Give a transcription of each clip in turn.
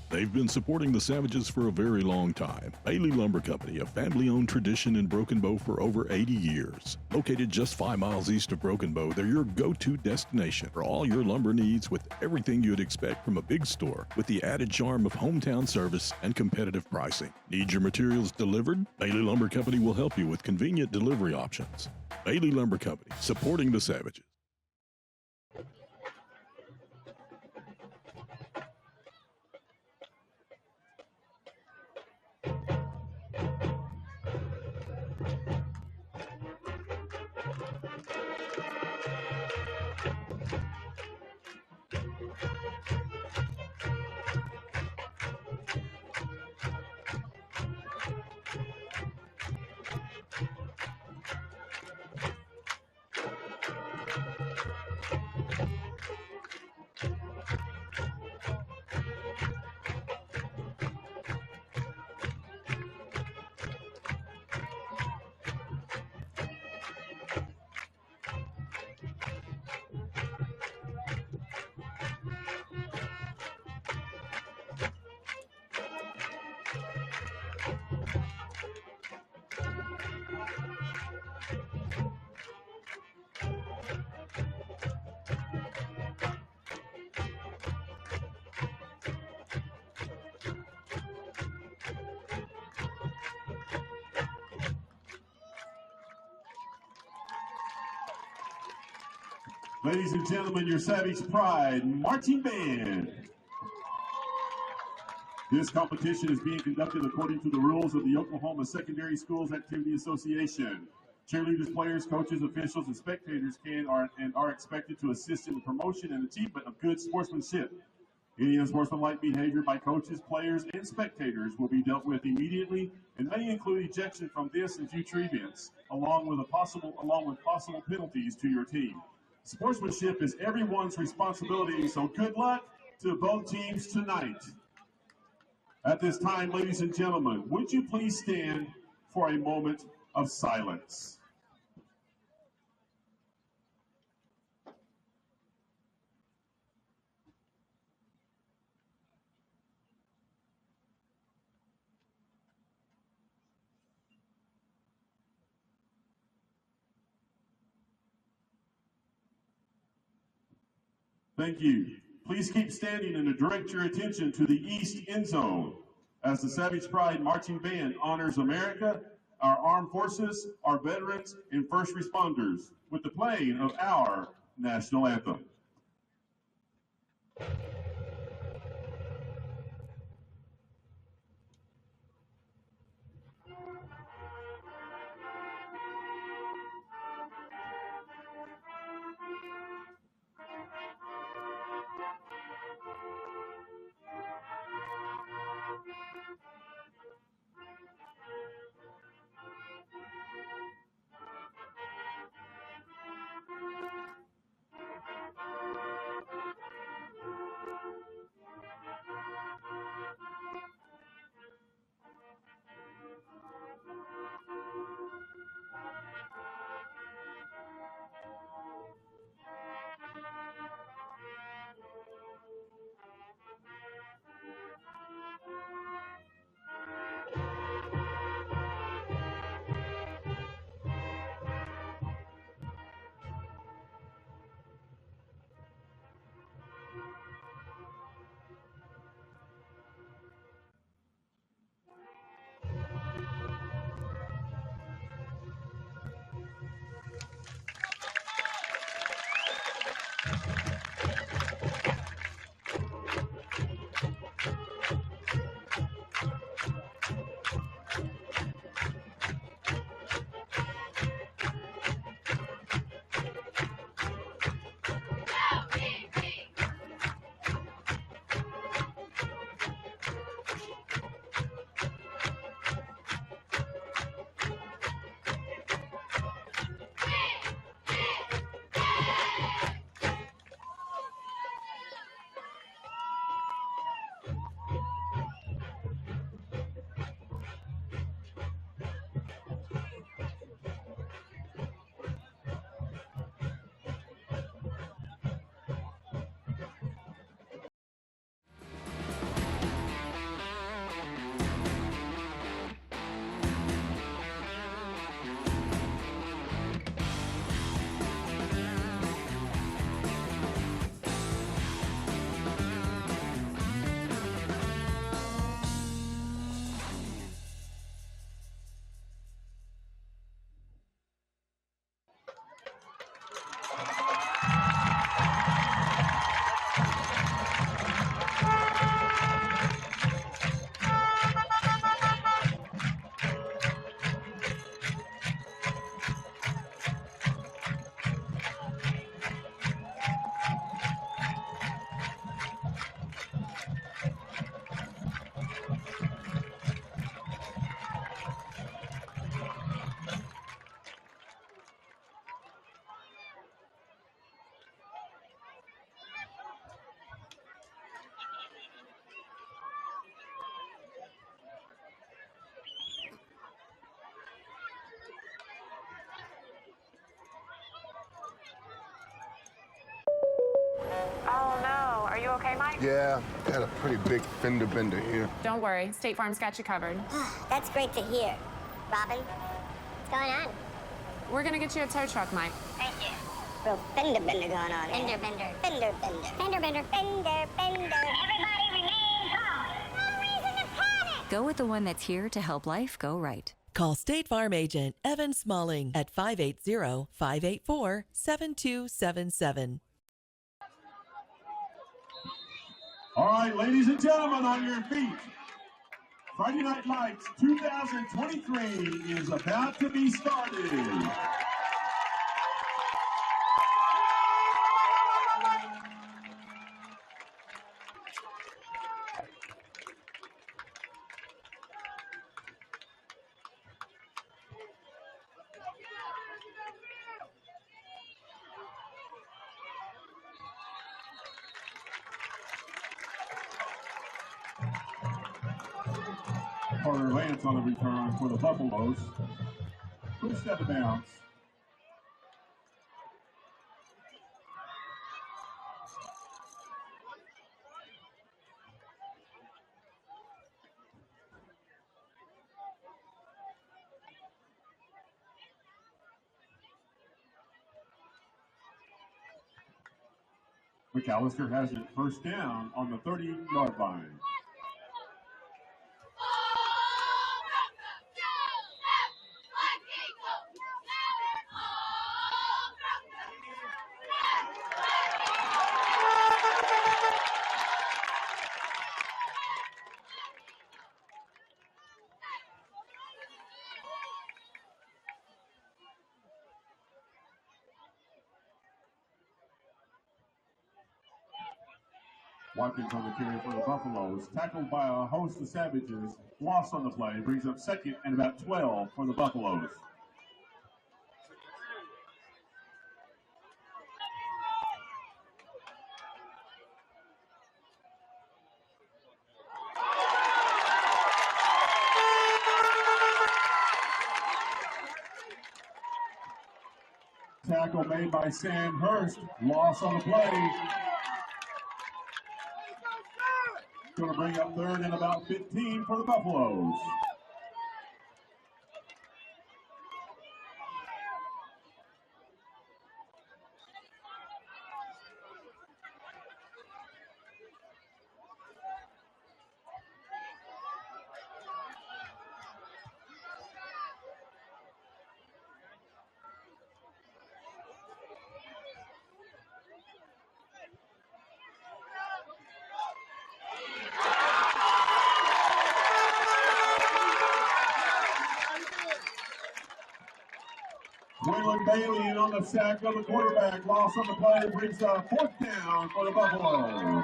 They've been supporting the Savages for a very long time. Bailey Lumber Company, a family-owned tradition in Broken Bow for over 80 years. Located just 5 miles east of Broken Bow, they're your go-to destination for all your lumber needs with everything you'd expect from a big store, with the added charm of hometown service and competitive pricing. Need your materials delivered? Bailey Lumber Company will help you with convenient delivery options. Bailey Lumber Company, supporting the Savages. Ladies and gentlemen, your Savage Pride Marching Band. This competition is being conducted according to the rules of the Oklahoma Secondary Schools Activity Association. Cheerleaders, players, coaches, officials, and spectators are expected to assist in the promotion and achievement of good sportsmanship. Any unsportsmanlike behavior by coaches, players, and spectators will be dealt with immediately and may include ejection from this and future events, along with possible penalties to your team. Sportsmanship is everyone's responsibility, so good luck to both teams tonight. At this time, ladies and gentlemen, would you please stand for a moment of silence? Thank you. Please keep standing and direct your attention to the east end zone as the Savage Pride Marching Band honors America, our armed forces, our veterans, and first responders with the playing of our national anthem. okay, Mike? Yeah, got a pretty big fender bender here. Don't worry. State Farm's got you covered. That's great to hear. Robin, what's going on? We're gonna get you a tow truck, Mike. Thank you. Real fender bender going on here. Fender bender. Fender bender. Fender bender. Fender bender. Everybody remain calm. No reason to panic. Go with the one that's here to help life go right. Call State Farm agent Evan Smalling at 580-584-7277. All right, ladies and gentlemen, on your feet. Friday Night Lights 2023 is about to be started. Carter Lance on the return for the Buffaloes. First step of bounds. McAlester has it first down on the 30-yard line. Watkins on the carry for the Buffaloes. Tackled by a host of Savages. Loss on the play. Brings up second and about 12 for the Buffaloes. Tackle made by Sam Hurst. Loss on the play. Going to bring up third and about 15 for the Buffaloes. Waylon Bailey in on the sack of the quarterback. Loss on the play brings a fourth down for the Buffaloes.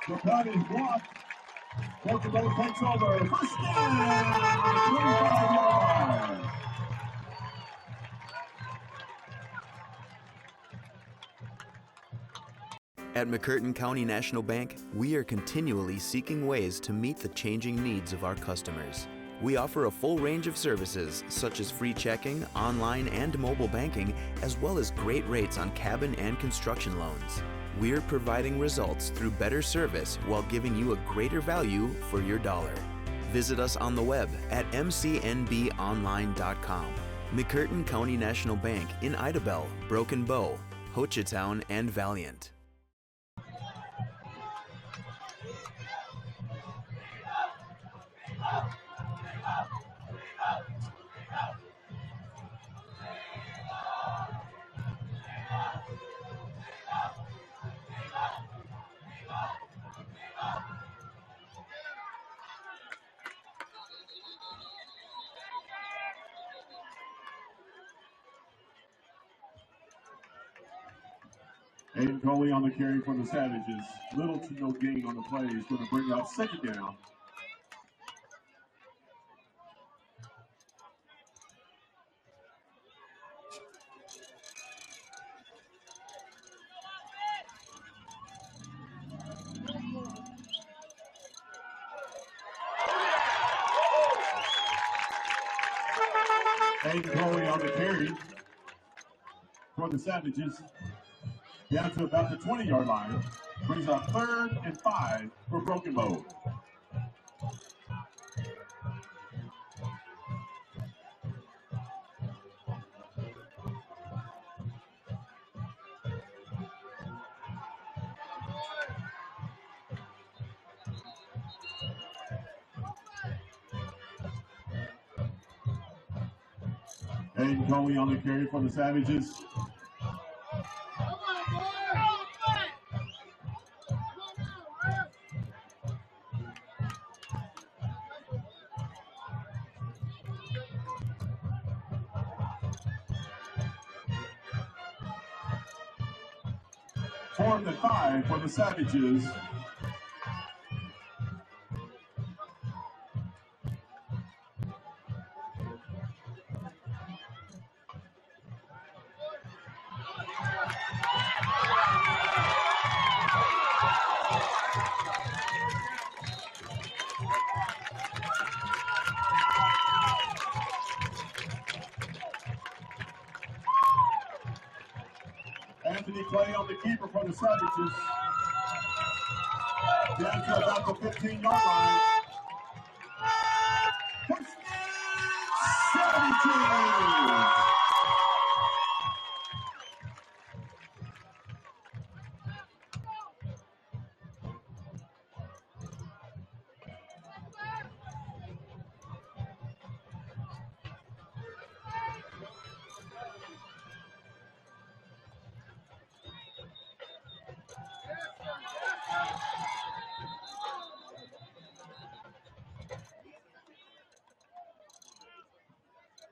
The punt is blocked. Portugal takes over. First down, 25 yards. At McCurtain County National Bank, we are continually seeking ways to meet the changing needs of our customers. We offer a full range of services such as free checking, online and mobile banking, as well as great rates on cabin and construction loans. We're providing results through better service while giving you a greater value for your dollar. Visit us on the web at mcnbonline.com. McCurtain County National Bank in Idabel, Broken Bow, Hochatown, and Valiant. Aiden Coley on the carry for the Savages. Little to no gain on the play. He's going to bring up second down. Aiden Coley on the carry for the Savages. Down to about the 20-yard line. Brings up 3rd and 5 for Broken Bow. Aiden Coley on the carry for the Savages. Fourth and 5 for the Savages. Anthony Clay on the keeper for the Savages. Down to about the 15-yard line. Savages!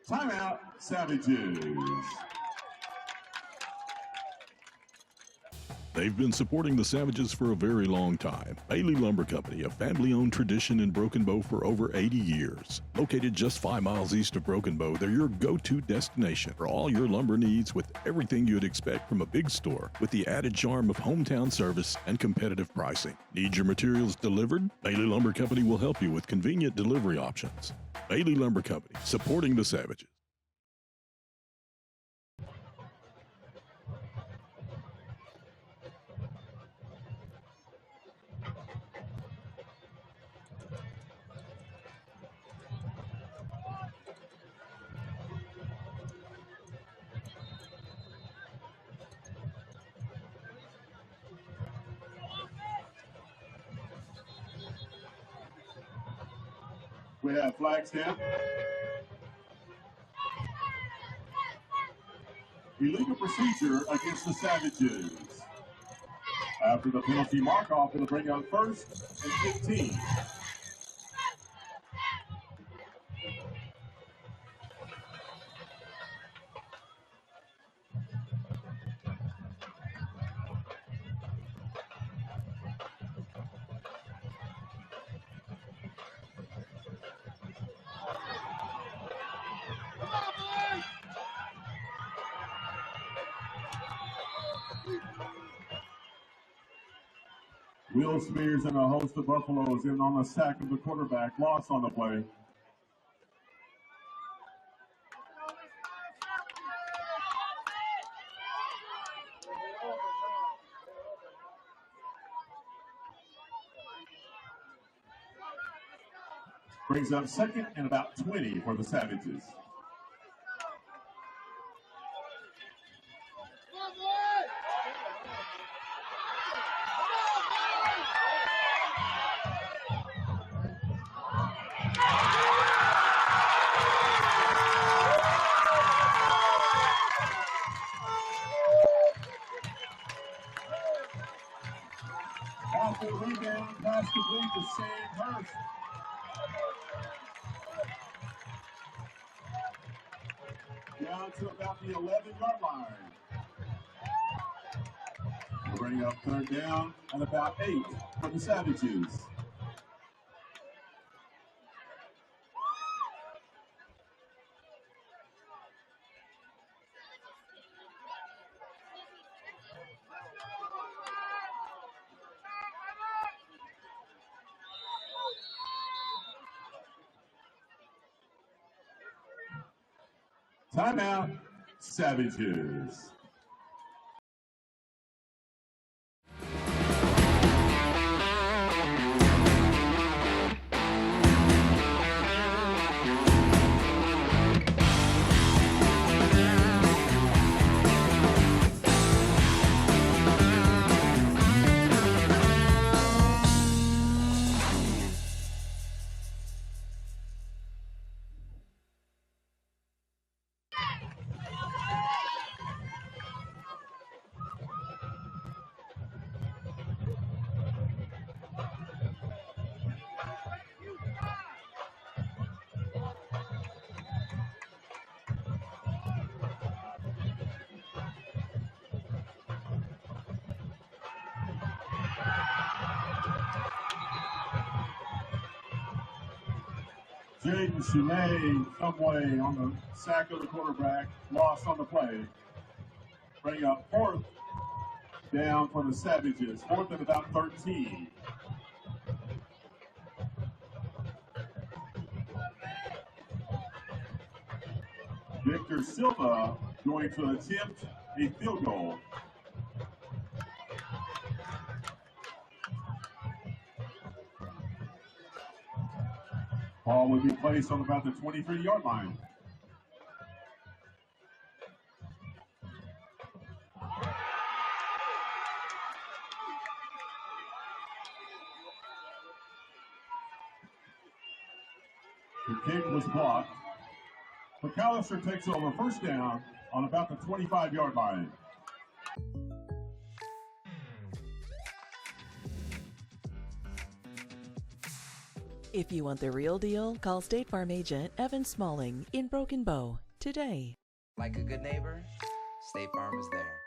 Timeout, Savages. They've been supporting the Savages for a very long time. Bailey Lumber Company, a family-owned tradition in Broken Bow for over 80 years. Located just 5 miles east of Broken Bow, they're your go-to destination for all your lumber needs with everything you'd expect from a big store with the added charm of hometown service and competitive pricing. Need your materials delivered? Bailey Lumber Company will help you with convenient delivery options. Bailey Lumber Company, supporting the Savages. We have Flagstaff. Illegal procedure against the Savages. After the penalty mark-off, it'll bring out 1st and 15. Will Spears and a host of Buffaloes in on the sack of the quarterback. Loss on the play. Brings up 2nd and about 20 for the Savages. Off the rebound, pass complete to Sam Hurst. Down to about the 11-yard line. Bring up third down and about 8 for the Savages. Timeout, Savages. Jaden Shunay, some way on the sack of the quarterback, lost on the play. Bring up fourth down for the Savages, fourth and about 13. Victor Silva going to attempt a field goal. Ball will be placed on about the 23-yard line. The kick was blocked. McAlester takes over first down on about the 25-yard line. If you want the real deal, call State Farm agent Evan Smalling in Broken Bow today. Like a good neighbor, State Farm is there.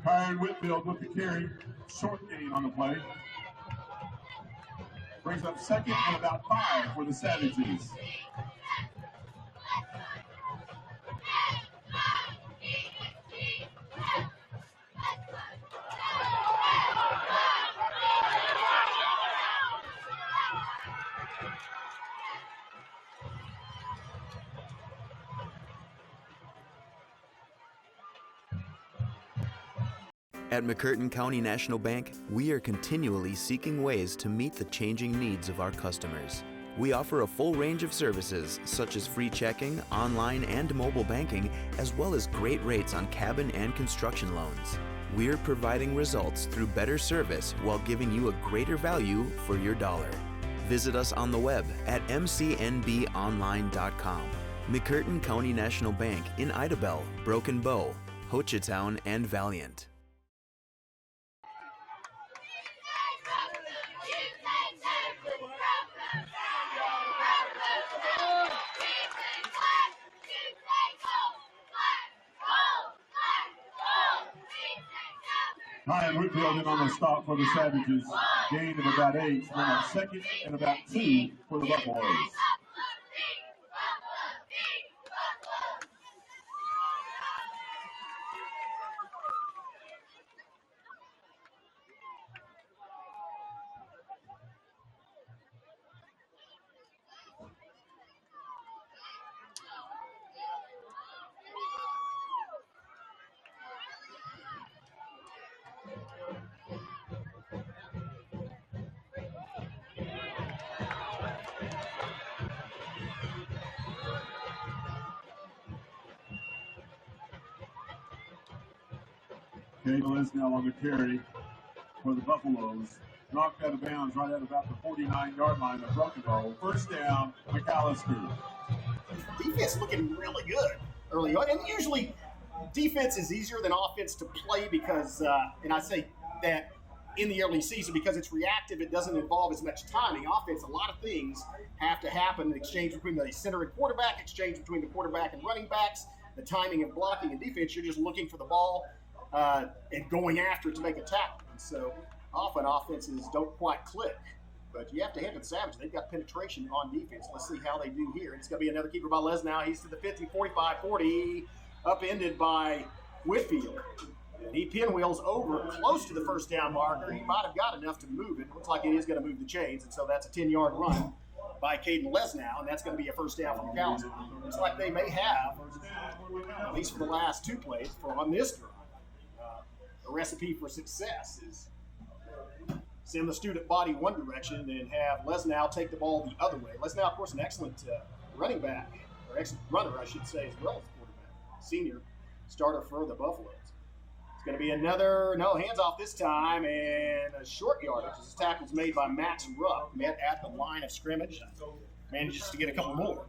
Kyron Whitfield with the carry, short gain on the play. Brings up second and about 5 for the Savages. At McCurtain County National Bank, we are continually seeking ways to meet the changing needs of our customers. We offer a full range of services such as free checking, online and mobile banking, as well as great rates on cabin and construction loans. We're providing results through better service while giving you a greater value for your dollar. Visit us on the web at mcnbonline.com. McCurtain County National Bank in Idabel, Broken Bow, Hochatown, and Valiant. Ryan Whitfield in on the stop for the Savages. Gain of about 8. Bring up second and about 2 for the Buffaloes. Cable is now on the carry for the Buffaloes. Knocked out of bounds right at about the 49-yard line of Broken Bow. First down, McAlester. Defense looking really good early on. And usually defense is easier than offense to play because, and I say that in the early season because it's reactive. It doesn't involve as much timing. Offense, a lot of things have to happen. The exchange between the center and quarterback, exchange between the quarterback and running backs, the timing of blocking and defense. You're just looking for the ball and going after it to make a tackle. And so often offenses don't quite click. But you have to hand it to Savage. They've got penetration on defense. Let's see how they do here. It's going to be another keeper by Les now. He's to the 50, 45, 40, upended by Whitfield. And he pinwheels over close to the first down marker. He might have got enough to move it. Looks like he is going to move the chains, and so that's a 10-yard run by Caden Lesnow, and that's going to be a first down from McAlester. Looks like they may have, at least for the last two plays, on this drive, a recipe for success is send the student body one direction and have Lesnow take the ball the other way. Lesnow, of course, an excellent running back, or excellent runner, I should say, as well as quarterback. Senior starter for the Buffaloes. It's going to be another, hands off this time, and a short yardage. This tackle's made by Max Rupp. Met at the line of scrimmage. Manages to get a couple more.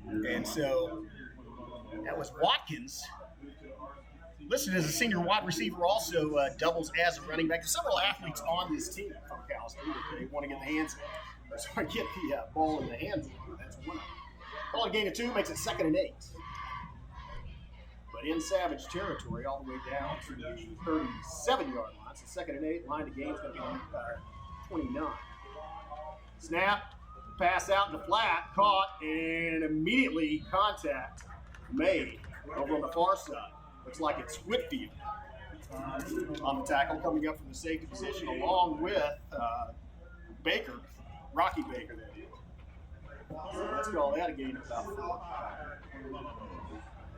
And so that was Watkins. Listed as a senior wide receiver, also doubles as a running back. There's several athletes on this team from McAlester. They want to get get the ball in the hands. That's one of them. Call it a gain of 2, makes it 2nd and 8. But in Savage territory, all the way down to the 37-yard line. So 2nd and 8, line to gain is going to be 29. Snap, pass out in the flat, caught, and immediately contact made over on the far side. Looks like it's Whitfield on the tackle coming up from the safety position along with Baker, Rocky Baker. That is. So let's call that a gain of about 4.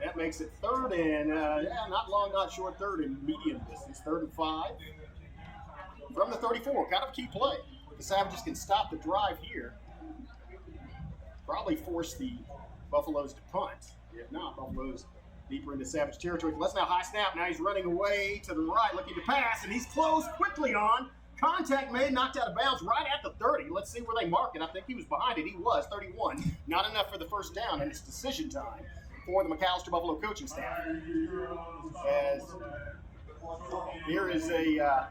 That makes it 3rd and, not long, not short, 3rd and medium distance, 3rd and 5. From the 34, kind of a key play. The Savages can stop the drive here. Probably force the Buffaloes to punt. If not, Buffaloes deeper into Savage territory. Let's now high snap. Now he's running away to the right, looking to pass, and he's closed quickly on. Contact made, knocked out of bounds right at the 30. Let's see where they mark it. I think he was behind it. He was, 31. Not enough for the first down, and it's decision time for the McAlester Buffalo coaching staff. As here is a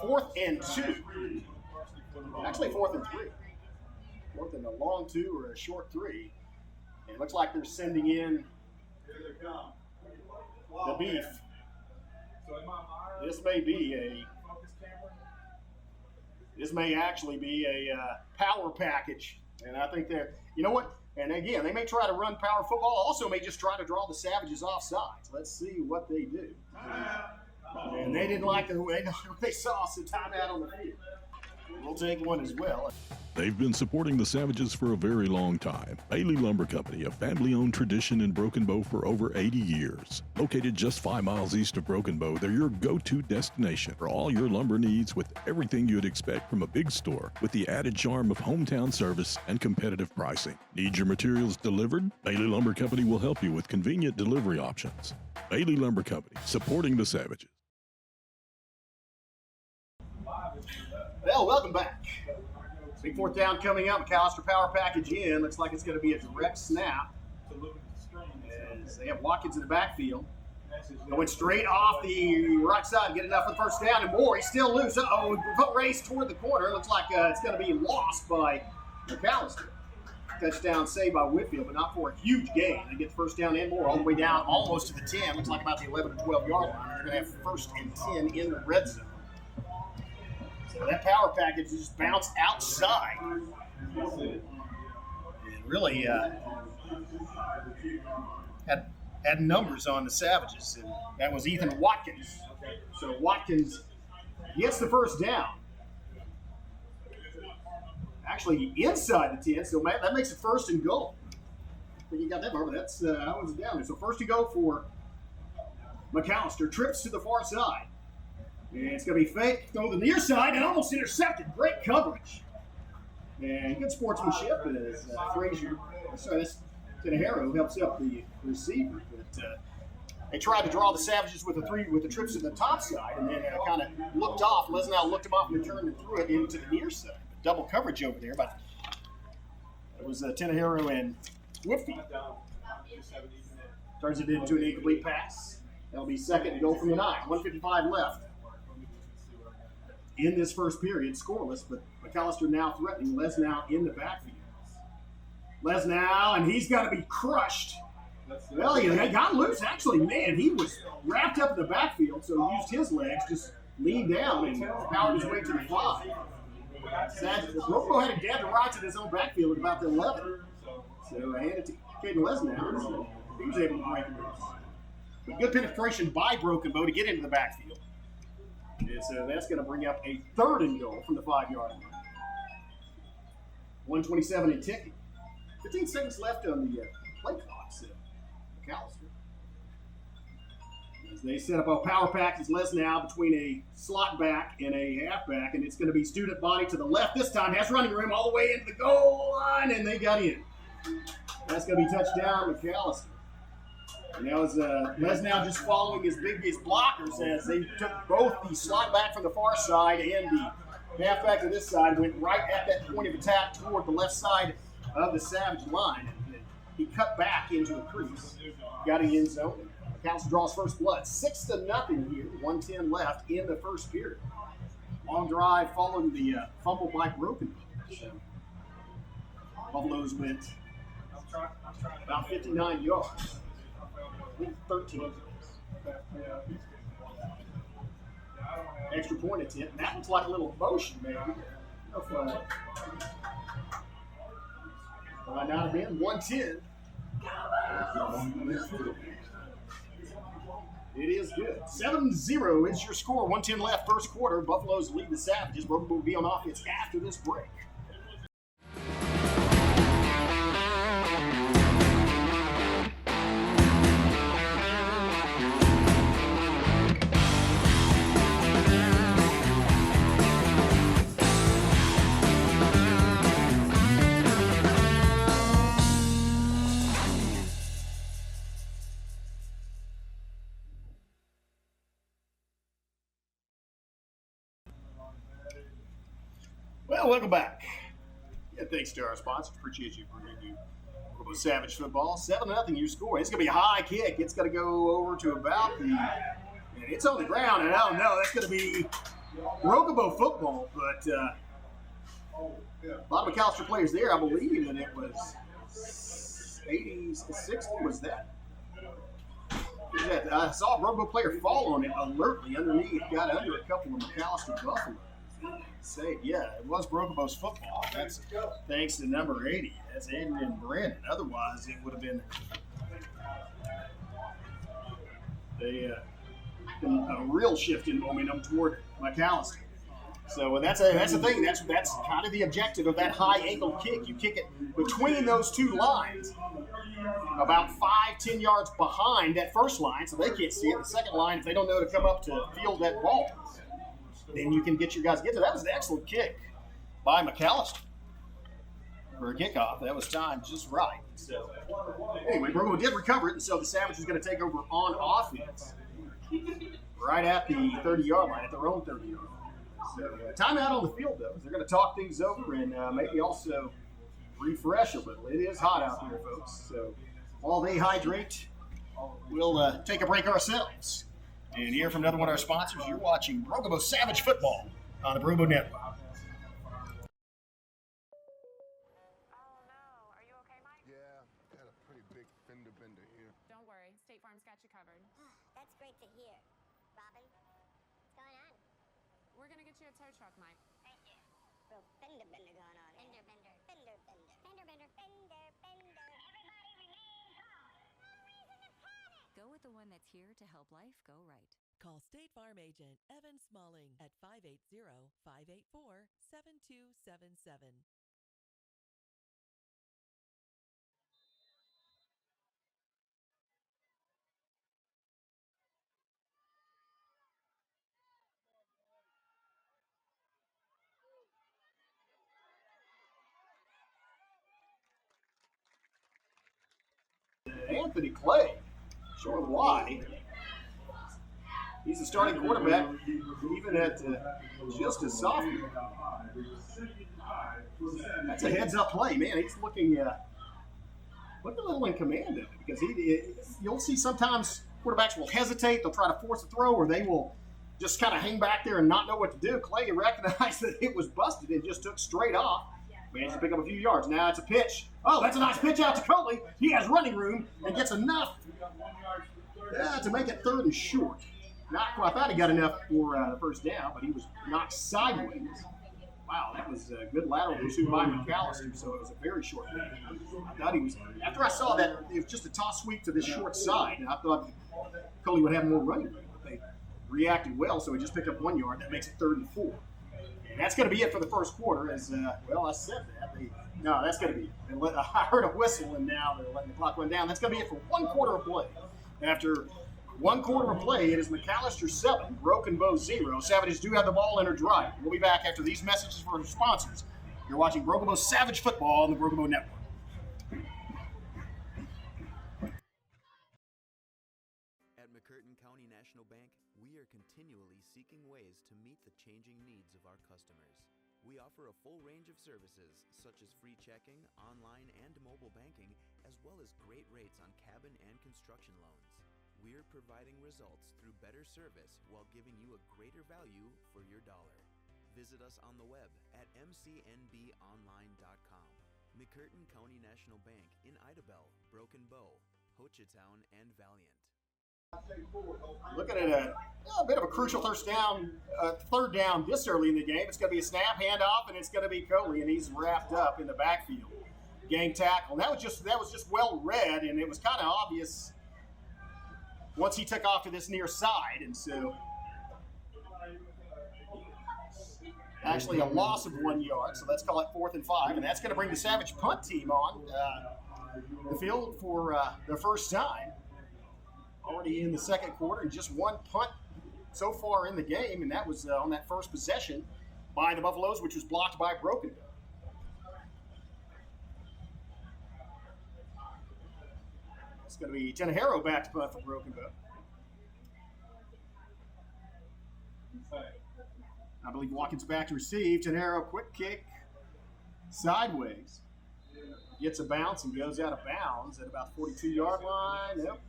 4th and 2. Actually, 4th and 3. 4th and a long 2 or a short 3. And it looks like they're sending in the beef. This may actually be a power package. And I think they're, you know what? And again, they may try to run power football. Also may just try to draw the Savages offside. So let's see what they do. And they didn't like the way they saw some timeout on the field. We'll take one as well. They've been supporting the Savages for a very long time. Bailey Lumber Company, a family-owned tradition in Broken Bow for over 80 years. Located just 5 miles east of Broken Bow, they're your go-to destination for all your lumber needs with everything you'd expect from a big store, with the added charm of hometown service and competitive pricing. Need your materials delivered? Bailey Lumber Company will help you with convenient delivery options. Bailey Lumber Company, supporting the Savages. Well, welcome back. Big 4th down coming up. McAlester power package in. Looks like it's going to be a direct snap. As they have Watkins in the backfield. Going straight off the right side to get enough for the first down and more. He's still loose. Foot race toward the corner. Looks like it's going to be lost by McAlester. Touchdown saved by Whitfield, but not for a huge gain. They get the first down and more all the way down almost to the 10. Looks like about the 11 or 12-yard line. They're going to have 1st and 10 in the red zone. So that power package just bounced outside. And really had numbers on the Savages. And that was Ethan Watkins. So Watkins gets the first down. Actually inside the 10, so that makes it 1st and goal. I think you got that number. That one's down there. So 1st to go for McAlester. Trips to the far side. And it's going to be fake, throw the near side, and almost intercepted. Great coverage. And good sportsmanship as Frazier, that's Tenahero helps up the receiver. But They tried to draw the Savages with the trips to the top side, and then kind of looked off. Lesnow looked him off and turned and threw it into the near side. Double coverage over there, but it was Tenehiro and Whitfield. Turns it into an incomplete pass. That'll be second and goal from the 9. 1:55 left in this first period, scoreless, but McAlester now threatening Lesnow in the backfield. Lesnow, and he's got to be crushed. Well, he got loose, actually. Man, he was wrapped up in the backfield, so he used his legs, just leaned down and powered his way to the 5. Robo had a dead right to his own backfield at about the 11. So I handed it to Caden Lesnow. He was able to break loose. But good penetration by Broken Bow to get into the backfield. And so that's going to bring up a 3rd and goal from the 5-yard line. 1:27 and ticking. 15 seconds left on the play clock. So McAlester. As they set up a power pack, is Lesnow between a slot back and a halfback, and it's going to be student body to the left this time. Has running room all the way into the goal line, and they got in. That's going to be touchdown, McAlester. And that was Lesnow just following his biggest blockers as they took both the slot back from the far side and the halfback to this side, went right at that point of attack toward the left side of the Savage line. And he cut back into a crease, got in the end zone. McAlester draws first blood, 6-0 here, 1:10 left in the first period. Long drive following the fumble by Broken Bow. So Buffaloes went about 59 yards. 13. Extra point attempt. And that looks like a little motion, maybe. No fun. Not again. 1:10. It is good. 7-0 is your score. 1:10 left, first quarter. Buffaloes lead the Savages. Broken Bow will be on offense after this break. Well, welcome back. Yeah, thanks to our sponsors. Appreciate you bringing you Savage football. 7-0 your score. It's going to be a high kick. It's going to go over to about the, and it's on the ground, and I don't know, that's going to be Rokobo football, but a lot of McAlester players there, I believe, and it was 80s, 60 was that. I saw a Rokobo player fall on it alertly underneath, got under a couple of McAlester Buffaloes. Say, yeah, it was Brokobo's football. That's thanks to number 80. That's Adrian Brandon. Otherwise, it would have been a real shift in momentum toward McAlester. So that's the thing. That's kind of the objective of that high angle kick. You kick it between those two lines, about 5-10 yards behind that first line, so they can't see it. The second line, if they don't know to come up to field that ball, then you can get your guys to get to. That was an excellent kick by McAlester for a kickoff. That was timed just right. So anyway, Brogo did recover it, and so the Savage is going to take over on offense right at the 30-yard line, at their own 30-yard line. So timeout on the field, though. They're going to talk things over and maybe also refresh a little. It is hot out here, folks. So while they hydrate, we'll take a break ourselves. And here from another one of our sponsors, you're watching Brokobo Savage Football on the Brokobo Network. That's great to hear. Robin, what's going on? We're gonna get you a tow truck, Mike. Thank you. Real fender bender going on. Fender bender. Fender bender. Fender bender. Fender bender. Everybody remain calm. No reason to panic. Go with the one that's here to help life go right. Call State Farm agent Evan Smalling at 580-584-7277. Anthony Clay showing why He's the starting quarterback, even at just a sophomore. That's a heads-up play, man. He's looking a little in command of it because you'll see sometimes quarterbacks will hesitate. They'll try to force a throw, or they will just kind of hang back there and not know what to do. Clay recognized that it was busted and just took straight off. Managed to pick up a few yards. Now it's a pitch. Oh, that's a nice pitch out to Coley. He has running room and gets enough to make it 3rd and short. Not quite. I thought he got enough for the first down, but he was knocked sideways. Wow, that was a good lateral pursuit by McAlester, so it was a very short game. I thought he was, after I saw that, it was just a toss sweep to this short side, and I thought Coley would have more running room, but they reacted well, so he just picked up 1 yard. That makes it 3rd and 4. And that's going to be it for the first quarter, as, I said that. No, that's going to be it. I heard a whistle, and now they're letting the clock run down. That's going to be it for 1 quarter of play. After 1 quarter of play, it is McAlester 7, Broken Bow 0. Savages do have the ball in their drive. We'll be back after these messages from our sponsors. You're watching Broken Bow Savage Football on the Broken Bow Network. At McCurtain County National Bank, we are continually seeking ways to meet the changing needs of our customers. We offer a full range of services, such as free checking, online and mobile banking, as well as great rates on cabin and construction loans. We're providing results through better service while giving you a greater value for your dollar. Visit us on the web at mcnbonline.com. McCurtain County National Bank in Idabel, Broken Bow, Hochatown, and Valiant. Looking at a bit of a crucial third down this early in the game. It's going to be a snap, handoff, and it's going to be Coley, and he's wrapped up in the backfield. Gang tackle. That was just well read, and it was kind of obvious once he took off to this near side, and so actually a loss of 1 yard. So let's call it 4th and 5, and that's going to bring the Savage punt team on the field for the first time. Already in the second quarter, and just 1 punt so far in the game, and that was on that first possession by the Buffaloes, which was blocked by Broken. It's going to be Tenejero back to punt for Broken Bow. I believe Watkins back to receive. Tenejero, quick kick, sideways. Gets a bounce and goes out of bounds at about 42-yard line. Yep.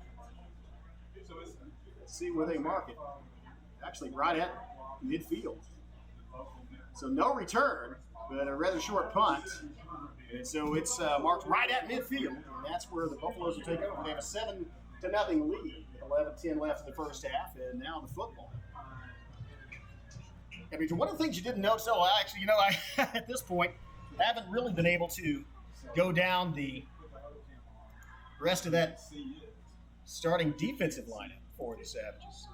Let's see where they mark it. Actually, right at midfield. So no return, but a rather short punt. And so it's marked right at midfield, and that's where the Buffaloes will take over. They have a 7-0 lead, 11-10 left in the first half, and now the football. I mean, one of the things you didn't notice, I at this point haven't really been able to go down the rest of that starting defensive lineup for the Savages.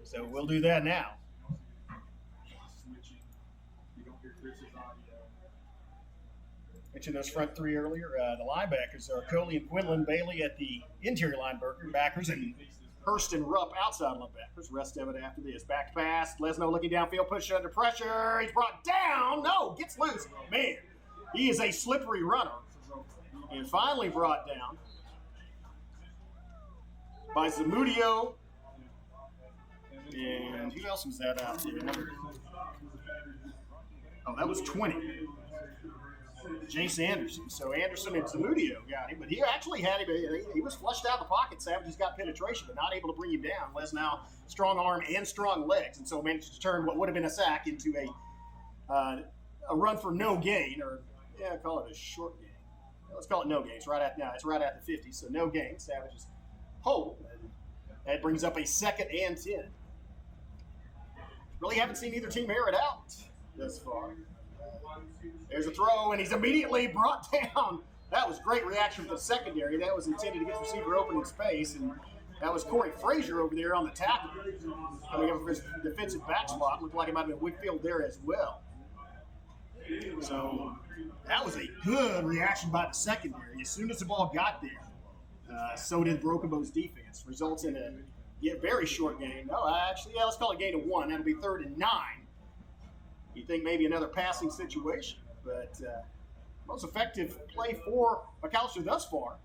So we'll do that now. Mentioned those front three earlier. The linebackers are Coley and Quinlan, Bailey at the interior linebackers, and Hurst and Rupp outside linebackers. Rest of it after this. Back pass. Lesno looking downfield, pushed under pressure. He's brought down. No, gets loose. Man, he is a slippery runner. And finally brought down by Zamudio. And who else was that out there? Oh, that was 20. Jace Anderson. So Anderson and Zamudio got him, but he actually had him. He was flushed out of the pocket. Savages got penetration, but not able to bring him down. Les now strong arm and strong legs, and so managed to turn what would have been a sack into a run for no gain, or call it a short gain. Let's call it no gain. It's right at the 50, so no gain. Savages hold. That brings up a 2nd and 10. Really haven't seen either team air it out thus far. There's a throw, and he's immediately brought down. That was great reaction from the secondary. That was intended to get the receiver open in space, and that was Corey Frazier over there on the tackle. Coming up for his defensive back spot. Looked like it might have been Whitfield there as well. So that was a good reaction by the secondary. As soon as the ball got there, so did Broken Bow's defense. Results in a very short game. No, let's call it a gain of 1. That'll be 3rd and 9. You think maybe another passing situation, but most effective play for McAlester thus far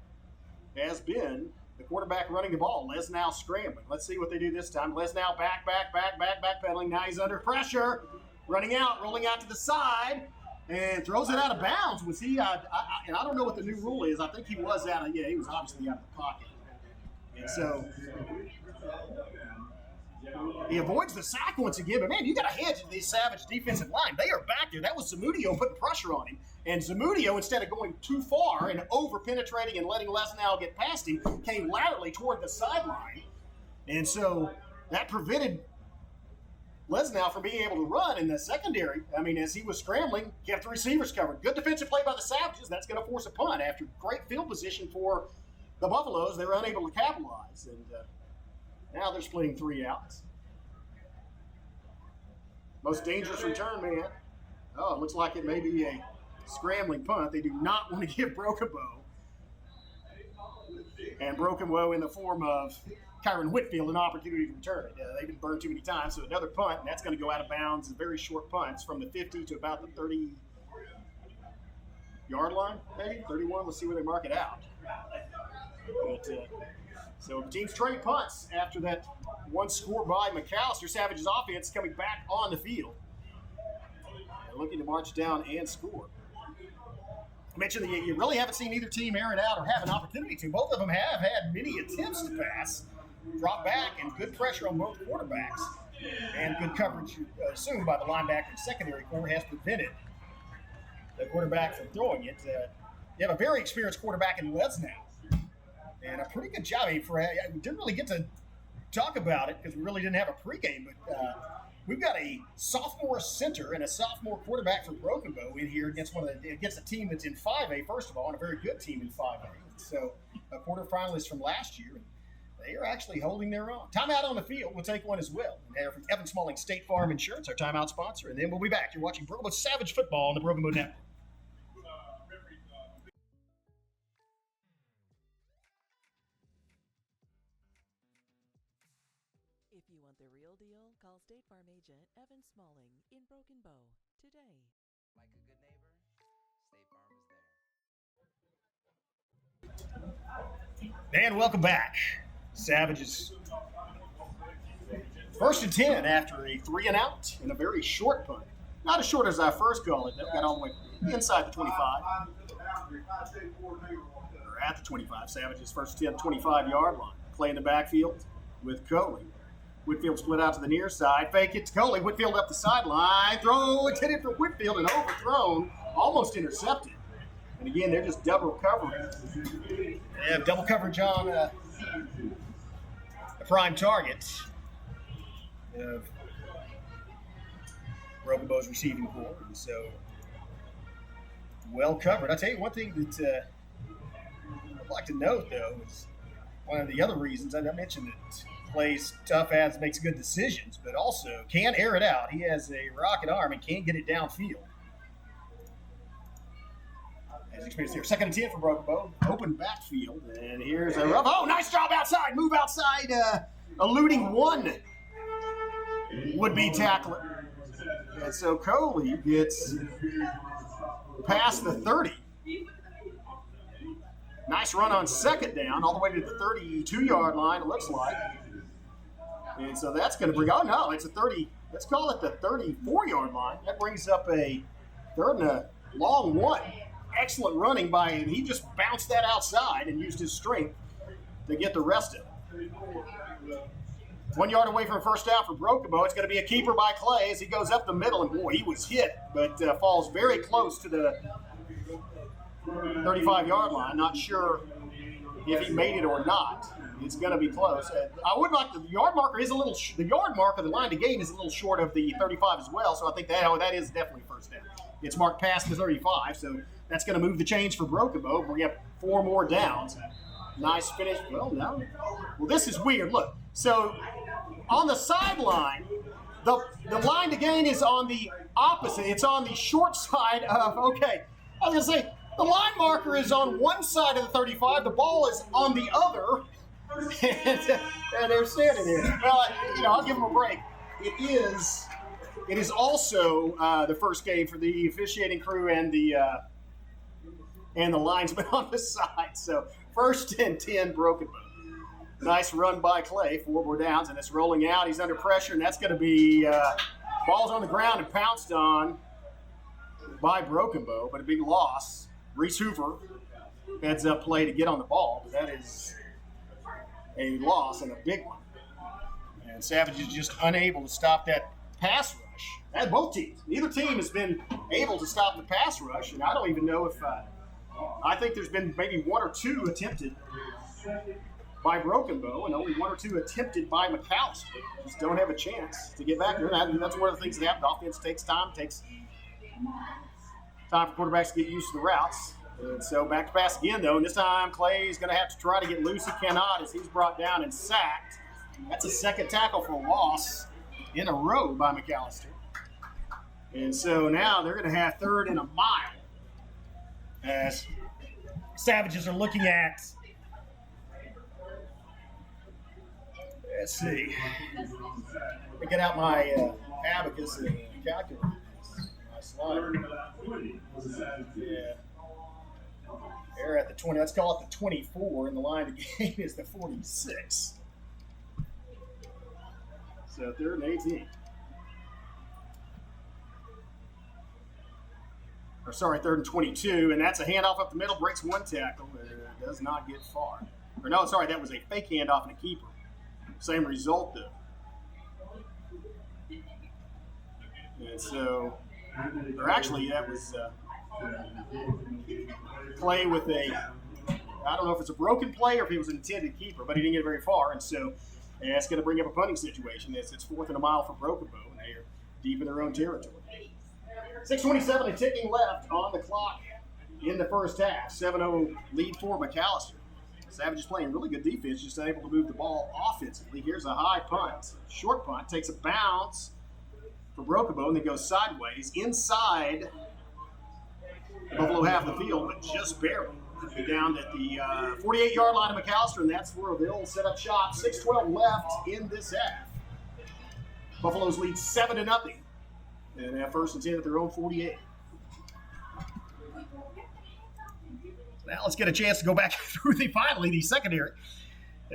has been The quarterback running the ball. Lesnow scrambling. Let's see what they do this time. Lesnow backpedaling. Now he's under pressure. Running out, rolling out to the side, and throws it out of bounds. Was he? And I don't know what the new rule is. I think he was out of. Yeah, he was obviously out of the pocket. And so he avoids the sack once again. But man, you got to hedge to these Savage defensive line. They are back there. That was Zamudio putting pressure on him. And Zamudio, instead of going too far and over-penetrating and letting Lesnow get past him, came laterally toward the sideline. And so that prevented Lesnow from being able to run in the secondary. I mean, as he was scrambling, kept the receivers covered. Good defensive play by the Savages. That's going to force a punt. After great field position for the Buffaloes, they were unable to capitalize. And now they're splitting 3 outs. Most dangerous return, man. Oh, it looks like it may be a scrambling punt. They do not want to give Broken Bow. And Broken Bow in the form of Kyron Whitfield an opportunity to return it. They've been burned too many times, so another punt, and that's going to go out of bounds. Very short punts from the 50 to about the 30-yard line, maybe 31. Let's see where they mark it out. But, so the team's trading punts after that one score by McAlester. Savage's offense coming back on the field. They're looking to march down and score. I mentioned that you really haven't seen either team air it out or have an opportunity to. Both of them have had many attempts to pass, drop back, and good pressure on both quarterbacks. And good coverage assumed by the linebacker and secondary corps has prevented the quarterback from throwing it. You have a very experienced quarterback in Lesnow. And a pretty good job. We didn't really get to talk about it because we really didn't have a pregame, but we've got a sophomore center and a sophomore quarterback for Broken Bow in here against a team that's in 5A, first of all, and a very good team in 5A. So a quarterfinalist from last year. They are actually holding their own. Timeout on the field. We'll take one as well. And they're from Evan Smalling State Farm Insurance, our timeout sponsor. And then we'll be back. You're watching Broken Bow Savage Football on the Broken Bow Network. If you want the real deal, call State Farm agent Evan Smalling in Broken Bow today. Like a good neighbor, State Farm is there. And welcome back. Savages first and 10 after a 3-and-out and a very short punt. Not as short as I first called it. That got all the way inside the 25. Or at the 25. Savages first 10, 25-yard line. Play in the backfield with Coley. Whitfield split out to the near side. Fake it to Coley. Whitfield up the sideline. Throw intended for Whitfield and overthrown. Almost intercepted. And again, they're just double covering. They have double coverage on a prime target of Broken Bow's receiving corps. And so, well covered. I'll tell you one thing that I'd like to note, though, is one of the other reasons I mentioned that plays tough ads, makes good decisions, but also can air it out. He has a rocket arm and can get it downfield. As experienced here. Second and 10 for Broken Bow. Open backfield. And here's a rough. Oh, nice job outside. Move outside. Eluding one would-be tackler. And so Coley gets past the 30. Nice run on second down, all the way to the 32-yard line, it looks like. And so that's going to bring, oh no, it's a 30, let's call it the 34-yard line. That brings up a third and a long one. Excellent running by him. He just bounced that outside and used his strength to get the rest of it. 1 yard away from first down for Broken Bow. It's going to be a keeper by Clay as he goes up the middle. And boy, he was hit, but falls very close to the 35-yard line. Not sure if he made it or not. It's going to be close. I would like the yard marker is a little. The yard mark of the line to gain is a little short of the 35 as well. So I think that is definitely first down. It's marked past the 35, so that's going to move the chains for Broken Bow. We have 4 more downs. Nice finish. Well, no. Well, this is weird. Look. So on the sideline, the line to gain is on the opposite. It's on the short side of. Okay. I was going to say. The line marker is on one side of the 35. The ball is on the other. And they're standing there. Well, I'll give them a break. It is also the first game for the officiating crew and the linesman on the side. So 1st and 10, Broken Bow. Nice run by Clay, 4 more downs, and it's rolling out. He's under pressure, and that's going to be ball's on the ground and pounced on by Broken Bow, but a big loss. Reese Hoover heads up play to get on the ball, but that is a loss and a big one. And Savage is just unable to stop that pass rush. That's both teams. Neither team has been able to stop the pass rush, and I don't even know if I think there's been maybe 1 or 2 attempted by Broken Bow and only 1 or 2 attempted by McAlester. Just don't have a chance to get back there. That's one of the things that happen. Offense takes time for quarterbacks to get used to the routes. And so back to pass again, though. And this time Clay's going to have to try to get loose. He cannot as he's brought down and sacked. That's a second tackle for a loss in a row by McAlester. And so now they're going to have 3rd and a mile as Savages are looking at, let's see, let me get out my abacus and calculator. My slide. Yeah. They're at the 20. Let's call it the 24, and the line of game is the 46. So 3rd and 18. Or sorry, 3rd and 22, and that's a handoff up the middle, breaks 1 tackle, does not get far. Or no, sorry, that was a fake handoff and a keeper. Same result, though. And so, or actually, that was Clay with a, I don't know if it's a broken play or if he was an intended keeper, but he didn't get very far, and so that's going to bring up a punting situation. It's 4th and a mile for Broken Bow, and they are deep in their own territory. 6:27 and ticking left on the clock in the first half. 7-0 lead for McAlester. Savages playing really good defense, just unable to move the ball offensively. Here's a high punt. Short punt, takes a bounce for Broken Bow, and then goes sideways inside the Buffalo half of the field, but just barely. Down at the 48-yard line of McAlester, and that's where they'll set up shop. 6:12 left in this half. Buffalo's lead 7-0. And have 1st and 10 at their own 48. Now let's get a chance to go back through the secondary.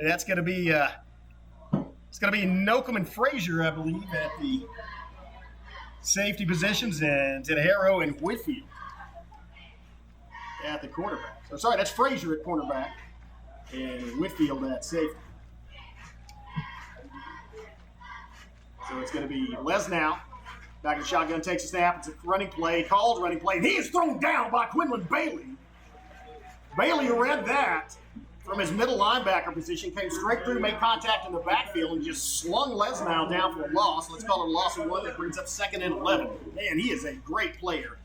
That's going to be Nocum and Frazier, I believe, at the safety positions, and Tenejero and Whitfield at the quarterback. So sorry, that's Frazier at cornerback and Whitfield at safety. So it's going to be Lesnow. Back in the shotgun, takes a snap. It's a running play, called running play. And he is thrown down by Quinlan Bailey. Bailey read that from his middle linebacker position, came straight through, made contact in the backfield, and just slung Lesnow down for a loss. Let's call it a loss of 1 that brings up 2nd and 11. Man, he is a great player.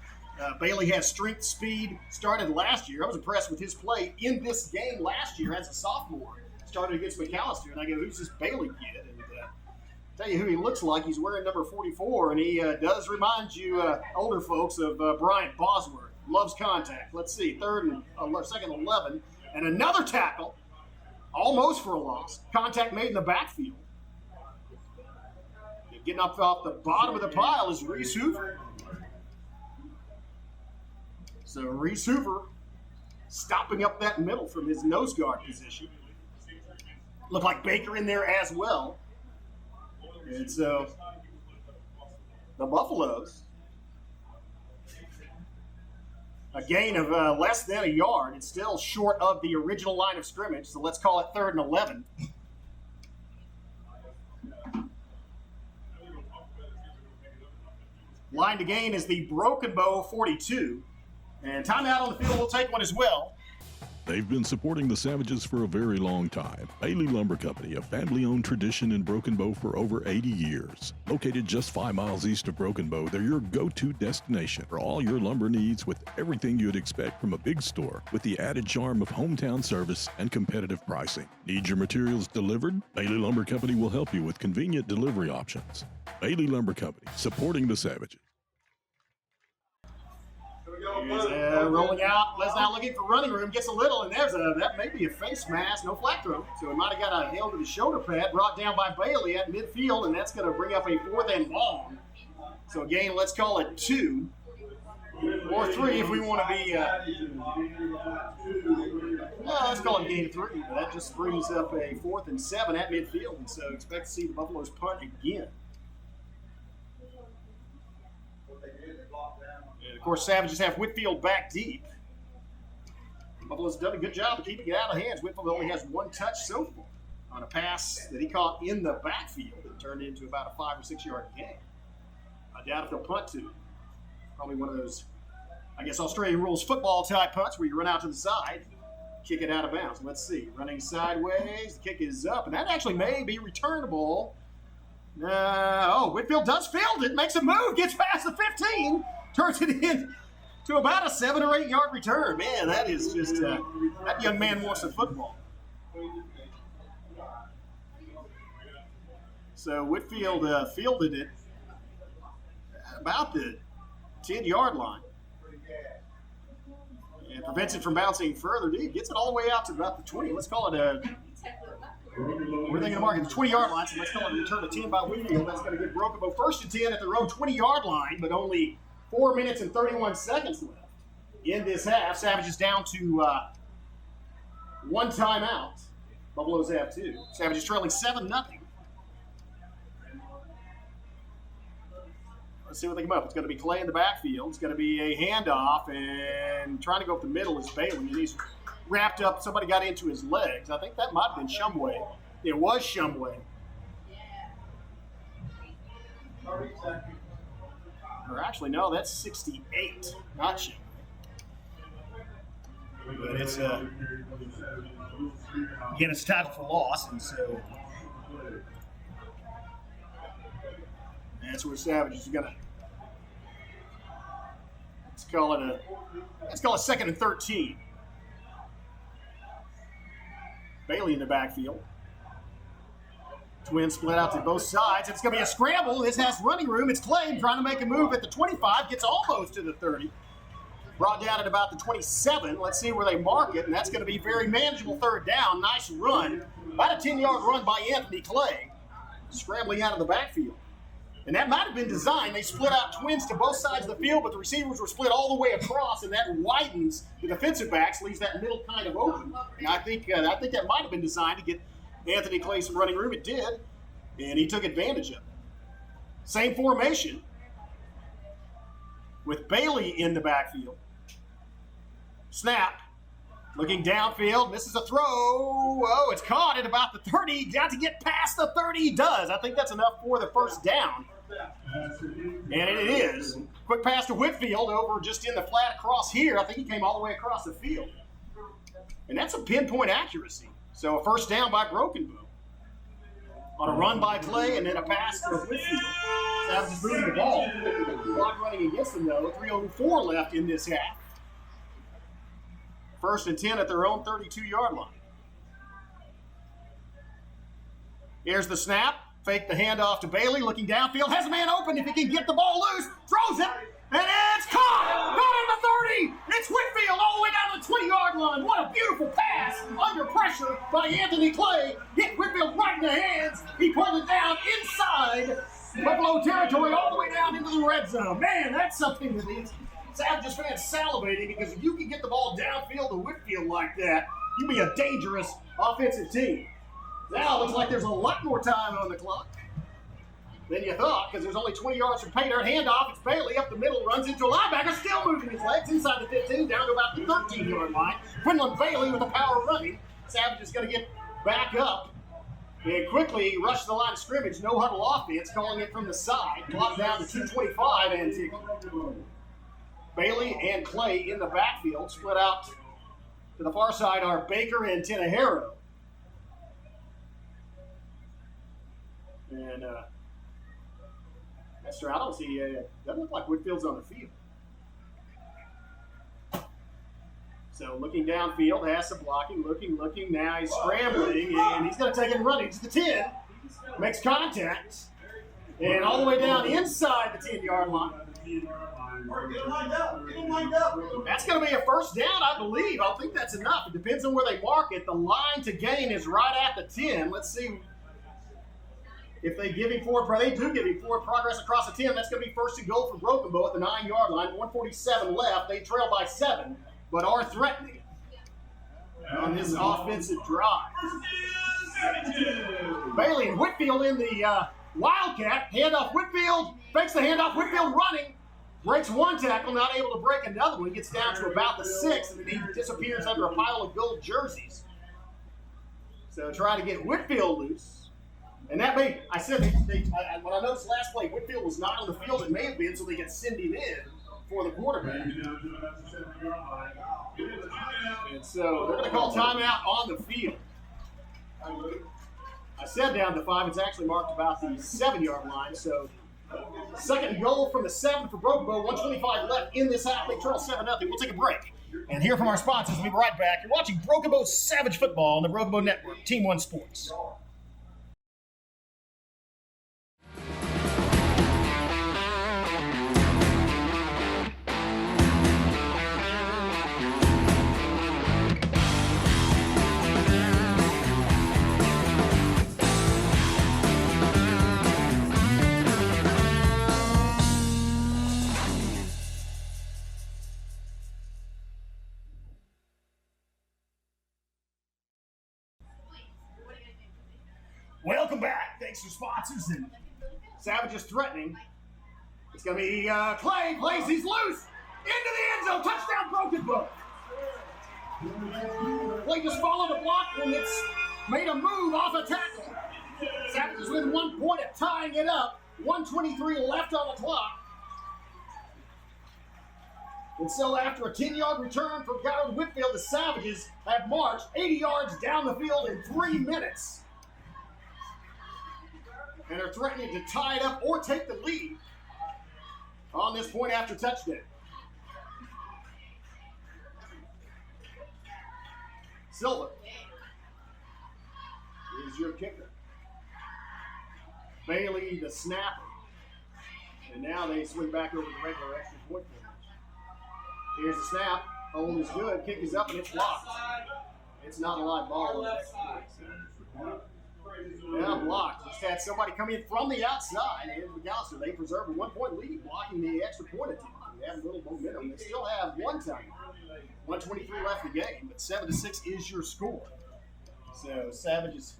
Bailey has strength, speed, started last year. I was impressed with his play in this game last year as a sophomore. Started against McAlester, and I go, who's this Bailey kid? And tell you who he looks like. He's wearing number 44, and he does remind you, older folks, of Bryant Bosworth. Loves contact. Let's see, 2nd and 11, and another tackle, almost for a loss. Contact made in the backfield. Getting up off the bottom of the pile is Reese Hoover. So Reese Hoover stopping up that middle from his nose guard position. Looked like Baker in there as well. And so the Buffaloes, a gain of less than a yard. It's still short of the original line of scrimmage, so let's call it 3rd and 11. Line to gain is the Broken Bow 42. And timeout on the field, we'll take one as well. They've been supporting the Savages for a very long time. Bailey Lumber Company, a family-owned tradition in Broken Bow for over 80 years. Located just 5 miles east of Broken Bow, they're your go-to destination for all your lumber needs with everything you'd expect from a big store, with the added charm of hometown service and competitive pricing. Need your materials delivered? Bailey Lumber Company will help you with convenient delivery options. Bailey Lumber Company, supporting the Savages. Rolling out, Lesnow looking for running room, gets a little, and that may be a face mask, no flat throw. So he might have got a nail to the shoulder pad, brought down by Bailey at midfield, and that's going to bring up a 4th and long. So again, let's call it 2. Or 3 if we want to be, let's call it game 3. But that just brings up a 4th and 7 at midfield. And so expect to see the Buffaloes punt again. And of course, Savages have Whitfield back deep. Buffalo's done a good job of keeping it out of hands. Whitfield only has 1 touch so far on a pass that he caught in the backfield. It turned into about a 5 or 6 yard gain. I doubt if they'll punt to. Probably one of those, I guess, Australian rules football type punts where you run out to the side, kick it out of bounds. Let's see. Running sideways. The kick is up, and that actually may be returnable. Whitfield does field it, makes a move, gets past the 15, turns it in to about a 7 or 8 yard return. Man, that is just, that young man wants the football. So Whitfield fielded it about the 10 yard line. And prevents it from bouncing further deep. Gets it all the way out to about the 20. Let's call it we're thinking of marking the 20 yard line, so let's call it a return of 10 by Whitfield. That's going to get broken. But 1st and 10 at their own 20 yard line, but only 4 minutes and 31 seconds left in this half. Savages down to 1 timeout. Buffaloes have 2. Savages trailing 7-0. Let's see what they come up. It's going to be Clay in the backfield. It's going to be a handoff, and trying to go up the middle is Bailey. And he's wrapped up. Somebody got into his legs. I think that might have been Shumway. It was Shumway. Or actually, no, that's 68, not Shumway. But it's, again, it's a tackle for loss, and so that's where Savages are going to. Let's call it 2nd and 13. Bailey in the backfield. Twins split out to both sides. It's going to be a scramble. This has running room. It's Clay trying to make a move at the 25. Gets almost to the 30. Brought down at about the 27. Let's see where they mark it. And that's going to be very manageable 3rd down. Nice run. About a 10-yard run by Anthony Clay. Scrambling out of the backfield. And that might have been designed. They split out twins to both sides of the field, but the receivers were split all the way across, and that widens the defensive backs, leaves that middle kind of open. And I think that might have been designed to get Anthony Clay some running room. It did, and he took advantage of it. Same formation with Bailey in the backfield. Snap. Looking downfield. Misses a throw. Oh, it's caught at about the 30. Got to get past the 30. He does. I think that's enough for the 1st down. And it is. Quick pass to Whitfield over just in the flat across here. I think he came all the way across the field. And that's a pinpoint accuracy. So a 1st down by Broken Bow. On a run by Clay and then a pass to Whitfield. Savages moving the ball. Clock running against them though. 3:04 left in this half. 1st and 10 at their own 32-yard line. Here's the snap. Fake the handoff to Bailey. Looking downfield. Has a man open. If he can get the ball loose. Throws it. And it's caught. Not in the 30. It's Whitfield all the way down to the 20-yard line. What a beautiful pass. Under pressure by Anthony Clay. Hit Whitfield right in the hands. He pulled it down inside Buffalo territory all the way down into the red zone. Man, that's something that is Savages fans salivating, because if you can get the ball downfield to Whitfield like that, you'd be a dangerous offensive team. Now it looks like there's a lot more time on the clock than you thought, because there's only 20 yards from pay dirt. Handoff, it's Bailey up the middle, runs into a linebacker, still moving his legs inside the 15, down to about the 13-yard line. Quinlan Bailey with the power running. Savage is going to get back up and quickly rush the line of scrimmage. No huddle offense, calling it from the side. Clock down to 2:25 and Bailey and Clay in the backfield. Split out to the far side are Baker and Tinahero. And Esther, I don't see, doesn't look like Whitfield's on the field. So looking downfield, has some blocking, looking, now he's scrambling, and he's going to take it and run. He's the 10, makes contact, and all the way down inside the 10-yard line. That's going to be a 1st down, I believe. I don't think that's enough. It depends on where they mark it. The line to gain is right at the 10. Let's see If they give him forward, they do give him forward progress across the 10. That's going to be first and goal for Broken Bow at the 9-yard line. 147 left. They trail by 7, but are threatening on this offensive drive. Bailey and Whitfield in the Wildcat. Handoff Whitfield. Fakes the handoff. Whitfield running. Breaks one tackle, not able to break another one. He gets down to about the 6, and then he disappears under a pile of gold jerseys. So try to get Whitfield loose. And that may, I said, when I noticed last play, Whitfield was not on the field. It may have been so they could send him in for the quarterback. And so they're going to call timeout on the field. I said down to 5. It's actually marked about the 7-yard line. So second and goal from the 7 for Broken Bow. 1:25 left in this half. They trail 7-0. We'll take a break and hear from our sponsors. We'll be right back. You're watching Broken Bow Savage Football on the Broken Bow Network, Team 1 Sports. Welcome back. Thanks to sponsors. And Savage is threatening. It's going to be Clay. Plays. He's loose. Into the end zone. Touchdown, Broken Bow. Clay just followed the block when it's made a move off a tackle. Savage is within 1 point of tying it up. 1:23 left on the clock. And so after a 10-yard return from Garrett Whitfield, the Savages have marched 80 yards down the field in 3 minutes. And are threatening to tie it up or take the lead on this point after touchdown. Silver is your kicker. Bailey, the snapper. And now they swing back over the regular extra point. Here's the snap. Hold is good. Kick is up and it's blocked. It's not a live ball on the next point. Yeah, blocked. Just had somebody come in from the outside, and McAlester, they preserve a 1-point lead, blocking the extra point attempt. They have a little momentum. They still have one time. 1:23 left in the game, but 7-6 is your score. So Savages,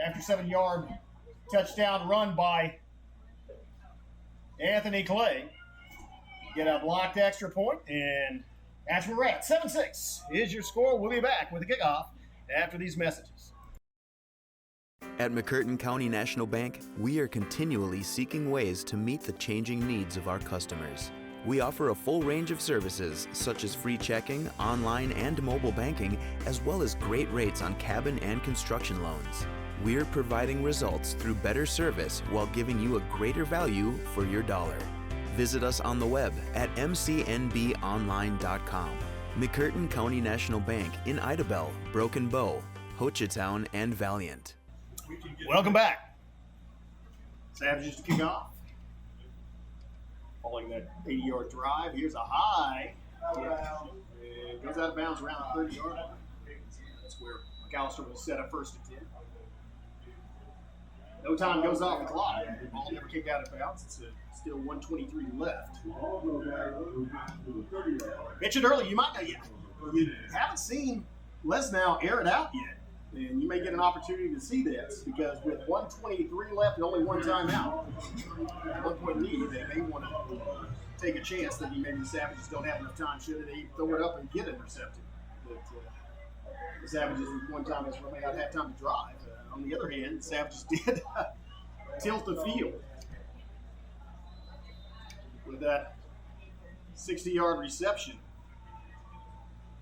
after 7-yard touchdown run by Anthony Clay, get a blocked extra point, and that's where we're at. 7-6 is your score. We'll be back with the kickoff after these messages. At McCurtain County National Bank, we are continually seeking ways to meet the changing needs of our customers. We offer a full range of services such as free checking, online and mobile banking, as well as great rates on cabin and construction loans. We're providing results through better service while giving you a greater value for your dollar. Visit us on the web at mcnbonline.com. McCurtain County National Bank in Idabel, Broken Bow, Hochatown, and Valiant. Welcome back. Savages to kick off. Following that 80-yard drive, here's a high. It goes out of bounds around the 30-yard line. That's where McAlester will set up first and 10. No time goes off the clock. The ball never kicked out of bounds. It's still 1:23 left. Mentioned earlier, you might know you haven't seen Lesnow air it out yet. And you may get an opportunity to see this because with 1:23 left and only one timeout, 1-point lead, they may want to take a chance that maybe the Savages don't have enough time should they throw it up and get intercepted. But the Savages with one time may not have time to drive. On the other hand, the Savages did tilt the field with that 60-yard reception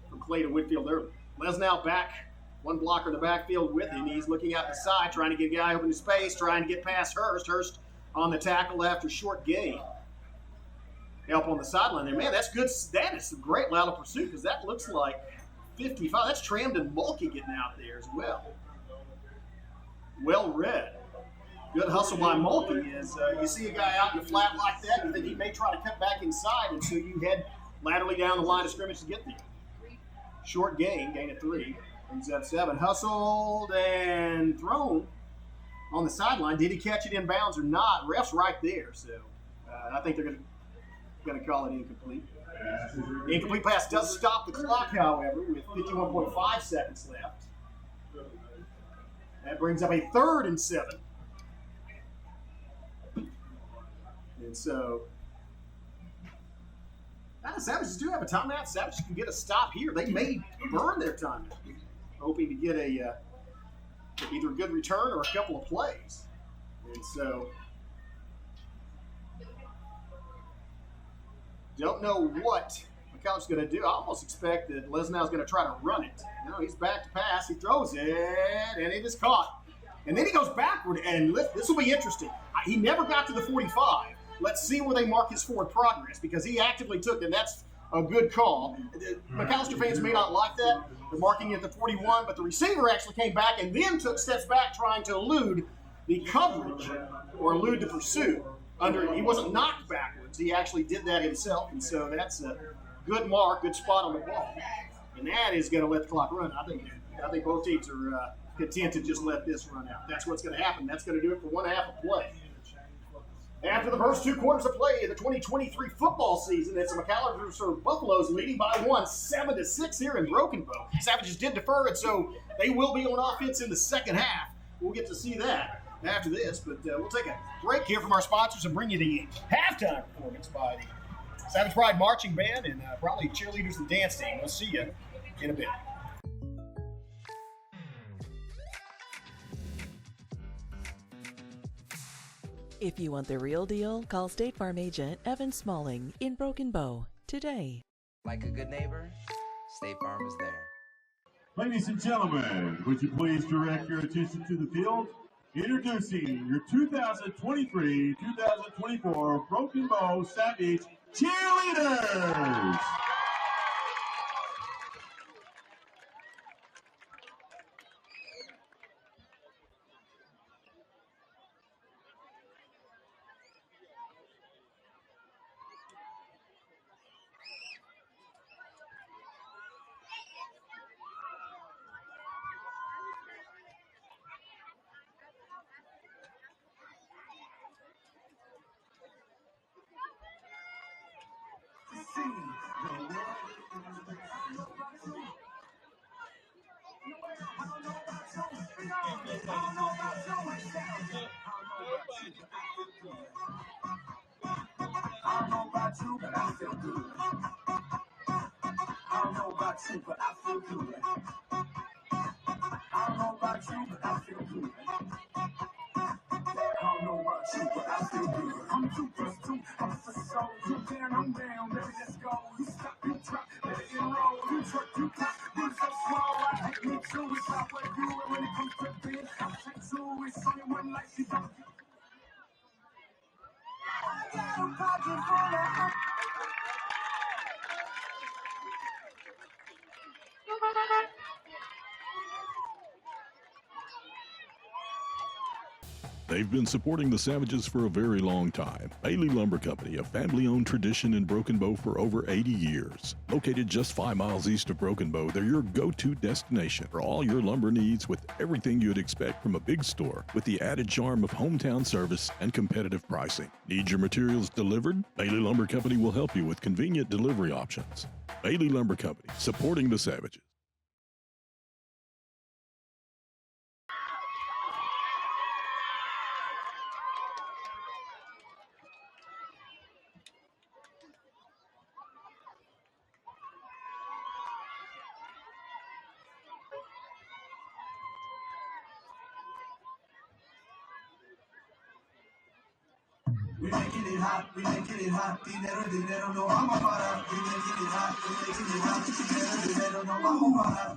from Clay to Whitfield early. Lesnow back. One blocker in the backfield with him. He's looking out the side, trying to get a guy open to space, trying to get past Hurst. Hurst on the tackle after short gain. Help on the sideline there. Man, that's good. That is some great line of pursuit because that looks like 55. That's Tramden Mulkey getting out there as well. Well read. Good hustle by Mulkey is you see a guy out in the flat like that, you think he may try to cut back inside, and so you head laterally down the line of scrimmage to get there. Short gain of 3. Brings up 7. Hustled and thrown on the sideline. Did he catch it in bounds or not? Ref's right there, so I think they're going to call it incomplete. The incomplete pass does stop the clock, however, with 51.5 seconds left. That brings up a 3rd and 7. And so, the Savages do have a timeout. Savages can get a stop here. They may burn their timeout, hoping to get either a good return or a couple of plays. And so, don't know what McAllister's going to do. I almost expect that Lesnau's going to try to run it. No, he's back to pass. He throws it, and it is caught. And then he goes backward, and this will be interesting. He never got to the 45. Let's see where they mark his forward progress, because he actively took it, and that's a good call. McAlester fans may not like that. They're marking it at the 41, but the receiver actually came back and then took steps back trying to elude the coverage or elude the pursuit. He wasn't knocked backwards. He actually did that himself, and so that's a good mark, good spot on the ball. And that is going to let the clock run. I think both teams are content to just let this run out. That's what's going to happen. That's going to do it for 1.5 of play. After the first 2 quarters of play in the 2023 football season, it's the McAlester Buffaloes leading by 1, 7-6 here in Broken Bow. Savages did defer it, so they will be on offense in the second half. We'll get to see that after this, but we'll take a break here from our sponsors and bring you the halftime performance by the Savage Pride Marching Band and probably cheerleaders and dance team. We'll see you in a bit. If you want the real deal, call State Farm agent Evan Smalling in Broken Bow today. Like a good neighbor, State Farm is there. Ladies and gentlemen, would you please direct your attention to the field? Introducing your 2023-2024 Broken Bow Savage Cheerleaders! They've been supporting the Savages for a very long time. Bailey Lumber Company, a family-owned tradition in Broken Bow for over 80 years. Located just 5 miles east of Broken Bow, they're your go-to destination for all your lumber needs with everything you'd expect from a big store, with the added charm of hometown service and competitive pricing. Need your materials delivered? Bailey Lumber Company will help you with convenient delivery options. Bailey Lumber Company, supporting the Savages. We making it hot, we making it hot. Dinero, dinero, no vamos a parar. We making it hot, we making it hot. Dinero, dinero, no vamos a parar.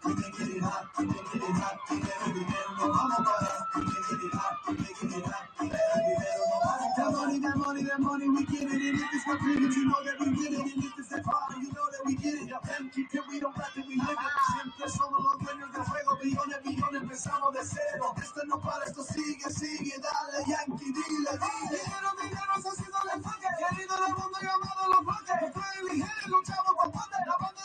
We making it hot, we making it hot. Dinero, dinero, no vamos a parar. We making it hot, we making it hot. Dinero, dinero, no vamos a parar. That money, that money, that money, we get it. And if it's not big, you know that we get it. And if it's that party, you know that we get it. Empty, que we don't have to, we live it. Siempre somos los dueños del juego. Billones, billones, empezamos de cero. Esto no para, esto sigue, sigue. Dale, Yankee, dile, dile. Dinero, dinero, se ha sido el enfoque. Querido del mundo llamado los bloques. Estoy ligero, luchamos con poder. La banda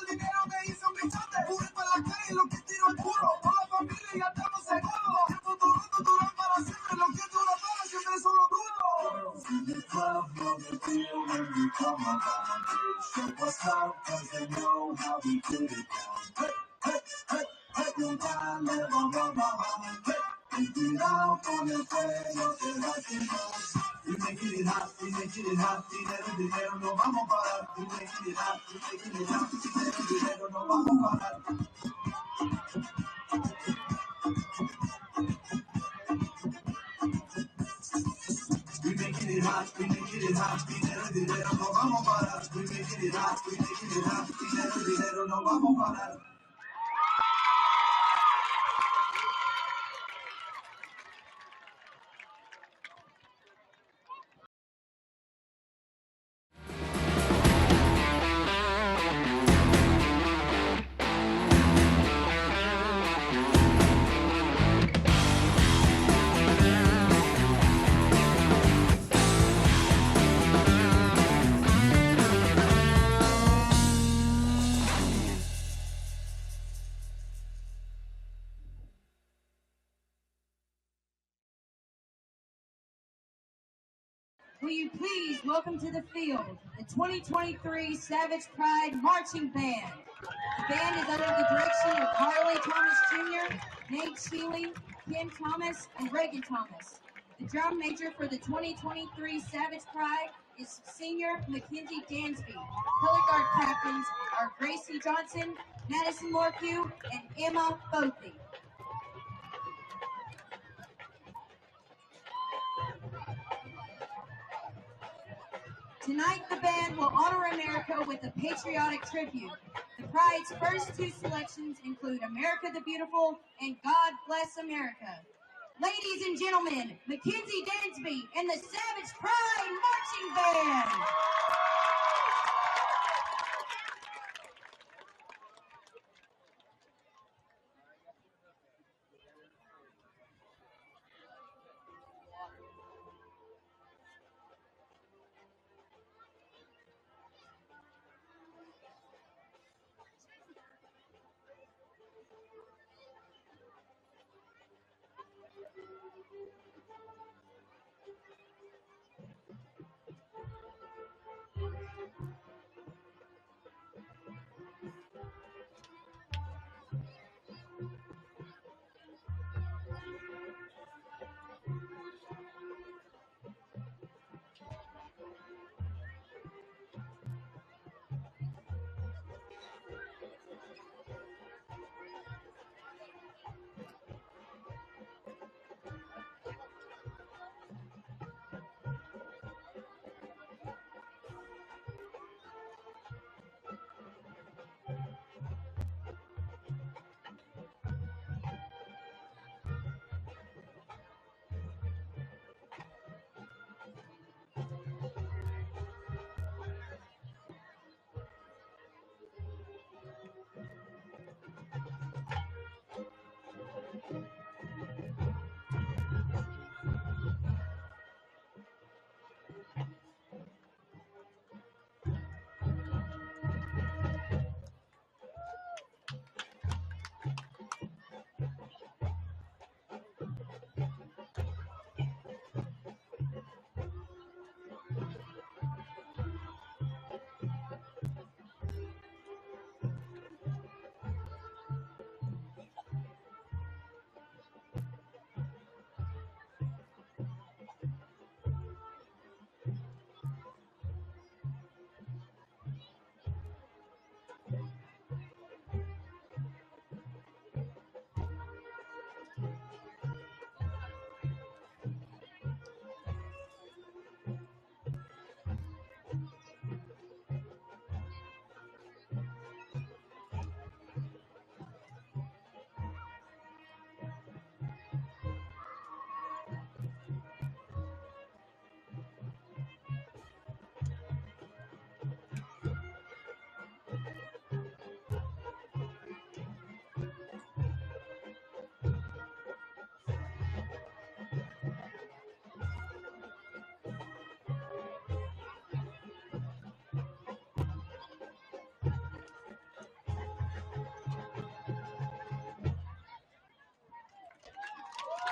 come along, show us love, 'cause they know how we put it down. Hey, hey, hey, hey, un dale, vamos, hey, y cuidado con el fuego que lo hacemos. We making it hot, we making it hot, dinero, dinero, no vamos a parar. We making it hot, we making it hot, dinero, dinero, no vamos a parar. We making it hot, we making it hot, dinero, dinero, no vamos a parar. We making it hot, we making it hot, dinero, dinero, no vamos a parar. Will you please welcome to the field the 2023 Savage Pride Marching Band. The band is under the direction of Harley Thomas Jr., Nate Sheely, Kim Thomas, and Reagan Thomas. The drum major for the 2023 Savage Pride is senior Mackenzie Dansby. Color guard captains are Gracie Johnson, Madison Morphew, and Emma Bothy. Tonight, the band will honor America with a patriotic tribute. The Pride's first two selections include America the Beautiful and God Bless America. Ladies and gentlemen, Mackenzie Dansby and the Savage Pride Marching Band.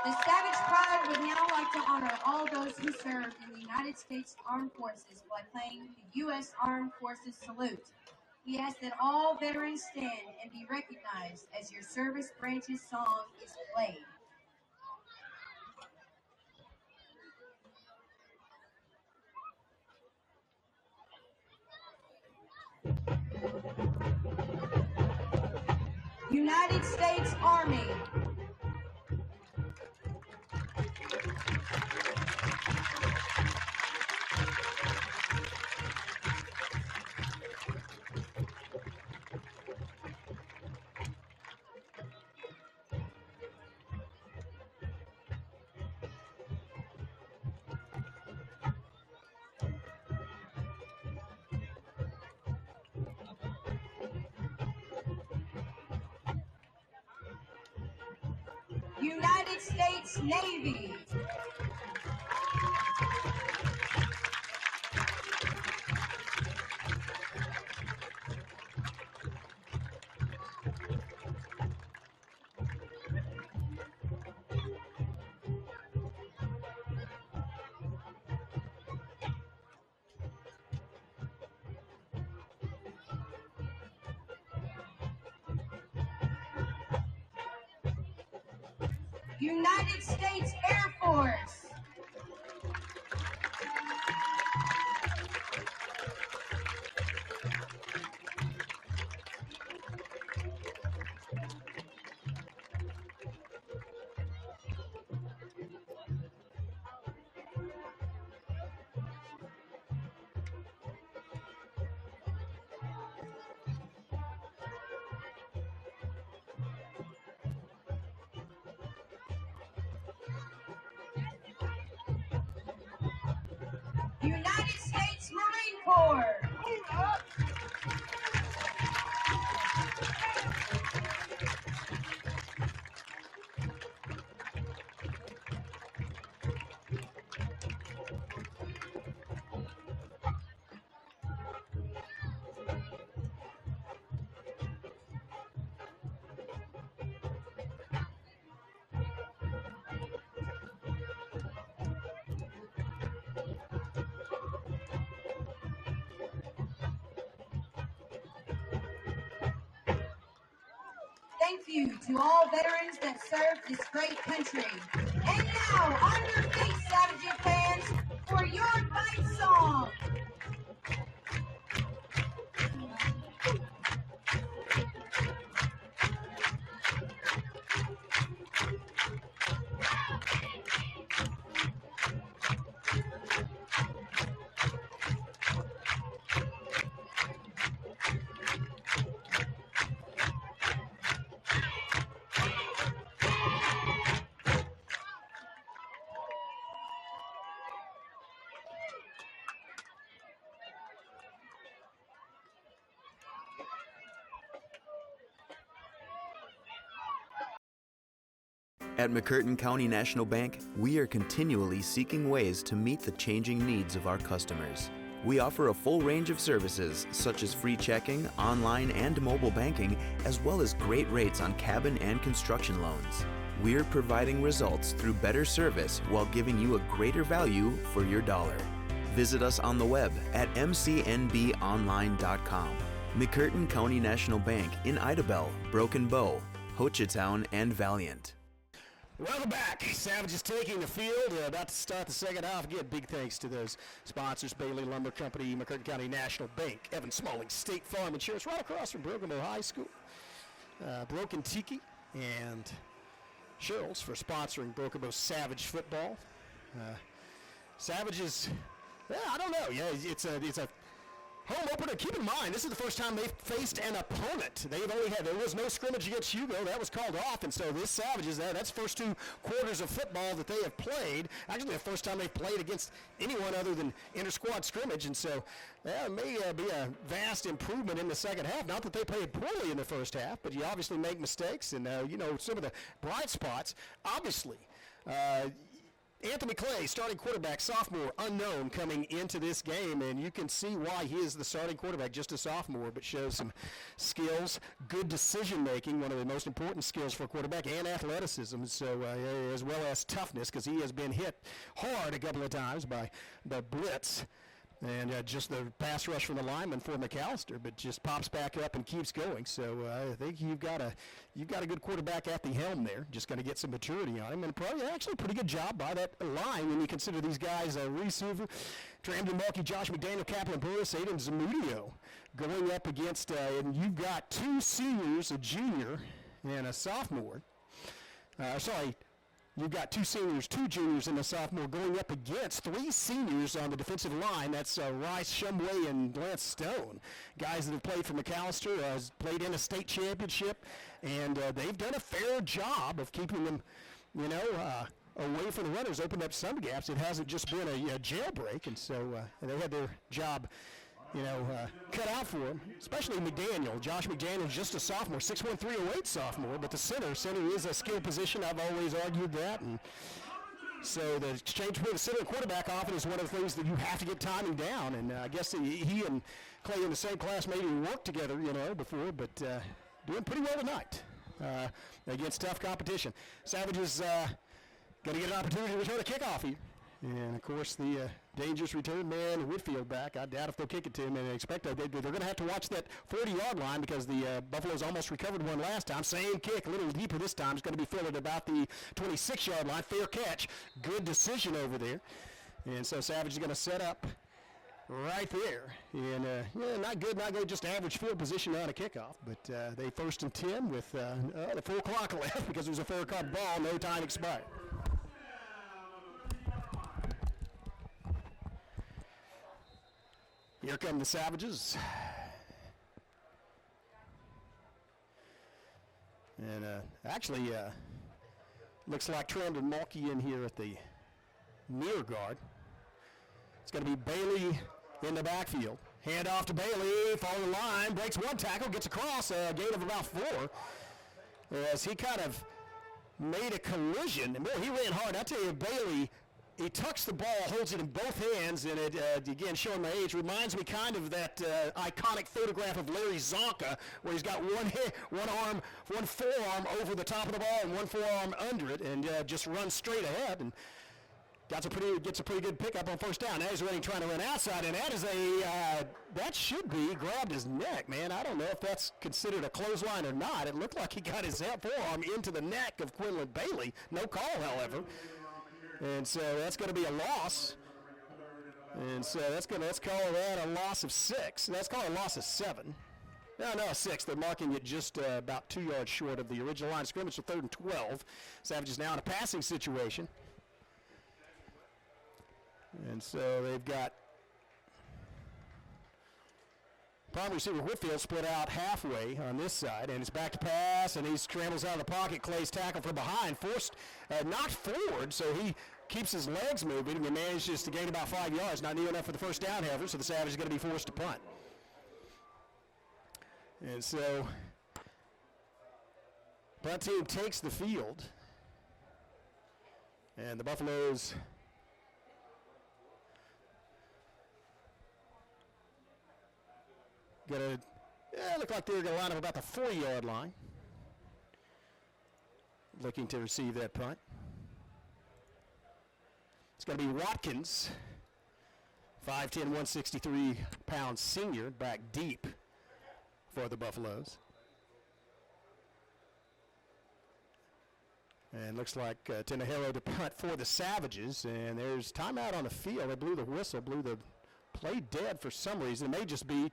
The Savage Pride would now like to honor all those who served in the United States Armed Forces by playing the U.S. Armed Forces Salute. We ask that all veterans stand and be recognized as your service branch's song is played. United States Army. United States Navy. United States Air Force. United States Marine Corps. Thank you to all veterans that served this great country. And now, on your feet, Savage fans, for your fight song. At McCurtain County National Bank, we are continually seeking ways to meet the changing needs of our customers. We offer a full range of services such as free checking, online and mobile banking, as well as great rates on cabin and construction loans. We're providing results through better service while giving you a greater value for your dollar. Visit us on the web at mcnbonline.com. McCurtain County National Bank in Idabel, Broken Bow, Hochatown, and Valiant. Welcome back. Savages taking the field. About to start the second half. Again, big thanks to those sponsors, Bailey Lumber Company, McCurtain County National Bank, Evan Smalling, State Farm Insurance, right across from Broken Bow High School, Broken Tiki, and Cheryl's for sponsoring Broken Bow Savage football. Savages, I don't know. Yeah, it's a home opener. Keep in mind, this is the first time they've faced an opponent. There was no scrimmage against Hugo. That was called off, and so this Savages, that's first two quarters of football that they have played. Actually, the first time they've played against anyone other than inter-squad scrimmage, and so it may be a vast improvement in the second half. Not that they played poorly in the first half, but you obviously make mistakes, and some of the bright spots, obviously, Anthony Clay, starting quarterback, sophomore, unknown, coming into this game, and you can see why he is the starting quarterback, just a sophomore, but shows some skills, good decision-making, one of the most important skills for a quarterback, and athleticism, so as well as toughness, because he has been hit hard a couple of times by the blitz. And just the pass rush from the lineman for McAlester, but just pops back up and keeps going. So I think you've got a good quarterback at the helm there. Just going to get some maturity on him, and probably actually a pretty good job by that line when you consider these guys: Reese Hoover, Tramden Mulkey, Josh McDaniel, Kaplan Burris, Aiden Zamudio, going up against. And you've got two seniors, a junior and a sophomore. You've got two seniors, two juniors, and a sophomore going up against three seniors on the defensive line. That's Rice, Shumway, and Lance Stone. Guys that have played for McAlester, has played in a state championship, and they've done a fair job of keeping them, away from the runners, opened up some gaps. It hasn't just been a jailbreak, and so they had their job cut out for him, especially McDaniel. Josh McDaniel is just a sophomore, 6'1", 308 sophomore, but the center is a skill position. I've always argued that. And so the exchange between the center and quarterback often is one of the things that you have to get timing down. And I guess he and Clay in the same class maybe worked together, before, but doing pretty well tonight against tough competition. Savages going to get an opportunity to return a kickoff here. And, of course, the dangerous return man, Whitfield, back. I doubt if they'll kick it to him, and I expect they're going to have to watch that 40-yard line because the Buffaloes almost recovered one last time. Same kick, a little deeper this time. It's going to be filled at about the 26-yard line. Fair catch. Good decision over there. And so Savage is going to set up right there. And, not good, just average field position on a kickoff. But they 1st and 10 with the 4 o'clock left because it was a fair caught ball, no time expired. Here come the Savages. And looks like Tramden Mulkey in here at the near guard. It's going to be Bailey in the backfield. Hand off to Bailey, follow the line, breaks one tackle, gets across, a gain of about 4. As he kind of made a collision. And boy, he ran hard. I tell you, Bailey, he tucks the ball, holds it in both hands, and it, again, showing my age, reminds me kind of that iconic photograph of Larry Zonka, where he's got one forearm over the top of the ball and one forearm under it, and just runs straight ahead, and gets a pretty good pickup on first down. Now he's trying to run outside, and that is that should be grabbed his neck, man. I don't know if that's considered a clothesline or not. It looked like he got his forearm into the neck of Quinlan Bailey. No call, however. And so that's going to be a loss. And so let's call that a loss of 6. Let's call it a loss of 7. No, 6. They're marking it just about 2 yards short of the original line of scrimmage, so 3rd and 12. Savages now in a passing situation. And so they've got primary receiver Whitfield split out halfway on this side, and it's back to pass, and he scrambles out of the pocket. Clay's tackle from behind, knocked forward, so he keeps his legs moving, and he manages to gain about 5 yards. Not near enough for the first down, however, so the Savage is going to be forced to punt. And so punt team takes the field, and the Buffaloes look like they're going to line up about the 4-yard line, looking to receive that punt. It's going to be Watkins, 5'10", 163-pound senior, back deep for the Buffaloes. And looks like Tenejero to punt for the Savages, and there's timeout on the field. They blew the whistle, blew the play dead for some reason. It may just be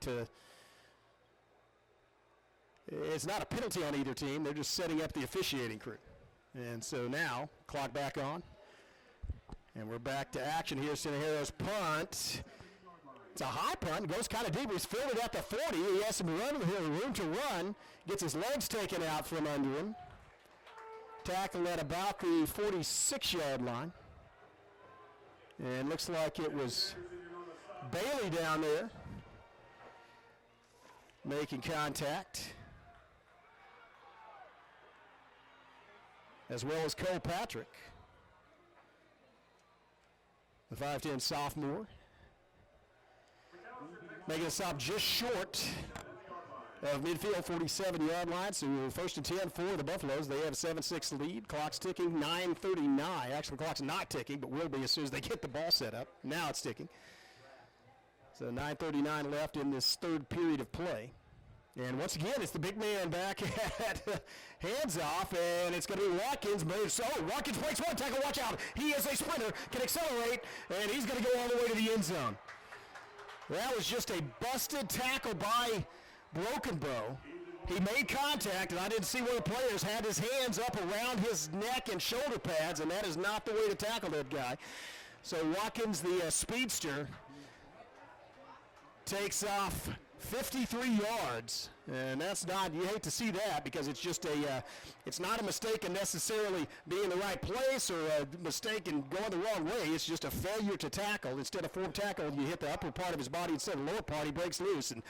it's not a penalty on either team. They're just setting up the officiating crew. And so now, clock back on. And we're back to action here. Tenejero's punt. It's a high punt. Goes kind of deep. He's filled it at the 40. He has some room to run. Gets his legs taken out from under him. Tackled at about the 46-yard line. And looks like it was Bailey down there making contact, as well as Cole Patrick. the 5'10 sophomore. Making a stop just short of midfield, 47-yard line. So 1st and 10 for the Buffaloes. They have a 7-6 lead. Clock's ticking, 9:39. Actually, the clock's not ticking, but will be as soon as they get the ball set up. Now it's ticking. So 9:39 left in this third period of play. And once again, it's the big man back at hands off, and it's going to be Watkins. Watkins breaks one tackle. Watch out. He is a sprinter, can accelerate, and he's going to go all the way to the end zone. That was just a busted tackle by Broken Bow. He made contact, and I didn't see one of the players had his hands up around his neck and shoulder pads, and that is not the way to tackle that guy. So Watkins, the speedster, takes off 53 yards, and that's not, you hate to see that because it's just it's not a mistake in necessarily being in the right place or a mistake in going the wrong way. It's just a failure to tackle. Instead of forward tackle, you hit the upper part of his body instead of the lower part. He breaks loose and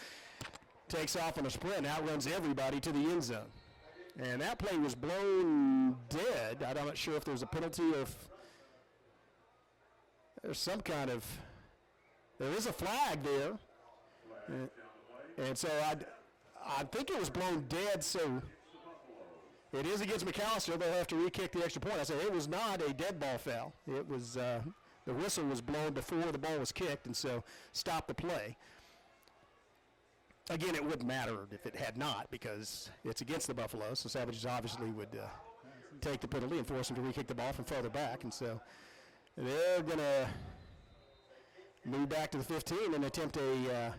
takes off on a sprint, outruns everybody to the end zone. And that play was blown dead. I'm not sure if there was a penalty or if there's some kind of, there is a flag there. And so I think it was blown dead, so it is against McAlester. They'll have to re-kick the extra point. I said it was not a dead ball foul. It was, the whistle was blown before the ball was kicked, and so stopped the play. Again, it wouldn't matter if it had not because it's against the Buffaloes, so Savages obviously would take the penalty and force them to re-kick the ball from further back, and so they're going to move back to the 15 and attempt a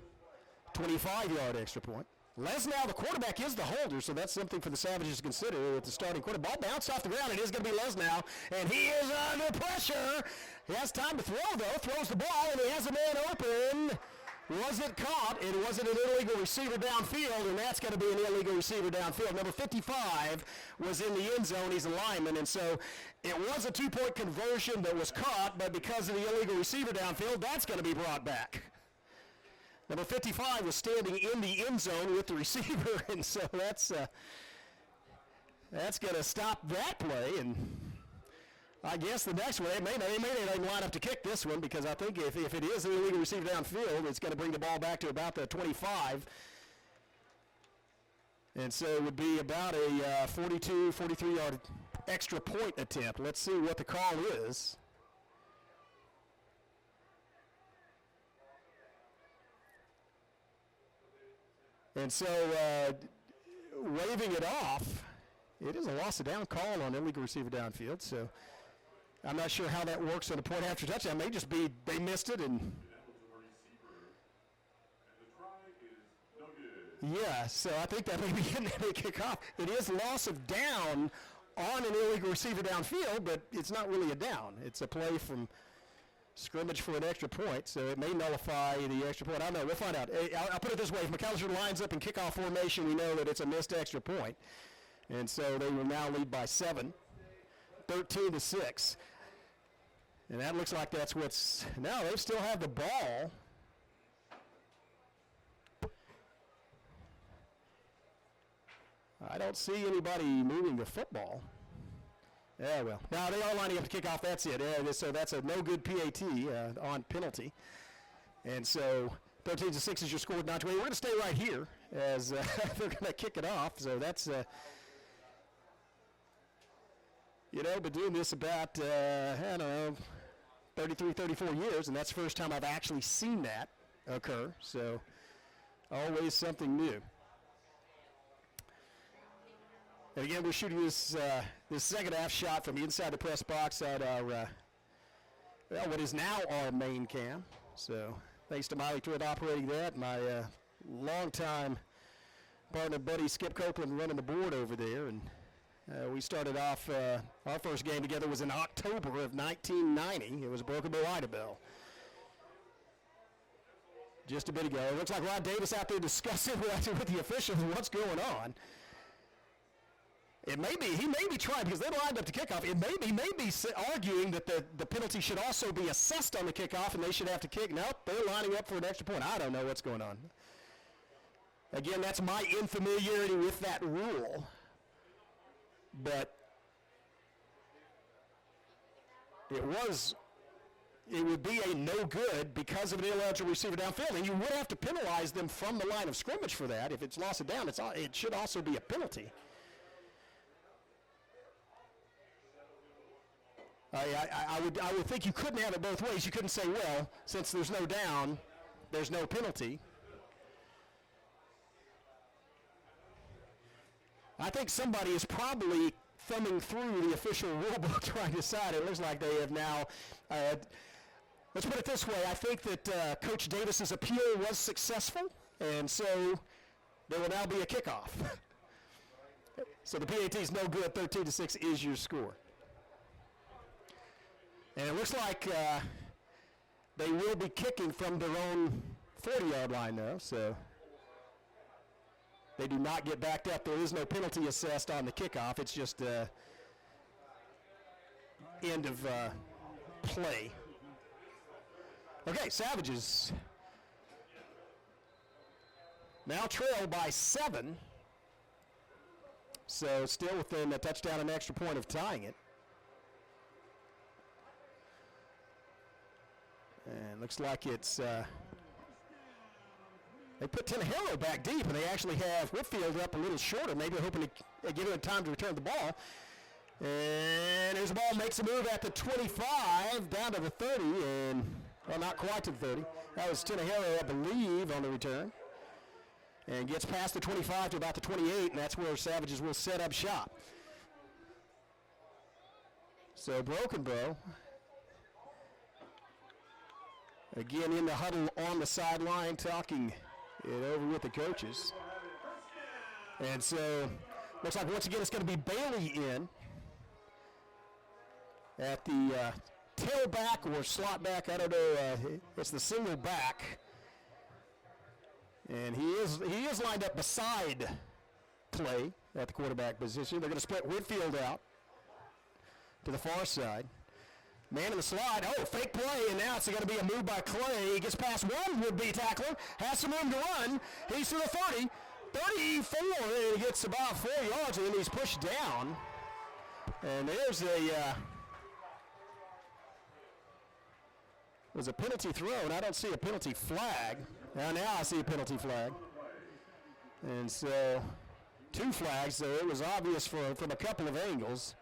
25-yard extra point. Lesnow, the quarterback, is the holder, so that's something for the Savages to consider with the starting quarterback. Ball bounced off the ground. It is going to be Lesnow, and he is under pressure. He has time to throw, though. Throws the ball, and he has a man open. Was it caught? It wasn't an illegal receiver downfield, and that's going to be an illegal receiver downfield. Number 55 was in the end zone. He's a lineman, and so it was a two-point conversion that was caught, but because of the illegal receiver downfield, that's going to be brought back. Number 55 was standing in the end zone with the receiver, and so that's going to stop that play. And I guess the next one, they may not even line up to kick this one because I think if it is an illegal receiver downfield, it's going to bring the ball back to about the 25. And so it would be about a 42, 43-yard extra point attempt. Let's see what the call is. And so waving it off, it is a loss of down call on illegal receiver downfield. So I'm not sure how that works on the point after touchdown. It may just be they missed it. And yeah, so I think that may be in the kickoff. It is loss of down on an illegal receiver downfield, but it's not really a down. It's a play from scrimmage for an extra point, so it may nullify the extra point. I don't know. We'll find out. I'll put it this way. If McAlester lines up in kickoff formation, we know that it's a missed extra point. And so they will now lead by 7, 13-6. And that looks like that's what's – no, they still have the ball. I don't see anybody moving the football. Yeah, well. Now they are lining up to kick off. That's it. So that's a no-good PAT on penalty. And so 13-6 is your score with 9:20. We're going to stay right here as they're going to kick it off. So that's, been doing this about, 33, 34 years, and that's the first time I've actually seen that occur. So always something new. And again, we're shooting this second half shot from inside the press box at our, what is now our main cam. So thanks to Miley Truitt operating that, my longtime partner buddy Skip Copeland running the board over there. And we started off, our first game together was in October of 1990. It was Broken Bow Idabel. Just a bit ago. It looks like Rod Davis out there discussing with the officials what's going on. It may be, he may be trying, because they lined up to kickoff, he may be arguing that the penalty should also be assessed on the kickoff and they should have to kick. Nope, they're lining up for an extra point. I don't know what's going on. Again, that's my unfamiliarity with that rule. But it was it would be a no good because of an ineligible receiver downfield, and you would have to penalize them from the line of scrimmage for that. If it's lost it down, it should also be a penalty. I would think you couldn't have it both ways. You couldn't say, well, since there's no down, there's no penalty. I think somebody is probably thumbing through the official rule book trying to decide. It looks like they have now, let's put it this way, I think that Coach Davis's appeal was successful, and so there will now be a kickoff. So the PAT is no good, 13-6 is your score. And it looks like they will be kicking from their own 40-yard line now, so they do not get backed up. There is no penalty assessed on the kickoff. It's just end of play. Okay, Savages now trail by 7. So still within a touchdown and extra point of tying it. And looks like it's, they put Tenehiro back deep, and they actually have Whitfield up a little shorter, maybe hoping to give him time to return the ball. And here's the ball, makes a move at the 25, down to the 30, and, well, not quite to the 30. That was Tenehiro, I believe, on the return. And gets past the 25 to about the 28, and that's where Savages will set up shop. So Broken Bow, again in the huddle on the sideline, talking it over with the coaches. And so looks like once again it's going to be Bailey in at the tailback or slot back. I don't know. It's the single back. And he is lined up beside Clay at the quarterback position. They're going to split Whitfield out to the far side. Man in the slide. Oh, fake play, and now it's going to be a move by Clay. He gets past one would-be tackler, has some room to run. He's to the 30, 34, and he gets about 4 yards, and then he's pushed down. And there's was a penalty throw, and I don't see a penalty flag. Now I see a penalty flag. And so 2 flags, so it was obvious from a couple of angles.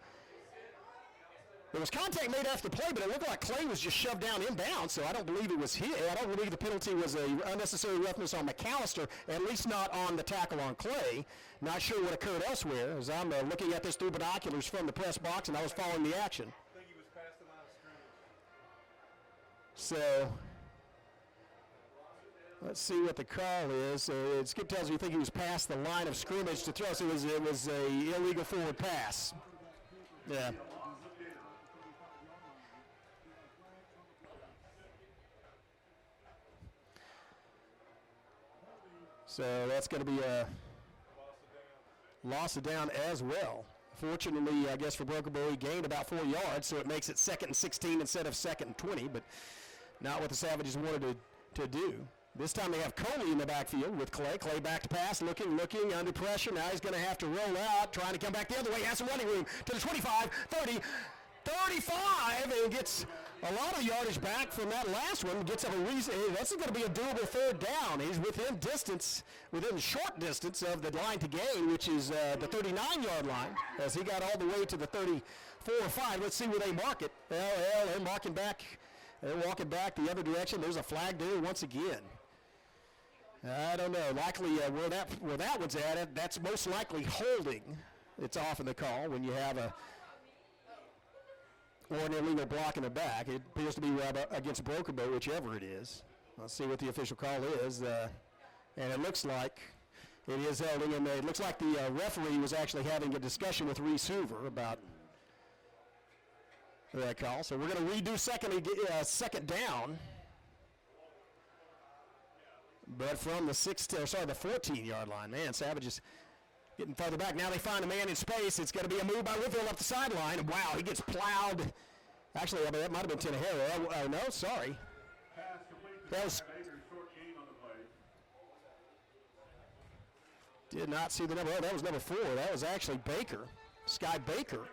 There was contact made after the play, but it looked like Clay was just shoved down inbound, so I don't believe it was hit. I don't believe the penalty was an unnecessary roughness on McAlester, at least not on the tackle on Clay. Not sure what occurred elsewhere, as I'm looking at this through binoculars from the press box, and I was following the action. I think he was past the line of scrimmage. So let's see what the call is. Skip tells me he thinks he was past the line of scrimmage to throw, so it was a illegal forward pass. Yeah. So that's going to be a loss of down as well. Fortunately, I guess for Broken Bow, he gained about 4 yards, so it makes it 2nd and 16 instead of 2nd and 20, but not what the Savages wanted to do. This time they have Coley in the backfield with Clay. Clay back to pass, looking, under pressure. Now he's going to have to roll out, trying to come back the other way. Has some running room to the 25, 30, 35, and gets a lot of yardage back from that last one. Gets up a reason. That's going to be a doable 3rd down. He's within short distance of the line to gain, which is the 39-yard line, as he got all the way to the 34 or 5. Let's see where they mark it. Well, they're marking back. They're walking back the other direction. There's a flag there once again. I don't know. Likely where that one's at, that's most likely holding. It's off in the call when you have or an illegal block in the back. It appears to be against Broken Bow, whichever it is. Let's see what the official call is. And it looks like it is holding. And it looks like the referee was actually having a discussion with Reese Hoover about that call. So we're going to redo second down. But from the 14-yard line. Man, Savages getting further back. Now they find a man in space. It's going to be a move by Whitfield up the sideline. Wow, he gets plowed. Actually, that might have been Tenehiro. No, sorry. That was, did not see the number. Oh, that was number 4. That was actually Baker, Sky Baker.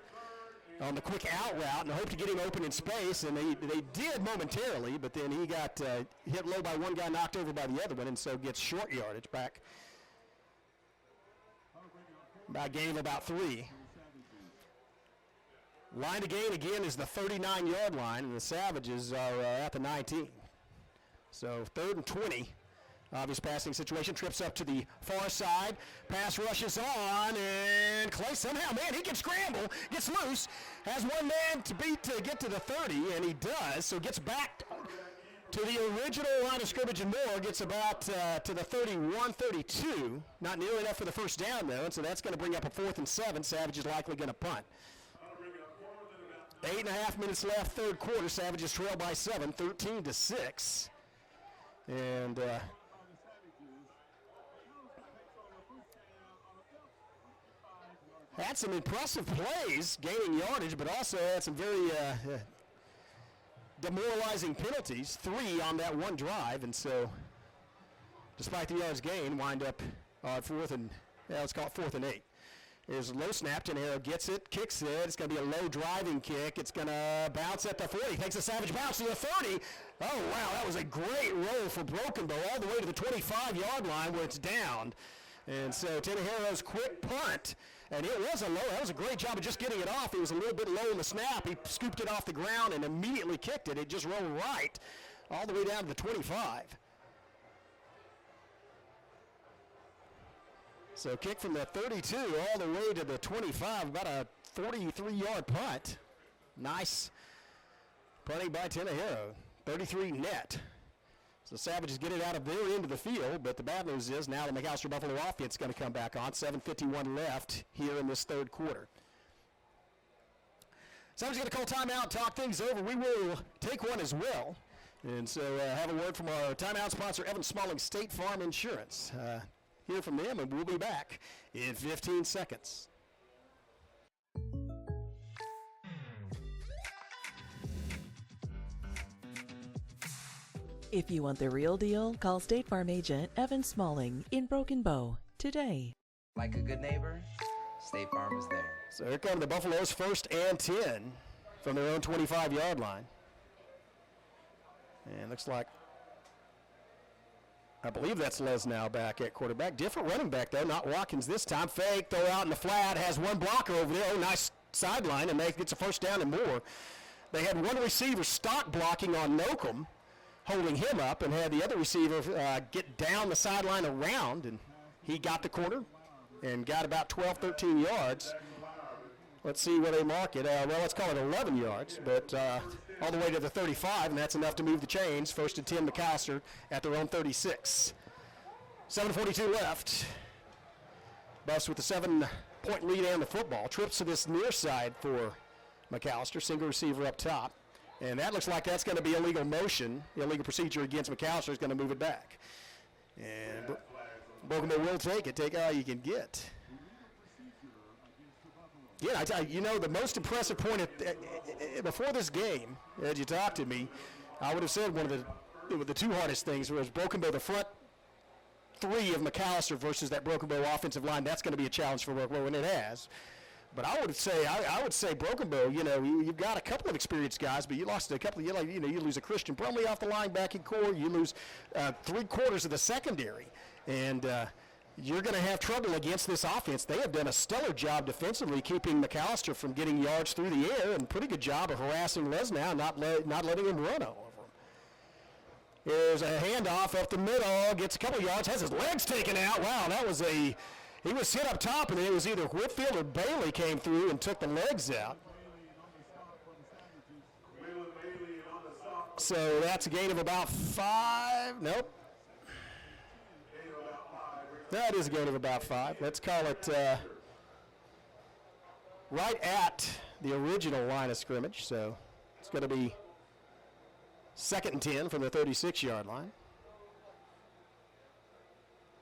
on the quick out route and hoped to get him open in space, and they did momentarily, but then he got hit low by one guy, knocked over by the other one, and so gets short yardage back by a gain of about 3. Line to gain again is the 39-yard line, and the Savages are at the 19. So 3rd and 20. Obvious passing situation, trips up to the far side, pass rushes on, and Clay somehow, man, he can scramble, gets loose, has one man to beat to get to the 30, and he does, so gets back to the original line of scrimmage and more, gets about to the 31, 32, not nearly enough for the first down, though, and so that's going to bring up a 4th and 7. Savage is likely going to punt. 8.5 minutes left, 3rd quarter. Savages trail by 7, 13-6. And had some impressive plays, gaining yardage, but also had some very demoralizing penalties, 3 on that one drive. And so, despite the yards gained, wind up 4th and, let's call it 4th and 8. There's a low snap. Tenero gets it, kicks it. It's going to be a low driving kick. It's going to bounce at the 40. Takes a Savage bounce to the 30. Oh, wow, that was a great roll for Broken Bow all the way to the 25-yard line where it's down. And so Tenero's quick punt, and it was a low. That was a great job of just getting it off. It was a little bit low in the snap. He scooped it off the ground and immediately kicked it. It just rolled right all the way down to the 25. So kick from the 32 all the way to the 25, about a 43-yard punt. Nice punting by Tenero, 33 net. So Savages get it out of their end of the field, but the bad news is now the McAlester Buffalo offense is going to come back on. 7:51 left here in this 3rd quarter. Savages going to call timeout, talk things over. We will take one as well. And so have a word from our timeout sponsor, Evan Smalling State Farm Insurance. Hear from them, and we'll be back in 15 seconds. If you want the real deal, call State Farm agent Evan Smalling in Broken Bow today. Like a good neighbor, State Farm is there. So here come the Buffaloes, 1st and 10 from their own 25-yard line. And looks like, I believe that's Lesnow back at quarterback. Different running back, though, not Watkins this time. Fake, throw out in the flat, has one blocker over there. Oh, nice sideline, and gets a 1st down and more. They had one receiver stock blocking on Nocum, holding him up, and had the other receiver get down the sideline around, and he got the corner and got about 12, 13 yards. Let's see where they mark it. Well, let's call it 11 yards, but all the way to the 35, and that's enough to move the chains. 1st and 10, McAlester at their own 36. 7:42 left. Buffs with a 7-point lead and the football. Trips to this near side for McAlester, single receiver up top. And that looks like that's going to be illegal motion, illegal procedure against McAlester is going to move it back. And Broken Bow will take it, take all you can get. Yeah, I tell you, the most impressive point before this game, as you talked to me, I would have said one of the 2 hardest things was Broken Bow, the front 3 of McAlester versus that Broken Bow offensive line. That's going to be a challenge for Broken Bow, and it has. But I would say Broken Bow, you've got a couple of experienced guys, but you lost a couple of, you lose a Christian Brumley off the linebacking core, you lose 3/4 of the secondary, and you're going to have trouble against this offense. They have done a stellar job defensively keeping McAlester from getting yards through the air, and pretty good job of harassing Lesnow, not letting him run all over him. There's a handoff up the middle, gets a couple yards, has his legs taken out. Wow, he was hit up top, and it was either Whitfield or Bailey came through and took the legs out. So that's a gain of about 5. Nope. That is a gain of about 5. Let's call it right at the original line of scrimmage. So it's going to be 2nd and 10 from the 36-yard line.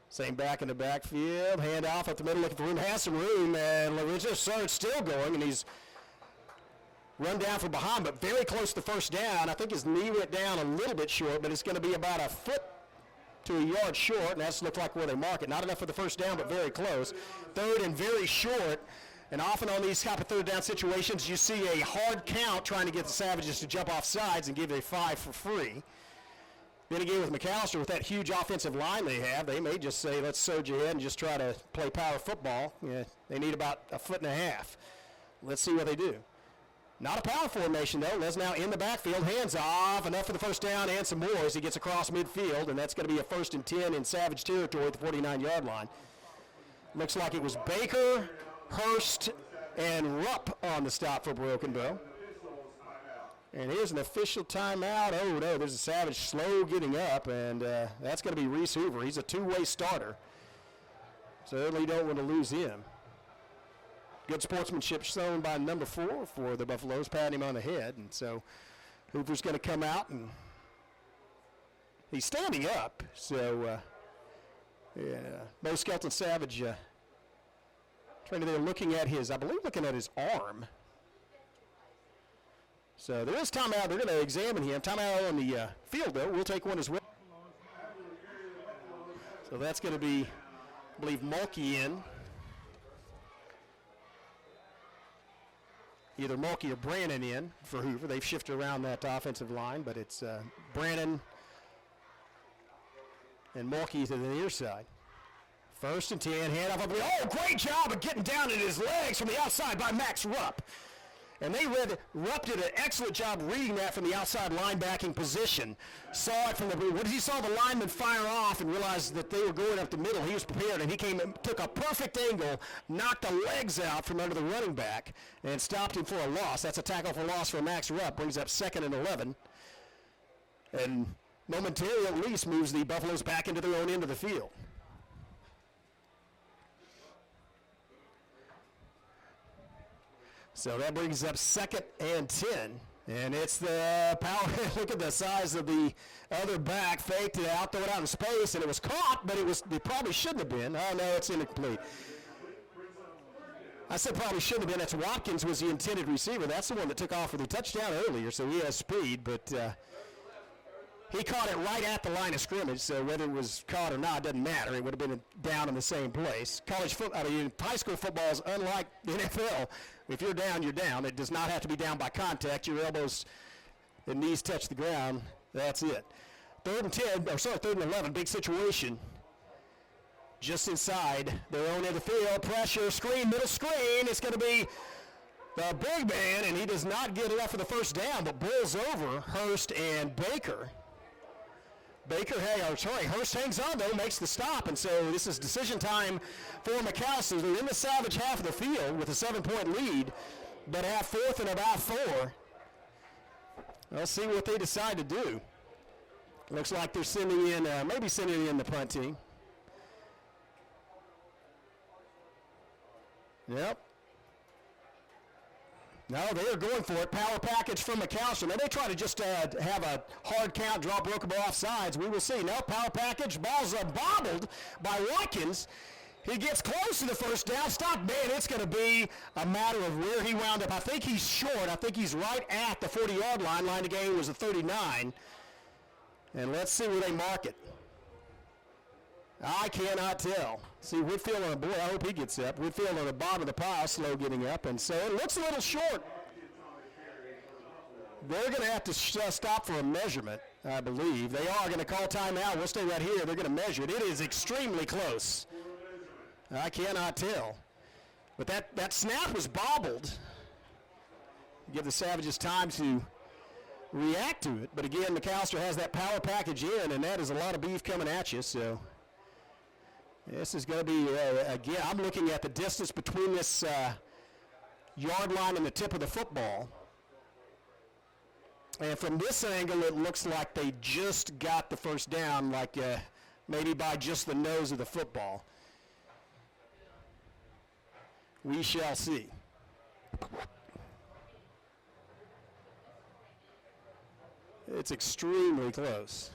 Same back in the backfield, hand off up the middle, looking for room, has some room, and Lorenzo Sard's still going, and he's run down from behind, but very close to 1st down. I think his knee went down a little bit short, but it's going to be about a foot to a yard short, and that's looked like where they mark it. Not enough for the 1st down, but very close. 3rd and very short, And often on these type of third down situations, you see a hard count trying to get the Savages to jump off sides and give a 5 for free. Then again with McAlester, with that huge offensive line they have, they may just say, let's surge ahead and just try to play power football. Yeah, they need about 1.5 feet. Let's see what they do. Not a power formation, though. Les now in the backfield, hands off, enough for the first down and some more as he gets across midfield, and that's going to be a 1st and 10 in Savage territory at the 49-yard line. Looks like it was Baker, Hurst, and Rupp on the stop for Broken Bow. And here's an official timeout. Oh, no, there's a Savage slow getting up, and that's going to be Reese Hoover. He's a two-way starter. Certainly don't want to lose him. Good sportsmanship shown by number 4 for the Buffaloes, patting him on the head. And so Hoover's going to come out, and he's standing up. So, Bo Skelton Savage trainer there looking at his, I believe looking at his arm. So there is timeout. They're going to examine him. Timeout on the field, though. We'll take one as well. So that's going to be, I believe, Mulkey in. Either Mulkey or Brannon in for Hoover. They've shifted around that offensive line, but it's Brannon and Mulkey to the near side. 1st and 10, handoff. Oh, great job of getting down in his legs from the outside by Max Rupp. And Rupp did an excellent job reading that from the outside linebacking position. Saw it from when he saw the lineman fire off and realized that they were going up the middle, he was prepared, and he came and took a perfect angle, knocked the legs out from under the running back, and stopped him for a loss. That's a tackle for loss for Max Rupp, brings up 2nd and 11. And momentarily at least moves the Buffaloes back into their own end of the field. So that brings up 2nd and 10. And it's the power. Look at the size of the other back. Faked it out, threw it out in space, and it was caught, but it probably shouldn't have been. Oh, no, it's incomplete. I said probably shouldn't have been. That's Watkins was the intended receiver. That's the one that took off for the touchdown earlier, so he has speed, but he caught it right at the line of scrimmage, so whether it was caught or not doesn't matter. It would have been down in the same place. High school football is unlike the NFL. If you're down, you're down. It does not have to be down by contact. Your elbows and knees touch the ground. That's it. 3rd and 11, big situation. Just inside their own end of the field. Pressure, screen, middle screen. It's going to be the big man, and he does not get enough for the first down, but bowls over Hurst and Baker. Hurst hangs on, though, makes the stop, and so this is decision time for McAlester. They're in the Savage half of the field with a 7-point lead, but have 4th and about 4. Let's see what they decide to do. Looks like they're sending in, maybe sending in the punt team. Yep. No, they are going for it. Power package from McAlester. Now they try to just have a hard count, draw Broken Bow off sides. We will see. No, power package. Ball's bobbled by Watkins. He gets close to the first down. Stop, man. It's going to be a matter of where he wound up. I think he's short. I think he's right at the 40-yard line. Line of game was a 39. And let's see where they mark it. I cannot tell. See, Whitfield on the board, I hope he gets up. Whitfield on the bottom of the pile, slow getting up, and so it looks a little short. They're going to have to stop for a measurement, I believe. They are going to call timeout. We'll stay right here. They're going to measure it. It is extremely close. I cannot tell. But that snap was bobbled. Give the Savages time to react to it. But again, McAlester has that power package in, and that is a lot of beef coming at you, so this is going to be, again, I'm looking at the distance between this yard line and the tip of the football. And from this angle, it looks like they just got the first down, like maybe by just the nose of the football. We shall see. It's extremely close.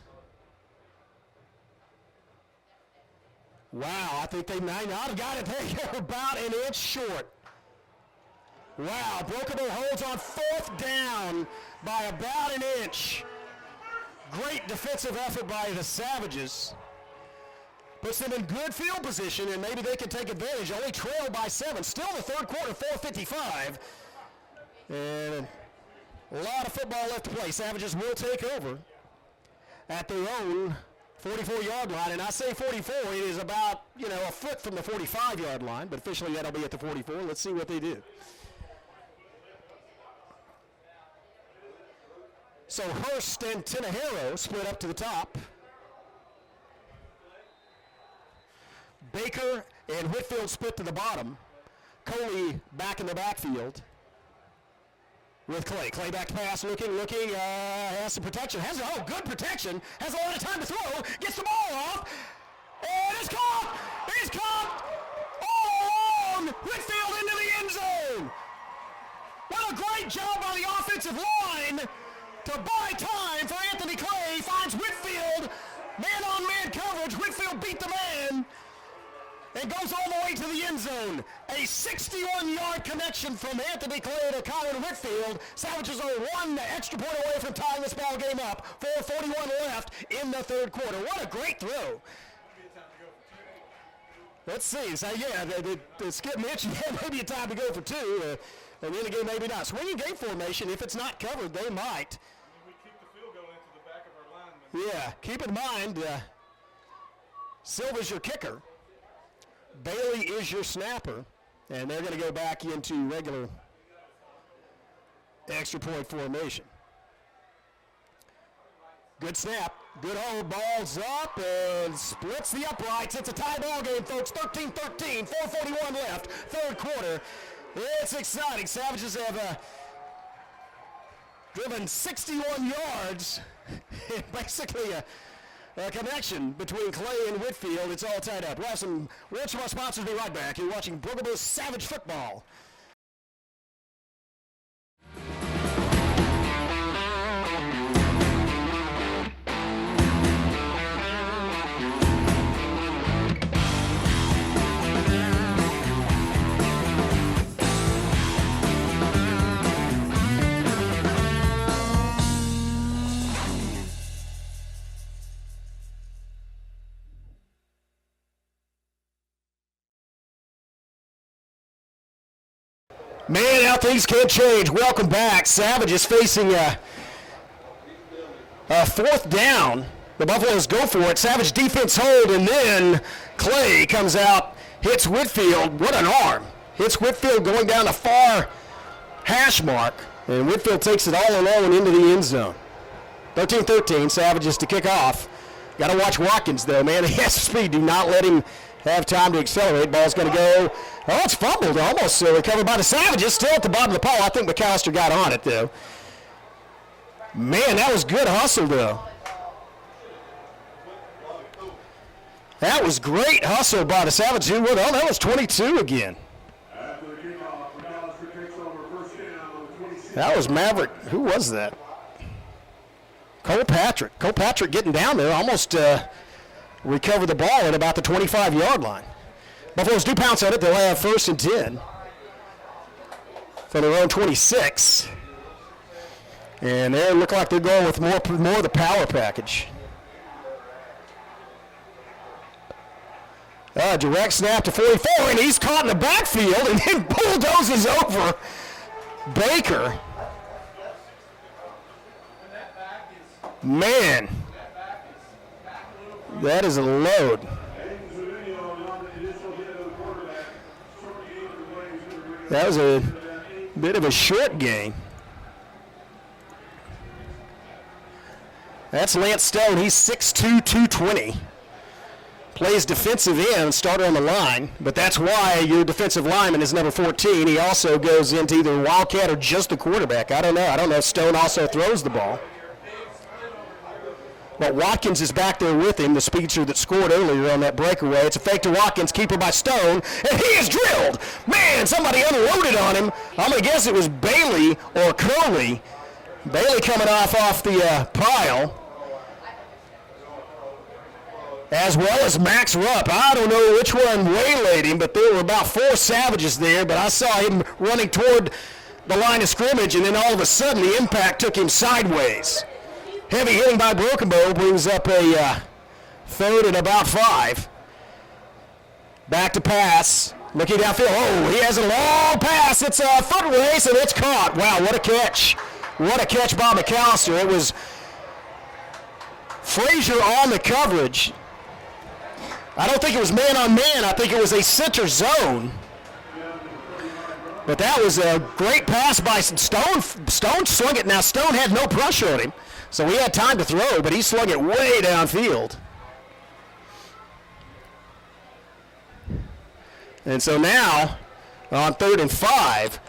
Wow, I think they might not have got it. They're about an inch short. Wow, Broken Bow holds on 4th down by about an inch. Great defensive effort by the Savages. Puts them in good field position, and maybe they can take advantage. Only trailed by 7. Still the third quarter, 4:55. And a lot of football left to play. Savages will take over at their own 44-yard line. And I say 44, it is about, a foot from the 45-yard line. But officially that'll be at the 44. Let's see what they do. So Hurst and Tinajero split up to the top. Baker and Whitfield split to the bottom. Coley back in the backfield with Clay. Clay back to pass, looking, has some protection. Good protection. Has a lot of time to throw. Gets the ball off. And it's caught. It's caught. All alone. Whitfield into the end zone. What a great job by the offensive line to buy time for Anthony Clay. Finds Whitfield. Man-on-man coverage. Whitfield beat the man. And goes all the way to the end zone. A 61-yard connection from Anthony Clay to Colin Whitfield. Savages are one extra point away from tying this ball game up. 4:41 left in the third quarter. What a great throw. Let's see. So, the Skip Mitch, maybe a time to go for 2. And in the game, maybe not. Swinging game formation, if it's not covered, they might. We kick the field goal into the back of our linemen. Yeah, keep in mind, Silva's your kicker. Bailey is your snapper, and they're going to go back into regular extra point formation. Good snap, good hold, ball's up, and splits the uprights. It's a tie ball game, folks, 13-13, 4:41 left, third quarter. It's exciting. Savages have driven 61 yards, basically a connection between Clay and Whitfield. It's all tied up. We'll have some words from our sponsors. Be right back. You're watching Broken Bow Savage Football. Man, how things can't change. Welcome back. Savages facing a fourth down. The Buffaloes go for it. Savage defense hold, and then Clay comes out, hits Whitfield. What an arm. Hits Whitfield going down the far hash mark, and Whitfield takes it all alone into the end zone. 13-13, Savages to kick off. Got to watch Watkins, though, man. He has speed. Do not let him have time to accelerate. Ball's going to go. Oh, it's fumbled. Almost recovered by the Savages. Still at the bottom of the pile. I think McAlester got on it, though. Man, that was good hustle, though. That was great hustle by the Savages. Well, that was 22 again. That was Maverick. Who was that? Cole Patrick. Cole Patrick getting down there. Almost recovered the ball at about the 25-yard line. Buffaloes do pounce on it. They'll have 1st and 10 from their own 26. And they look like they're going with more of the power package. Direct snap to 44, and he's caught in the backfield and then bulldozes over Baker. Man, that is a load. That was a bit of a short game. That's Lance Stone. He's 6'2", 220. Plays defensive end, starter on the line, but that's why your defensive lineman is number 14. He also goes into either Wildcat or just the quarterback. I don't know. I don't know if Stone also throws the ball. But Watkins is back there with him, the speedster that scored earlier on that breakaway. It's a fake to Watkins, keeper by Stone, and he is drilled. Man, somebody unloaded on him. I'm going to guess it was Bailey or Curley. Bailey coming off the pile, as well as Max Rupp. I don't know which one waylaid him, but there were about 4 Savages there, but I saw him running toward the line of scrimmage, and then all of a sudden the impact took him sideways. Heavy hitting by Broken Bow brings up a 3rd and about 5. Back to pass. Looking downfield. Oh, he has a long pass. It's a foot race, and it's caught. Wow, what a catch. What a catch by McAlester. It was Frazier on the coverage. I don't think it was man-on-man. I think it was a center zone. But that was a great pass by Stone. Stone slung it. Now, Stone had no pressure on him, so he had time to throw, but he slung it way downfield. And so now, on 3rd and 5,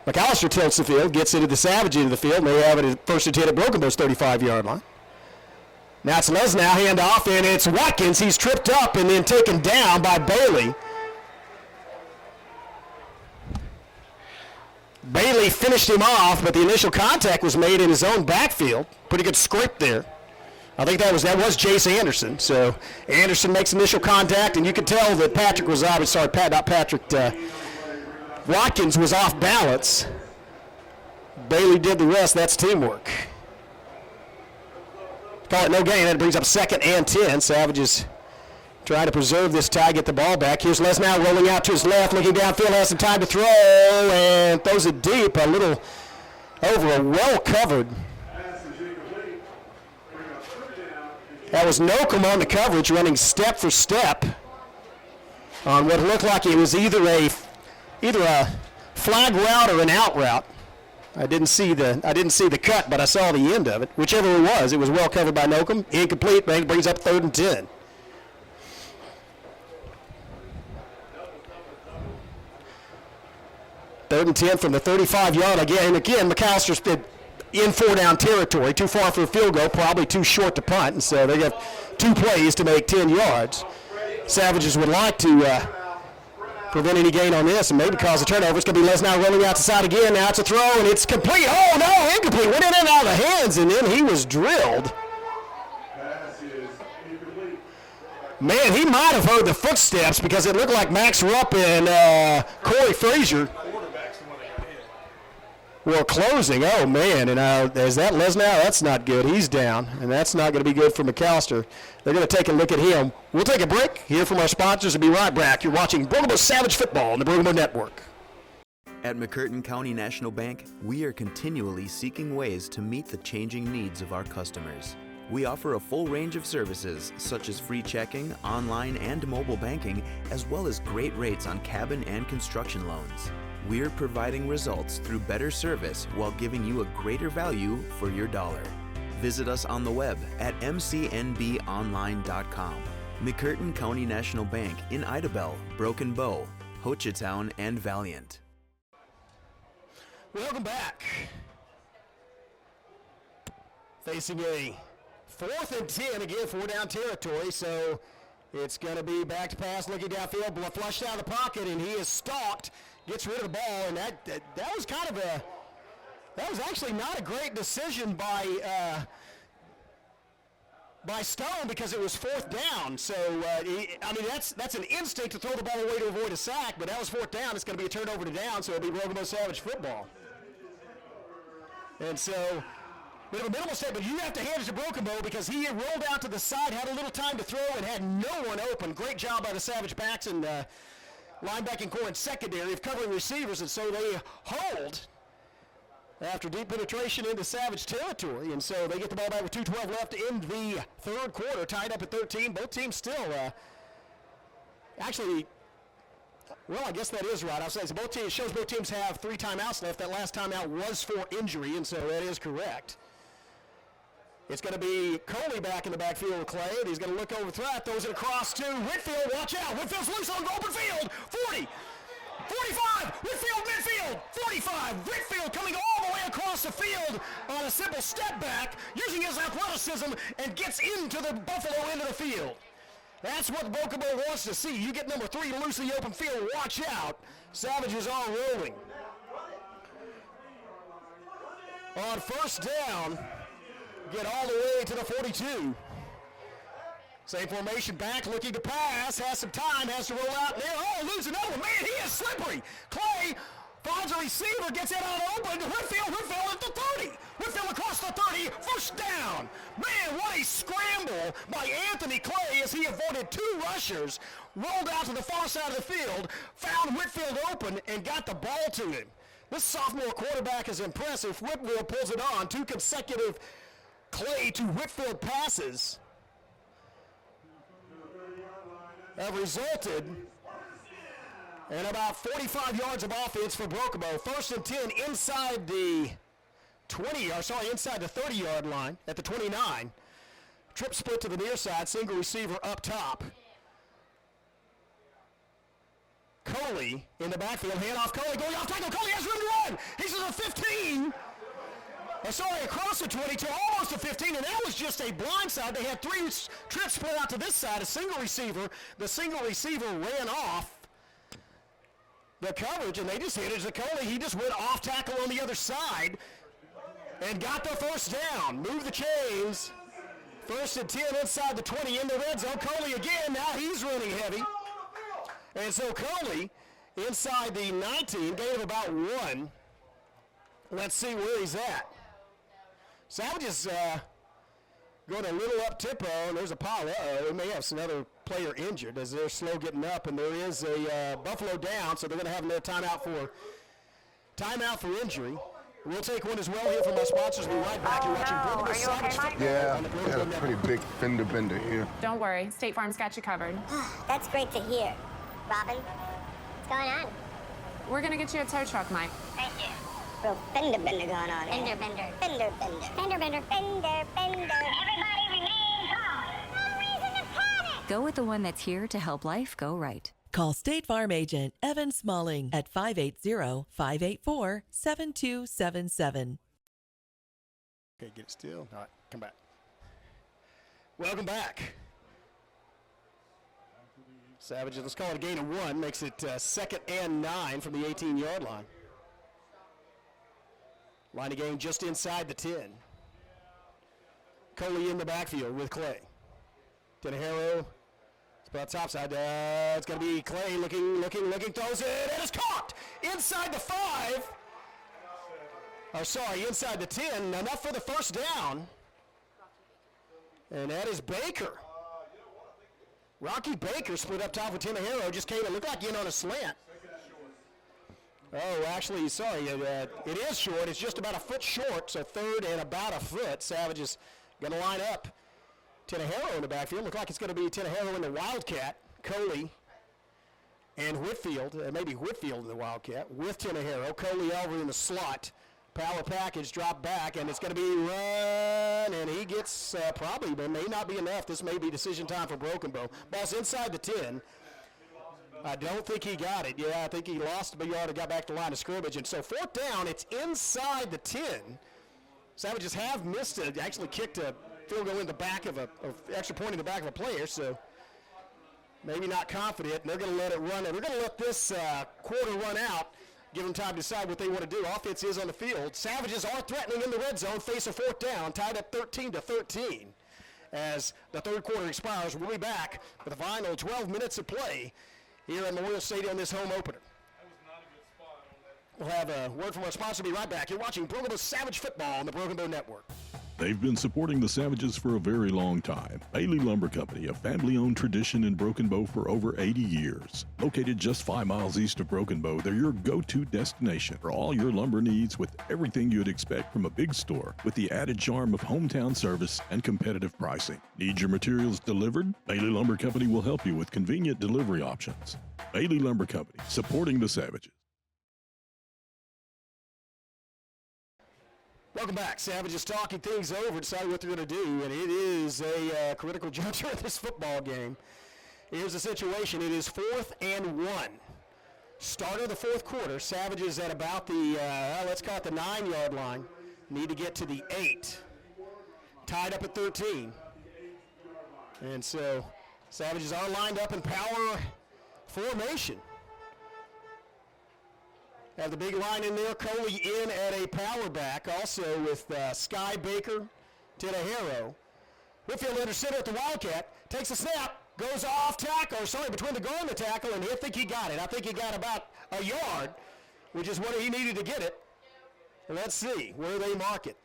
McAlester tilts the field, gets into the Savage end of the field, and they have it at first and 10 at Broken Bow's 35-yard line. Now it's Lesnow, handoff, and it's Watkins. He's tripped up and then taken down by Bailey. Bailey finished him off, but the initial contact was made in his own backfield. Pretty good scrape there. I think that was Jace Anderson. So Anderson makes initial contact, and you could tell that Watkins was off balance. Bailey did the rest. That's teamwork. Call it no gain. That brings up 2nd and 10. Savages trying to preserve this tie, get the ball back. Here's Lesnow rolling out to his left, looking downfield, has some time to throw, and throws it deep, a little over a well-covered. That was Nocum on the coverage, running step for step on what looked like it was either a flag route or an out route. I didn't see the cut, but I saw the end of it. Whichever it was well covered by Nocum. Incomplete, brings up 3rd and 10. Third and 10 from the 35-yard again. Again, McAllister's in 4-down territory, too far for a field goal, probably too short to punt, and so they got 2 plays to make 10 yards. Savages would like to prevent any gain on this and maybe cause a turnover. It's going to be Lesnow rolling out the side again. Now it's a throw, and it's complete. Oh, no, incomplete. Went in and out of the hands, and then he was drilled. Man, he might have heard the footsteps because it looked like Max Rupp and Corey Frazier were closing. Oh, man, and is that Lesnow? That's not good. He's down, and that's not going to be good for McAlester. They're going to take a look at him. We'll take a break, hear from our sponsors, and be right back. You're watching Broken Bow Savage Football on the Broken Bow Network. At McCurtain County National Bank, we are continually seeking ways to meet the changing needs of our customers. We offer a full range of services, such as free checking, online and mobile banking, as well as great rates on cabin and construction loans. We're providing results through better service while giving you a greater value for your dollar. Visit us on the web at mcnbonline.com. McCurtain County National Bank in Idabel, Broken Bow, Hochatown, and Valiant. Welcome back. Facing a 4th and 10, again, 4-down territory, so it's going to be back to pass, looking downfield, flushed out of the pocket, and he is stalked, gets rid of the ball, and that was kind of that was actually not a great decision by Stone because it was 4th down. So, that's an instinct to throw the ball away to avoid a sack, but that was 4th down. It's going to be a turnover to down, so it'll be Broken Bow Savage football. And so, we have a minimal mistake, but you have to hand it to Broken Bow because he rolled out to the side, had a little time to throw, and had no one open. Great job by the Savage backs and linebacking core and secondary of covering receivers, and so they hold after deep penetration into Savage territory, and so they get the ball back with 2:12 left in the 3rd quarter, tied up at 13. Both teams still actually, well, I guess that is right. I'll say so both teams shows both teams have 3 timeouts left. That last timeout was for injury, and so that is correct. It's going to be Coley back in the backfield with Clay. He's going to look over threat, throws it across to Whitfield. Watch out. Whitfield's loose on the open field. 40, 45, Whitfield midfield, 45. Whitfield coming all the way across the field on a simple step back, using his athleticism, and gets into the Buffalo end of the field. That's what Broken Bow wants to see. You get number 3 loose in the open field. Watch out. Savages are rolling. On 1st down, get all the way to the 42. Same formation back, looking to pass, has some time, has to roll out there. Oh, lose another. Man, he is slippery. Clay finds a receiver, gets it out open to Whitfield at the 30. Whitfield across the 30, 1st down. Man, what a scramble. tackle by Anthony Clay as he avoided 2 rushers, rolled out to the far side of the field, found Whitfield open, and got the ball to him. This sophomore quarterback is impressive. Whitfield pulls it on. 2 consecutive Clay to Whitfield passes have resulted in about 45 yards of offense for Broken Bow. 1st and 10 inside the 30-yard line at the 29. Trip split to the near side, single receiver up top. Coley in the backfield, handoff Coley, going off tackle. Coley has room to run. He's to the 15. Across the 22, almost to 15, and that was just a blind side. They had 3 trips split out to this side, a single receiver. The single receiver ran off the coverage, and they just hit it to Coley. He just went off tackle on the other side and got the first down. Move the chains. 1st and 10 inside the 20 in the red zone. Coley again, now he's running heavy. And so Coley inside the 19, gain of about 1. Let's see where he's at. Savages going a little up tempo, and there's a pile. We may have another player injured as they're slow getting up, and there is a Buffalo down, so they're going to have another timeout for injury. We'll take one as well here from our sponsors. We'll be right back. You're watching Broken Savage football. Yeah, we had a pretty big fender bender here. Don't worry, State Farm's got you covered. That's great to hear. Robin, what's going on? We're gonna get you a tow truck, Mike. Thank you. Real fender bender going on. Fender bender. Fender bender. Fender bender. Fender bender. Everybody remain calm. No reason to panic. Go with the one that's here to help life go right. Call State Farm agent Evan Smalling at 580-584-7277. Okay, get it still. All right, come back. Welcome back. Savages, let's call it a gain of 1, makes it 2nd and 9 from the 18-yard line. Line of game just inside the 10. Coley in the backfield with Clay. Tenahero. But top side, it's going to be Clay looking, throws it, and it's caught inside the 5. Inside the 10, enough for the first down. And that is Baker. Rocky Baker split up top with Tenahero, just came and looked like in on a slant. Oh, actually, it is short. It's just about a foot short, so 3rd and about a foot. Savage is going to line up. Tenahero in the backfield. Look like it's going to be Tenahero in the Wildcat, Coley, and Whitfield. Maybe Whitfield in the Wildcat with Tenahero. Coley over in the slot. Power package, drop back, and it's going to be run, and he gets probably, but may not be enough. This may be decision time for Broken Bow. Ball's inside the 10. I don't think he got it. Yeah, I think he lost a big yard and got back to the line of scrimmage. And so 4th down, it's inside the 10. Savages have missed it. Actually kicked a field goal in the back of extra point in the back of a player, so maybe not confident. And they're going to let it run. And we're going to let this quarter run out, give them time to decide what they want to do. Offense is on the field. Savages are threatening in the red zone, face a 4th down, tied up 13-13. As the 3rd quarter expires, we'll be back with the final 12 minutes of play here at Memorial Stadium, this home opener. We'll have a word from our sponsor. Be right back. You're watching Broken Bow Savage Football on the Broken Bow Network. They've been supporting the Savages for a very long time. Bailey Lumber Company, a family-owned tradition in Broken Bow for over 80 years. Located just 5 miles east of Broken Bow, they're your go-to destination for all your lumber needs with everything you'd expect from a big store, with the added charm of hometown service and competitive pricing. Need your materials delivered? Bailey Lumber Company will help you with convenient delivery options. Bailey Lumber Company, supporting the Savages. Welcome back. Savages talking things over, deciding what they're going to do, and it is a critical juncture of this football game. Here's the situation. It is 4th and 1. Start of the 4th quarter. Savages at about the, let's call it the 9-yard line. Need to get to the 8. Tied up at 13. And so Savages are lined up in power formation. Have the big line in there. Coley in at a power back, also with Sky Baker, Tenahero. Whitfield under center at the Wildcat. Takes a snap, goes off tackle, between the goal and the tackle, and I think he got it. I think he got about a yard, which is what he needed to get it. And let's see where they mark it.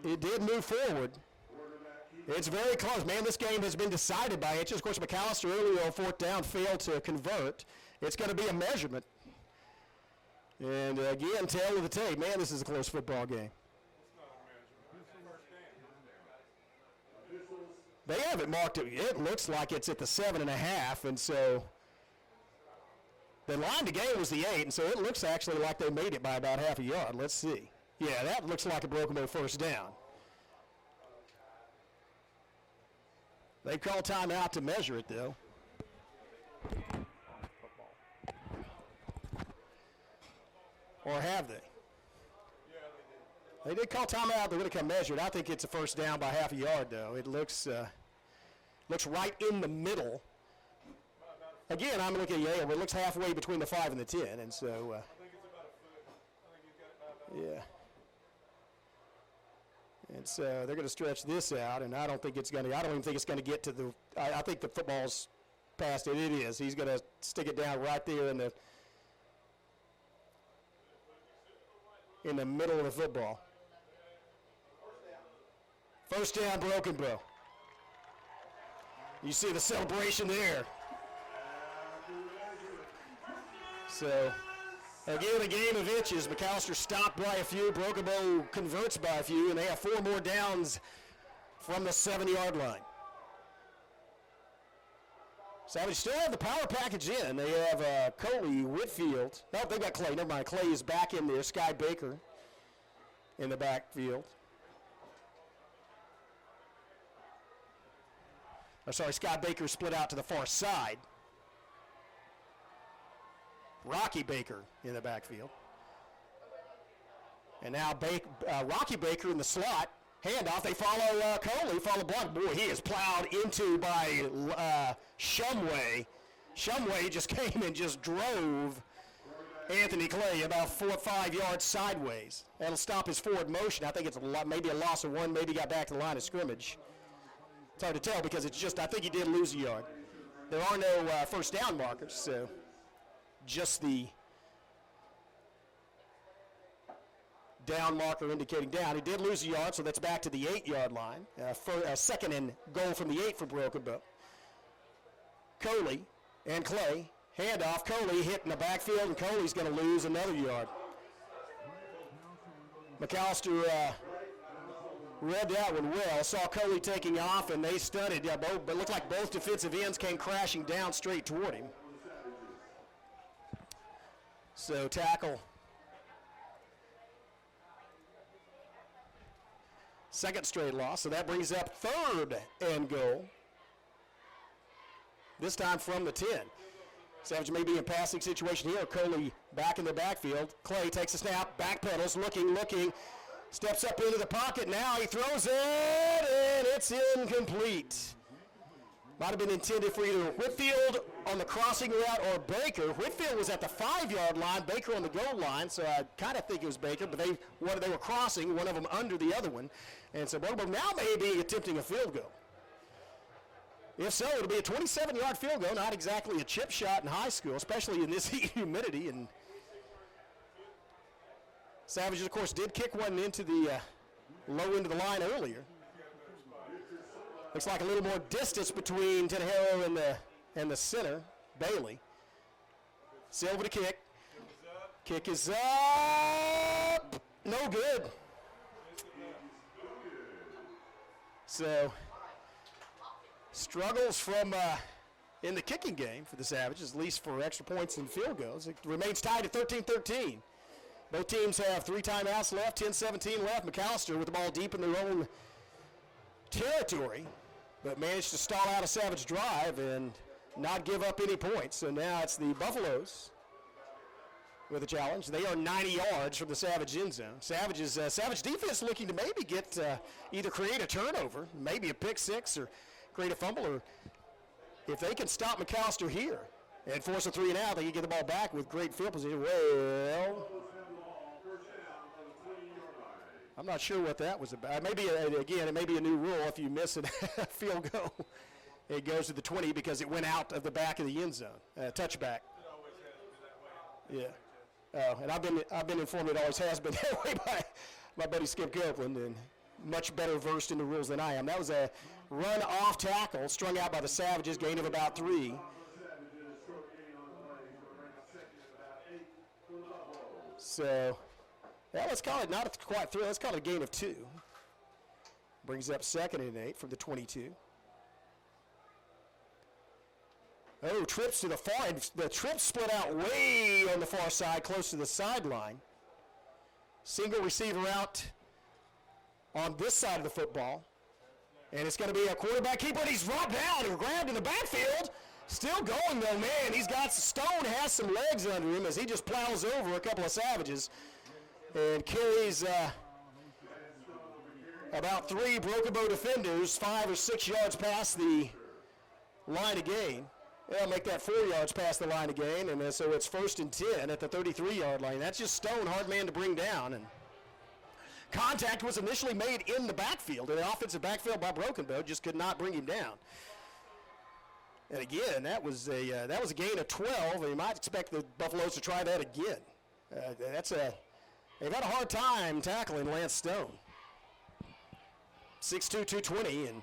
It did move forward. It's very close. Man, this game has been decided by inches. Of course, McAlester earlier on fourth down failed to convert. It's going to be a measurement. And again, tail of the tape. Man, this is a close football game. They have it marked. It looks like it's at the 7.5, and so the line to gain was the 8, and so it looks actually like they made it by about half a yard. Let's see. Yeah, that looks like a Broken Bow first down. They call timeout to measure it, though. Or have they? They did call timeout. They're going to come measure it. I think it's a first down by half a yard, though. It looks right in the middle. Again, I'm looking at Yale. It looks halfway between the 5 and the 10, and so. I think it's about a foot. I think you've got it about a foot. Yeah. And so they're going to stretch this out, and I don't think it's going to. I don't even think it's going to get to the. I think the football's past it. It is. He's going to stick it down right there in the middle of the football. First down, Broken Bow. You see the celebration there. So, again, a game of inches. McAlester stopped by a few. Broken Bow converts by a few, and they have 4 more downs from the 7-yard line. Savage still have the power package in. They have Coley, Whitfield. No, they got Clay. Never mind. Clay is back in there. Sky Baker in the backfield. Scott Baker split out to the far side. Rocky Baker in the backfield. And now Rocky Baker in the slot. Handoff. They follow Coley, follow Block. Boy, he is plowed into by Shumway. Shumway just came and just drove Anthony Clay about 4 or 5 yards sideways. That'll stop his forward motion. I think it's maybe a loss of 1, maybe got back to the line of scrimmage. It's hard to tell because it's just, I think he did lose a yard. There are no first down markers, so just the down marker indicating down. He did lose a yard, so that's back to the 8-yard line. For a second and goal from the 8 for Broken Bow. Coley and Clay, handoff. Coley hit in the backfield, and Coley's going to lose another yard. McAlester read that one well, saw Coley taking off, and they studied. Yeah, but it looked like both defensive ends came crashing down straight toward him. So tackle. Second straight loss, so that brings up 3rd and goal. This time from the 10. Savage may be in passing situation here. Coley back in the backfield. Clay takes a snap, back pedals, looking, steps up into the pocket. Now he throws it, and it's incomplete. Might have been intended for either Whitfield on the crossing route or Baker. Whitfield was at the 5-yard line, Baker on the goal line, so I kind of think it was Baker, but they were crossing, one of them under the other one. And so Broken Bow now may be attempting a field goal. If so, it'll be a 27-yard field goal, not exactly a chip shot in high school, especially in this heat and humidity. And Savages, of course, did kick one into the low end of the line earlier. Looks like a little more distance between Tenejero and the center, Bailey. Silva to kick. Kick is up. No good. So, struggles from in the kicking game for the Savages, at least for extra points and field goals. It remains tied at 13-13. Both teams have 3 timeouts left, 10-17 left. McAlester with the ball deep in their own territory, but managed to stall out a Savage drive and not give up any points. So now it's the Buffaloes with a challenge. They are 90 yards from the Savage end zone. Savage defense looking to maybe get either create a turnover, maybe a pick 6, or create a fumble, or if they can stop McAlester here and force a 3 and out, they can get the ball back with great field position. Well, I'm not sure what that was about. Maybe, again, it may be a new rule. If you miss a field goal, it goes to the 20 because it went out of the back of the end zone. Touchback. Yeah. And I've been informed it always has been that way by my buddy Skip Copeland, and much better versed in the rules than I am. That was run off tackle, strung out by the Savages, gain of about 3. So, well, let's call it not quite 3. Let's call it a gain of 2. Brings up 2nd and 8 from the 22. Oh, trips to the far, and the trips split out way on the far side, close to the sideline. Single receiver out on this side of the football. And it's going to be a quarterback keeper, and he's brought down and grabbed in the backfield. Still going, though, man. He's got, Stone has some legs under him as he just plows over a couple of Savages and carries about 3 Broken Bow defenders 5 or 6 yards past the line of gain. They'll make that 4 yards past the line of gain, and so it's 1st and 10 at the 33-yard line. That's just Stone, hard man to bring down. And contact was initially made in the backfield, in the offensive backfield by Broken Bow, just could not bring him down. And again, that was a gain of 12, and you might expect the Buffaloes to try that again. They've had a hard time tackling Lance Stone. 6'2", 220, and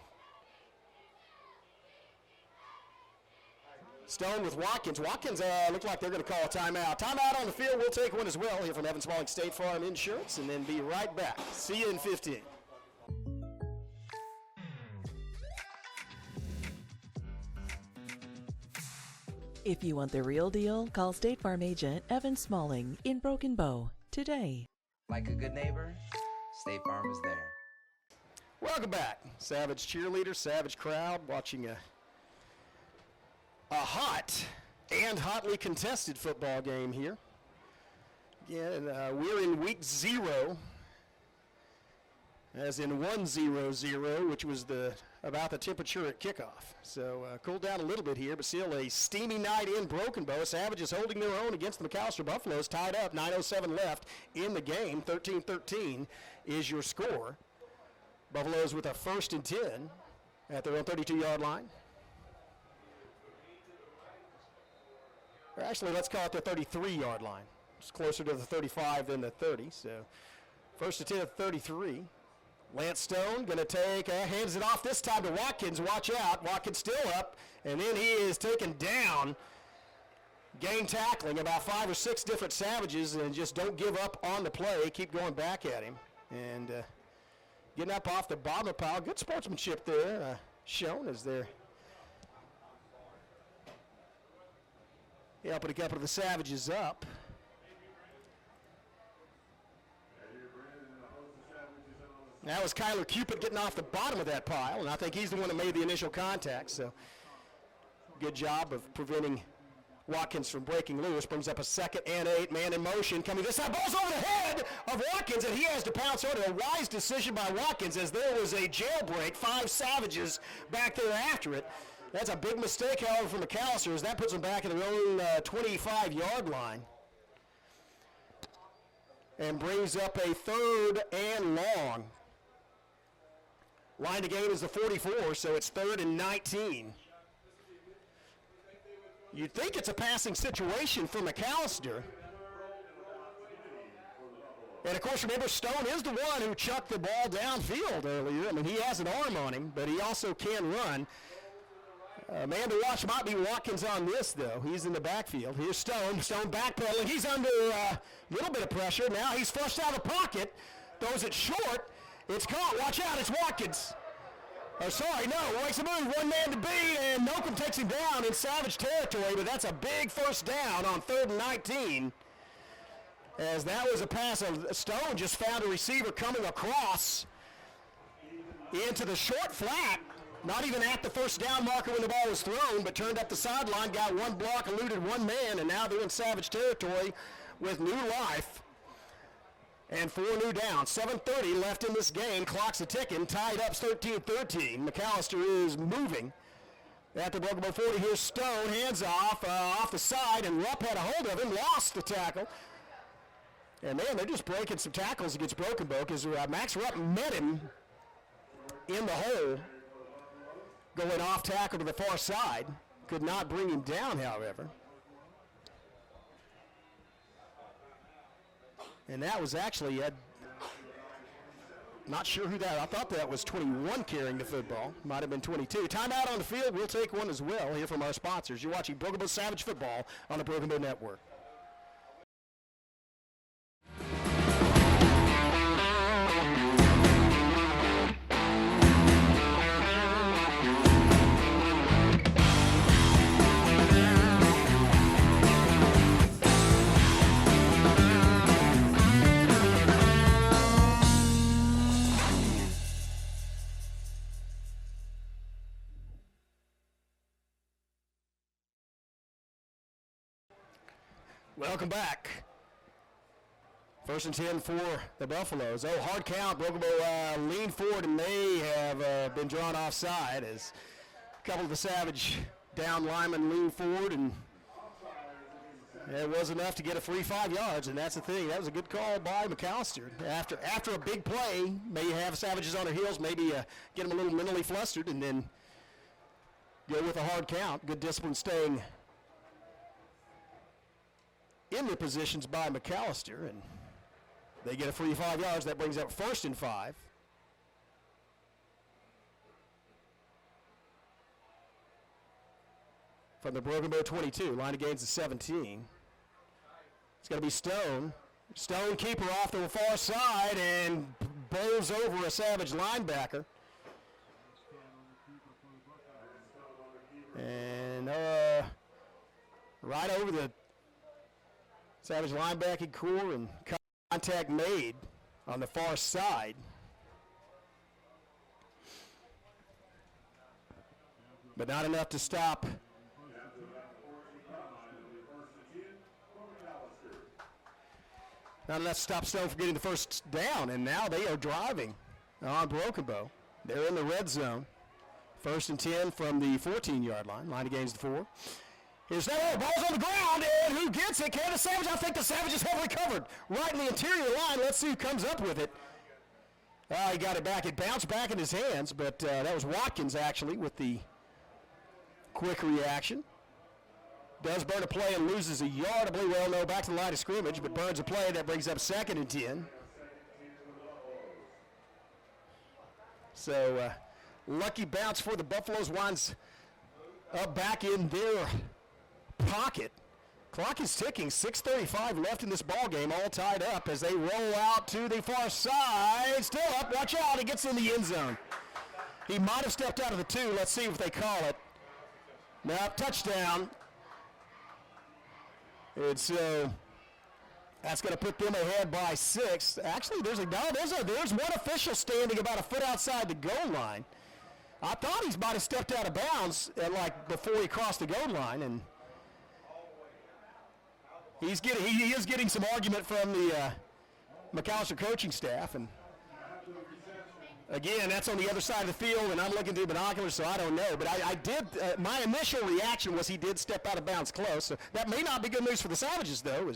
Stone with Watkins. Watkins look like they're going to call a timeout. Timeout on the field. We'll take one as well here from Evan Smalling State Farm Insurance, and then be right back. See you in 15. If you want the real deal, call State Farm agent Evan Smalling in Broken Bow today. Like a good neighbor, State Farm is there. Welcome back. Savage cheerleader, Savage crowd watching a hot and hotly contested football game here. Again, we're in week 0, as in 1-0-0, which was about the temperature at kickoff. So cooled down a little bit here, but still a steamy night in Broken Bow. Savages holding their own against the McAlester Buffaloes, tied up, 9:07 left in the game. 13-13 is your score. Buffaloes with a 1st and 10 at their own 32-yard line. Or actually, let's call it the 33-yard line. It's closer to the 35 than the 30, so 1st and 10 at 33. Lance Stone going to take, hands it off this time to Watkins. Watch out. Watkins still up, and then he is taken down. Gain tackling about 5 or 6 different Savages, and just don't give up on the play. Keep going back at him. And getting up off the bottom of the pile. Good sportsmanship there shown as they're helping a couple of the Savages up. That was Kyler Cupid getting off the bottom of that pile, and I think he's the one that made the initial contact. So good job of preventing Watkins from breaking loose. Brings up a 2nd and 8, man in motion. Coming this side, ball's over the head of Watkins, and he has to pounce on it. A wise decision by Watkins, as there was a jailbreak. 5 Savages back there after it. That's a big mistake, however, from McAlester, as that puts them back at their own 25-yard line. And brings up a 3rd and long. Line to gain is the 44, so it's 3rd and 19. You'd think it's a passing situation for McAlester. And, of course, remember, Stone is the one who chucked the ball downfield earlier. I mean, he has an arm on him, but he also can run. Man to watch might be Watkins on this, though. He's in the backfield. Here's Stone. Stone backpedaling. He's under a little bit of pressure. Now he's flushed out of the pocket. Throws it short. It's caught. Watch out. It's Watkins. Oh, sorry, no. Makes a move. One man to beat, and Nocum takes him down in Savage territory, but that's a big 1st down on 3rd and 19. As that was a pass of Stone just found a receiver coming across into the short flat. Not even at the 1st down marker when the ball was thrown, but turned up the sideline, got 1 block, eluded 1 man, and now they're in Savage territory with new life. And 4 new downs. 7:30 left in this game. Clock's a-ticking. Tied up 13-13. McAlester is moving at the Broken Bow 40. Here's Stone. Hands off the side, and Rupp had a hold of him. Lost the tackle. And, man, they're just breaking some tackles against Broken Bow because Max Rupp met him in the hole. Going off tackle to the far side. Could not bring him down, however. And that was actually Not sure who that. I thought that was 21 carrying the football. Might have been 22. Timeout on the field. We'll take one as well here from our sponsors. You're watching Broken Bow Savage Football on the Broken Bow Network. Welcome back. 1st and 10 for the Buffaloes. Oh, hard count. Broken Bow lean forward, and they have been drawn offside as a couple of the Savage down linemen lean forward, and it was enough to get a free 5 yards, and that's the thing. That was a good call by McAlester. After a big play, may have Savages on their heels, maybe get them a little mentally flustered, and then go with a hard count. Good discipline staying in their positions by McAlester, and they get a free 5 yards. That brings up 1st and 5. From the Broken Bow 22, line of gains is 17. It's going to be Stone. Stone keeper off to the far side and bowls over a Savage linebacker. And right over the Savage linebacking core, and contact made on the far side. But not enough to stop Stone from getting the first down, and now they are driving on Broken Bow. They're in the red zone. 1st and 10 from the 14-yard line. Line of gains to 4. Here's that ball's on the ground, and who gets it? Can the Savage? I think the Savages have recovered right in the interior line. Let's see who comes up with it. He got it back. It bounced back in his hands, but that was Watkins, actually, with the quick reaction. Does burn a play and loses a yard. I believe we all know back to the line of scrimmage, but burns a play. That brings up 2nd and 10. So lucky bounce for the Buffaloes. Winds up back in their pocket. Clock is ticking. 6:35 left in this ball game, all tied up as they roll out to the far side. Still up. Watch out. He gets in the end zone. He might have stepped out of the 2. Let's see if they call it. No, touchdown. And so that's going to put them ahead by 6. Actually, there's one official standing about a foot outside the goal line. I thought he might have stepped out of bounds before he crossed the goal line, and he is getting some argument from the McAlester coaching staff. And again, that's on the other side of the field, and I'm looking through binoculars, so I don't know. But I did. My initial reaction was he did step out of bounds close. So that may not be good news for the Savages, though.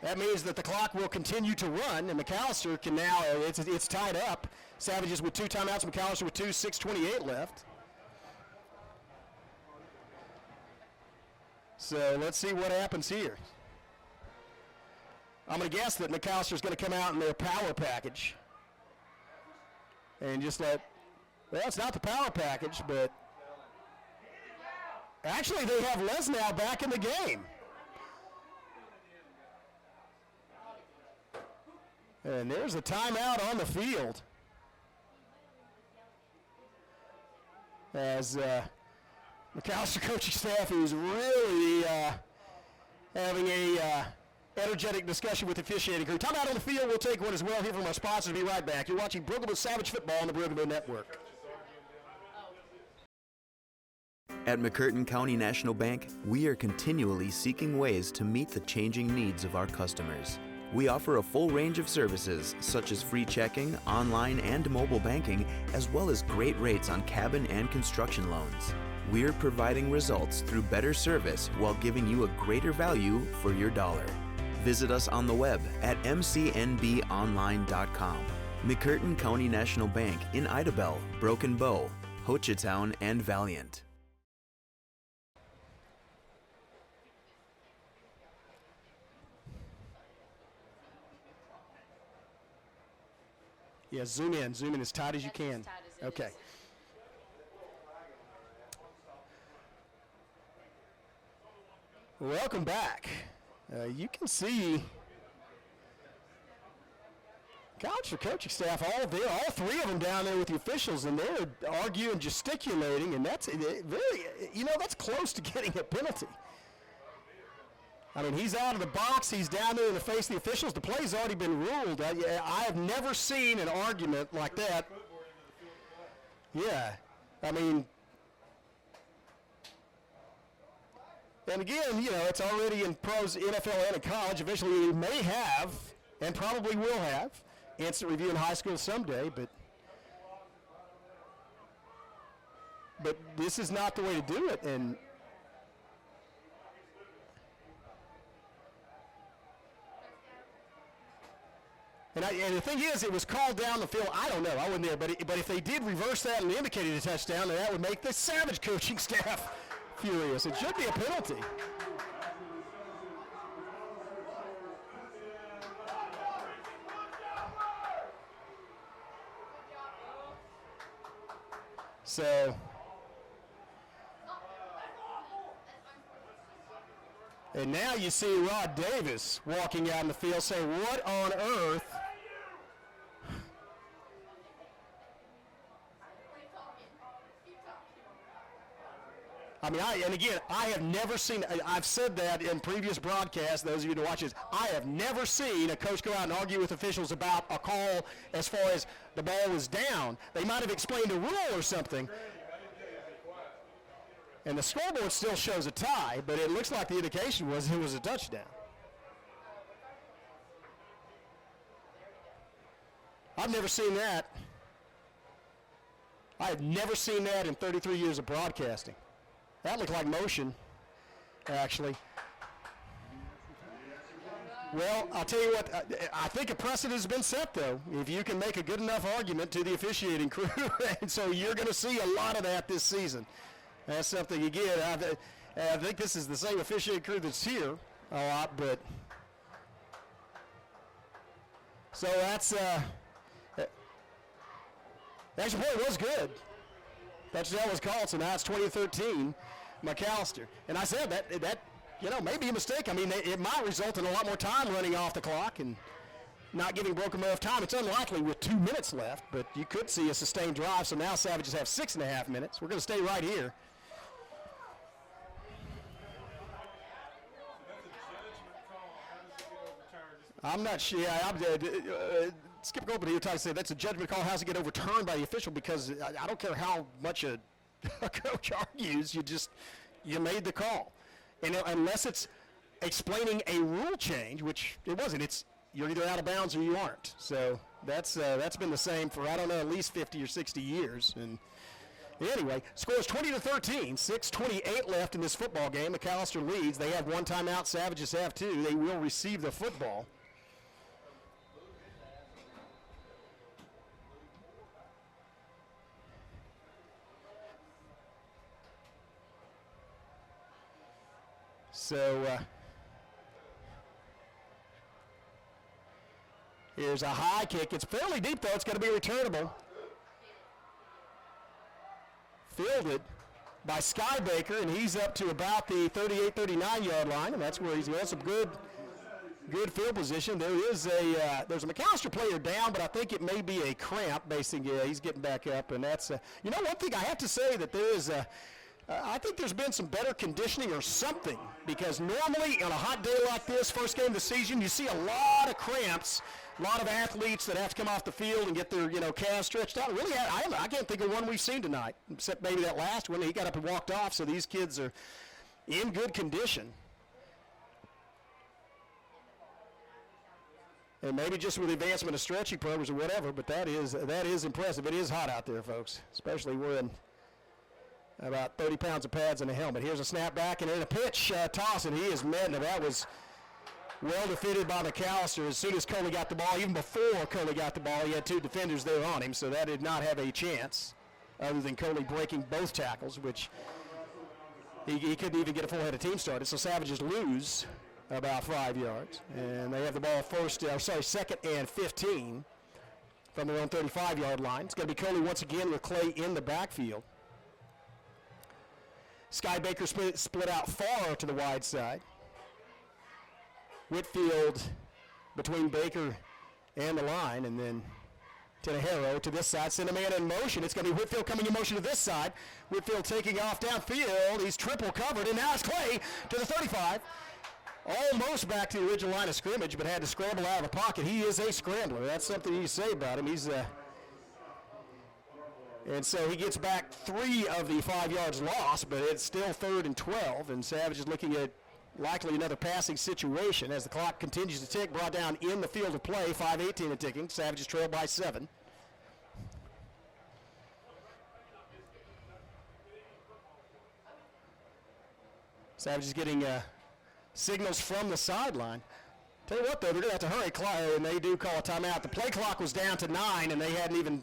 That means that the clock will continue to run, and McAlester can now. It's tied up. Savages with 2 timeouts, McAlester with 2, 6:28 left. So let's see what happens here. I'm going to guess that McAllister's going to come out in their power package. And just well, it's not the power package, but actually they have Lesnow back in the game. And there's a timeout on the field. As McAlester coaching staff is really having a energetic discussion with the officiating crew. Timeout on the field. We'll take one as well here from our sponsors. Be right back. You're watching Broken Bow Savage Football on the Broken Bow Network. At McCurtain County National Bank, we are continually seeking ways to meet the changing needs of our customers. We offer a full range of services such as free checking, online and mobile banking, as well as great rates on cabin and construction loans. We're providing results through better service while giving you a greater value for your dollar. Visit us on the web at mcnbonline.com. McCurtain County National Bank in Idabel, Broken Bow, Hochatown, and Valiant. Yeah, zoom in as tight as you can. Okay. Welcome back. You can see college coaching staff, all three of them down there with the officials, and they're arguing, gesticulating, and that's very, that's close to getting a penalty. I mean, he's out of the box. He's down there in the face of the officials. The play's already been ruled. I have never seen an argument like that. Yeah, I mean, and again, it's already in pros, NFL, and in college. Eventually, we may have, and probably will have, instant review in high school someday, but this is not the way to do it. And the thing is, it was called down the field. I don't know. I wasn't there. But if they did reverse that and indicated a touchdown, then that would make the Savage coaching staff furious. It should be a penalty. So, and now you see Rod Davis walking out in the field saying, what on earth? I mean, I have never seen, I've said that in previous broadcasts, those of you who watch this, I have never seen a coach go out and argue with officials about a call as far as the ball was down. They might have explained a rule or something. And the scoreboard still shows a tie, but it looks like the indication was it was a touchdown. I've never seen that. I have never seen that in 33 years of broadcasting. That looked like motion, actually. Well, I'll tell you what, I think a precedent has been set, though, if you can make a good enough argument to the officiating crew. And so you're going to see a lot of that this season. That's something, again, I think this is the same officiating crew that's here a lot, but. So that's, actually, boy, it was good. Touchdown was called, so now it's 20-13, McAlester. And I said that may be a mistake. I mean, it might result in a lot more time running off the clock and not giving Broken Bow enough time. It's unlikely with 2 minutes left, but you could see a sustained drive. So now Savages have 6.5 minutes. We're going to stay right here. I'm not sure. Skip Goldberg here tried to say that's a judgment call. How's it get overturned by the official? Because I don't care how much a coach argues, you made the call, and unless it's explaining a rule change, which it wasn't. You're either out of bounds or you aren't. So that's been the same for at least 50 or 60 years. And anyway, score is 20-13. 6:28 left in this football game. McAlester leads. They have one timeout. Savages have two. They will receive the football. So here's a high kick. It's fairly deep, though. It's going to be returnable. Fielded by Skybaker, and he's up to about the 38-39 yard line, and that's where he's got some good field position. There's a McAlester player down, but I think it may be a cramp. Basically, he's getting back up, and that's one thing I have to say that there is I think there's been some better conditioning or something, because normally on a hot day like this, first game of the season, you see a lot of cramps, a lot of athletes that have to come off the field and get their calves stretched out. Really, I can't think of one we've seen tonight, except maybe that last one. He got up and walked off, so these kids are in good condition. And maybe just with the advancement of stretching programs or whatever, but that is impressive. It is hot out there, folks, especially wearing about 30 pounds of pads and a helmet. Here's a snap back and then a pitch toss, and he is met. Now that was well defended by McAlester. As soon as Coley got the ball, even before Coley got the ball, he had two defenders there on him, so that did not have a chance other than Coley breaking both tackles, which he couldn't even get a full head of team started. So Savages lose about 5 yards, and they have the ball second and 15 from their own 35-yard line. It's going to be Coley once again with Clay in the backfield. Sky Baker split out far to the wide side. Whitfield between Baker and the line, and then Tenejero to this side. Send a man in motion. It's going to be Whitfield coming in motion to this side. Whitfield taking off downfield. He's triple covered, and now it's Clay to the 35. Almost back to the original line of scrimmage, but had to scramble out of the pocket. He is a scrambler. That's something you say about him. He's and so he gets back 3 of the 5 yards lost, but it's still 3rd and 12, and Savage is looking at likely another passing situation as the clock continues to tick, brought down in the field of play, 5:18 and ticking. Savage is trailed by 7. Savage is getting signals from the sideline. Tell you what, though, they're going to have to hurry, and they do call a timeout. The play clock was down to 9, and they hadn't even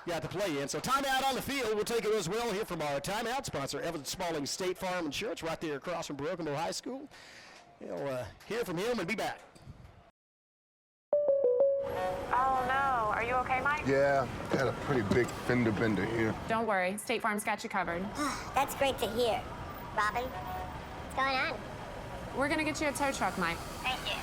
got the play in. So timeout on the field. We'll take it as well here from our timeout sponsor, Evan Spaulding State Farm Insurance, right there across from Broken Bow High School. We'll hear from him and be back. Oh, no. Are you okay, Mike? Yeah, had a pretty big fender bender here. Don't worry. State Farm's got you covered. That's great to hear. Robin, what's going on? We're going to get you a tow truck, Mike. Thank you.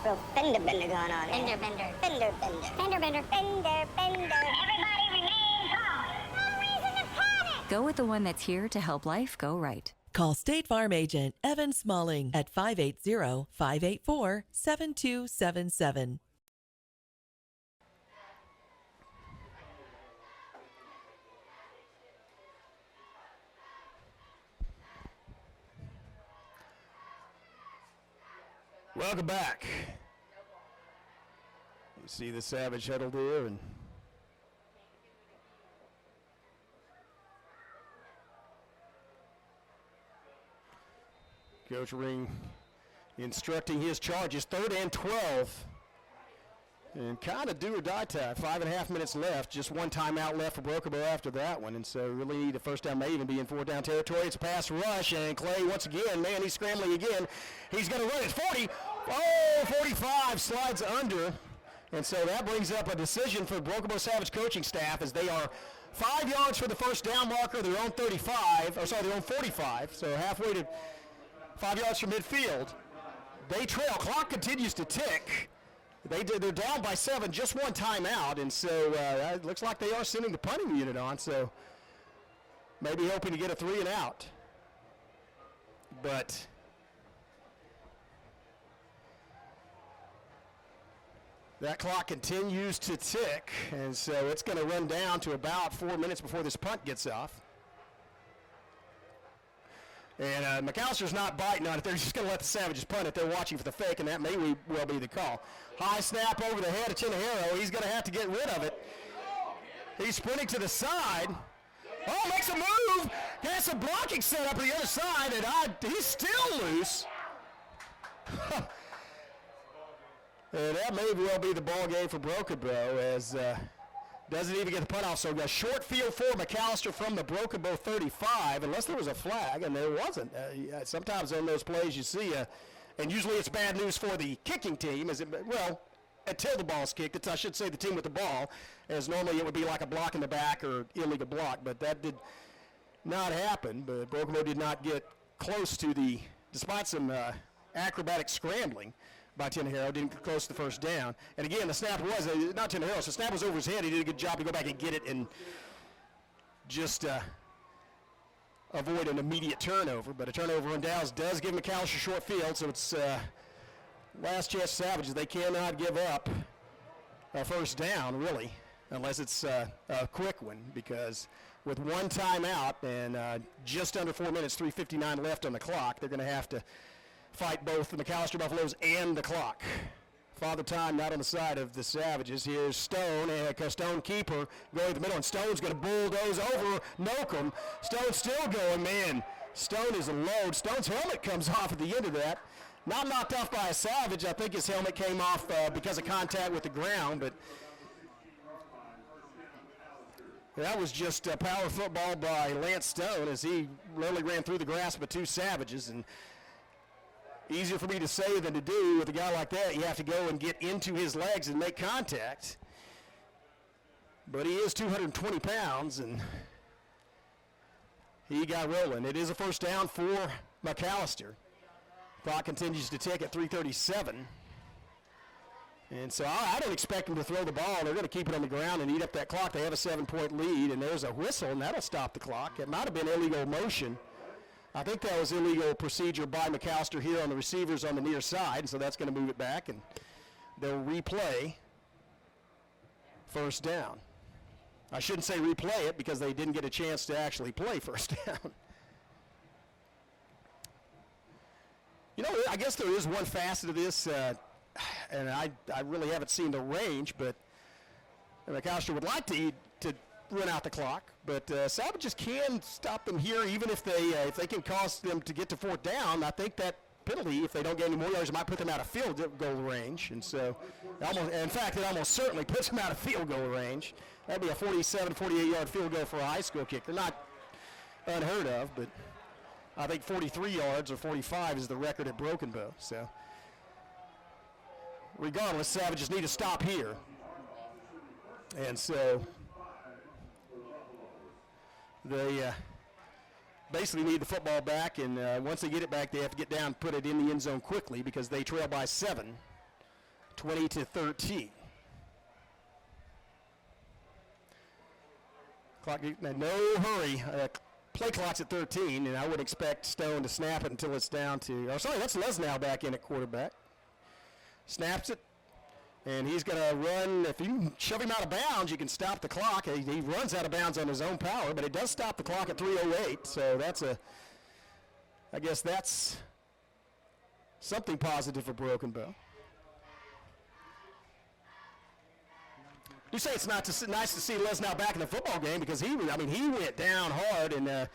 Real fender bender going on. Fender bender. Fender bender. Fender bender. Fender bender. Everybody remain calm. No reason to panic. Go with the one that's here to help life go right. Call State Farm agent Evan Smalling at 580-584-7277. Welcome back. You see the Savage huddled here, and Coach Ring instructing his charges. 3rd and 12. And kind of do or die time. 5.5 minutes left. Just one timeout left for Broken Bow after that one. And so really need a first down, may even be in 4th down territory. It's a pass rush, and Clay once again, man, he's scrambling again. He's going to run it. 40. Oh, 45 slides under. And so that brings up a decision for the Broken Bow Savage coaching staff as they are 5 yards for the first down marker, their own 35, or sorry, their own 45. So halfway to 5 yards from midfield. They trail. Clock continues to tick. They're down by 7, just one timeout, and so it looks like they are sending the punting unit on, so maybe hoping to get a 3 and out. But that clock continues to tick, and so it's going to run down to about 4 minutes before this punt gets off. And McAllister's not biting on it. They're just going to let the Savages punt it. They're watching for the fake, and that may well be the call. High snap over the head of Tenejero. He's going to have to get rid of it. He's sprinting to the side. Oh, makes a move. Has some blocking set up on the other side, and he's still loose. And that may well be the ball game for Broken Bow as doesn't even get the punt off. So a short field for McAllister from the Broken Bow 35, unless there was a flag, and there wasn't. Sometimes on those plays you see, and usually it's bad news for the kicking team, until the ball's kicked. I should say the team with the ball, as normally it would be like a block in the back or illegal block, but that did not happen. But Broken Bow did not get close to despite some acrobatic scrambling by Tenejero, didn't get close to the first down. And again, the snap was, not Tenejero, so the snap was over his head. He did a good job to go back and get it and just avoid an immediate turnover. But a turnover on downs does give McAllister short field, so it's last chance Savages. They cannot give up a first down, really, unless it's a quick one, because with one timeout and just under 4 minutes, 3:59 left on the clock, they're going to have to fight both the McAllister Buffaloes and the clock. Father Time not on the side of the Savages. Here's Stone, and Stone keeper going to the middle, and Stone's going to bulldoze over Nocum. Stone's still going, man. Stone is a load. Stone's helmet comes off at the end of that. Not knocked off by a Savage. I think his helmet came off because of contact with the ground, but that was just power football by Lance Stone as he literally ran through the grasp of 2 Savages. And easier for me to say than to do with a guy like that. You have to go and get into his legs and make contact. But he is 220 pounds, and he got rolling. It is a first down for McAlester. Clock continues to tick at 3:37. And so I don't expect them to throw the ball. They're going to keep it on the ground and eat up that clock. They have a 7-point lead, and there's a whistle, and that'll stop the clock. It might have been illegal motion. I think that was illegal procedure by McAlester here on the receivers on the near side, so that's going to move it back, and they'll replay first down. I shouldn't say replay it because they didn't get a chance to actually play first down. You know, I guess there is one facet of this, and I really haven't seen the range, but McAlester would like to run out the clock, but Savages can stop them here even if they can cause them to get to fourth down. I think that penalty, if they don't get any more yards, it might put them out of field goal range, and so in fact, it almost certainly puts them out of field goal range. That'd be a 47, 48-yard field goal for a high school kicker. Not unheard of, but I think 43 yards or 45 is the record at Broken Bow. So regardless, Savages need to stop here. And so they basically need the football back, and once they get it back, they have to get down and put it in the end zone quickly because they trail by 7, 20-13. Clock, no hurry. Play clock's at 13, and I would expect Stone to snap it until it's down to, oh, sorry, that's Lesnow back in at quarterback. Snaps it, and he's going to run. If you shove him out of bounds, you can stop the clock. He runs out of bounds on his own power, but it does stop the clock at 3:08, so I guess that's something positive for Broken Bow. You say it's nice to see Lesnow back in the football game because he went down hard and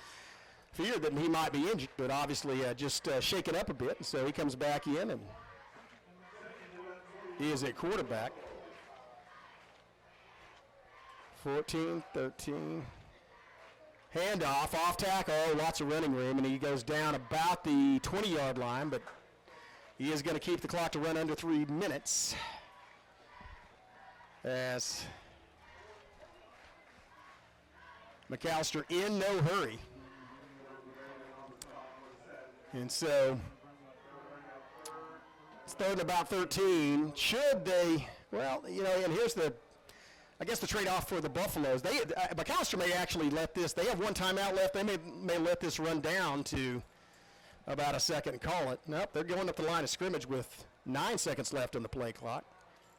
feared that he might be injured, but obviously just shaken up a bit, and so he comes back in, and he is a quarterback. 14-13. Handoff, off tackle, lots of running room, and he goes down about the 20-yard line, but he is going to keep the clock to run under 3 minutes. As McAlester in no hurry. And so it's third and about 13. Should they, well, you know, and here's the trade-off for the Buffaloes. McAlester may actually let this, they have one timeout left. They may let this run down to about a second and call it. Nope, they're going up the line of scrimmage with 9 seconds left on the play clock.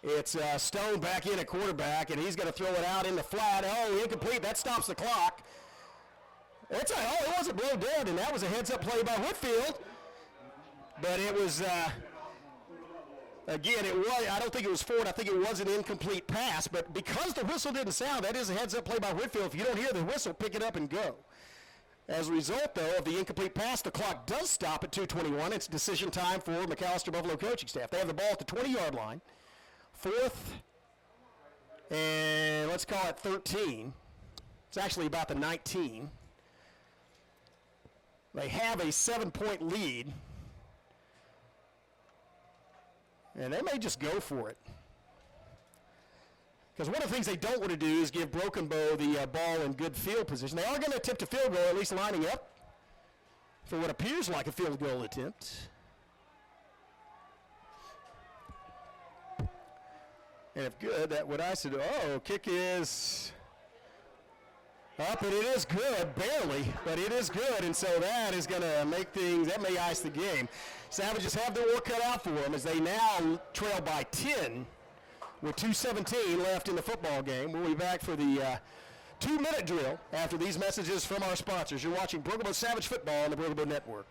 It's Stone back in at quarterback, and he's going to throw it out in the flat. Oh, incomplete. That stops the clock. It wasn't blown dead, and that was a heads-up play by Whitfield. But it was, again, I don't think it was forward. I think it was an incomplete pass. But because the whistle didn't sound, that is a heads-up play by Whitfield. If you don't hear the whistle, pick it up and go. As a result, though, of the incomplete pass, the clock does stop at 2:21. It's decision time for McAlester Buffalo coaching staff. They have the ball at the 20-yard line. Fourth, and let's call it 13. It's actually about the 19. They have a 7-point lead, and they may just go for it. Because one of the things they don't want to do is give Broken Bow the ball in good field position. They are going to attempt a field goal, at least lining up for what appears like a field goal attempt. And if good, that what I said, kick is up, and it is good, barely, but it is good, and so that is going to make things, that may ice the game. Savages have their work cut out for them as they now trail by 10 with 2:17 left in the football game. We'll be back for the 2-minute drill after these messages from our sponsors. You're watching Broken Bow Savage Football on the Broken Bow Network.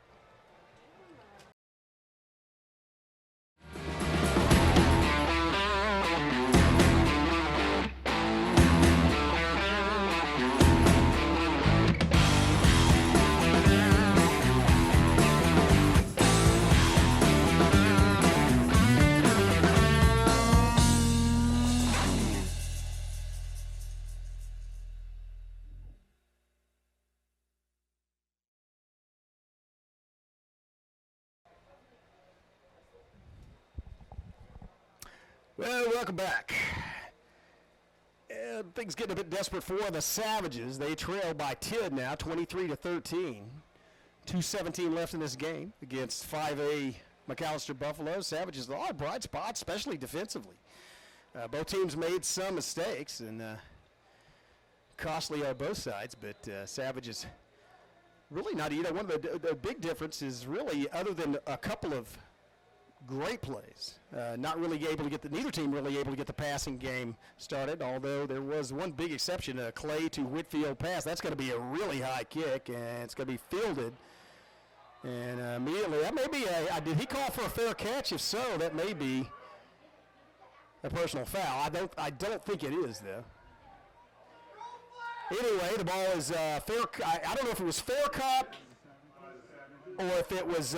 Well, welcome back. things getting a bit desperate for the Savages. They trail by 10 now, 23-13. 2:17 left in this game against 5A McAlester Buffalo. Savages, a lot of bright spots, especially defensively. Both teams made some mistakes, and costly on both sides, but Savages really not either. One of the big differences really, other than a couple of great plays, not really able to get neither team really able to get the passing game started, although there was one big exception, a Clay to Whitfield pass. That's going to be a really high kick, and it's going to be fielded. And immediately, that may be did he call for a fair catch? If so, that may be a personal foul. I don't think it is, though. Anyway, the ball is fair. I don't know if it was fair caught or if it was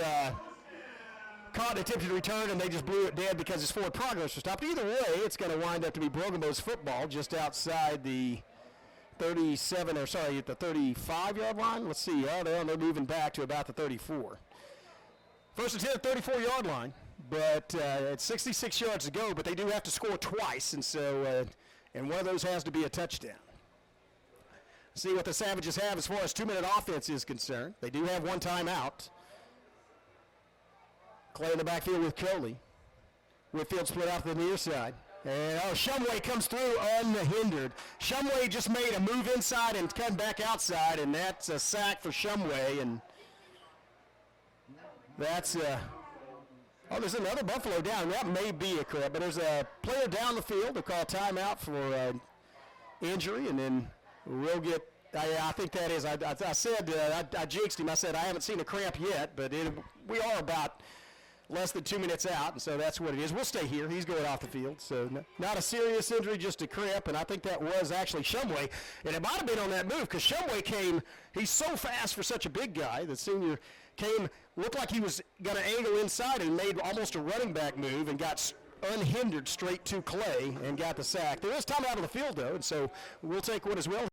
caught and attempted to return and they just blew it dead because his forward progress was stopped. Either way, it's going to wind up to be Broken Bow's football just outside the 35-yard line. Let's see. They're moving back to about the 34. First and 10 at the 34-yard line, but it's 66 yards to go, but they do have to score twice, and so and one of those has to be a touchdown. See what the Savages have as far as 2-minute offense is concerned. They do have one timeout. Clay in the backfield with Coley. Whitfield split out to the near side. And Shumway comes through unhindered. Shumway just made a move inside and come back outside, and that's a sack for Shumway. And that's there's another Buffalo down. That may be a correct, but there's a player down the field. They'll call a timeout for injury, and then we'll get. I think that is. I said I jinxed him. I said I haven't seen a cramp yet, but we are about less than 2 minutes out, and so that's what it is. We'll stay here. He's going off the field, so not a serious injury, just a cramp, and I think that was actually Shumway. And it might have been on that move because Shumway came. He's so fast for such a big guy. The senior came, looked like he was going to angle inside and made almost a running back move and got unhindered straight to Clay and got the sack. There is time out on the field, though, and so we'll take one as well.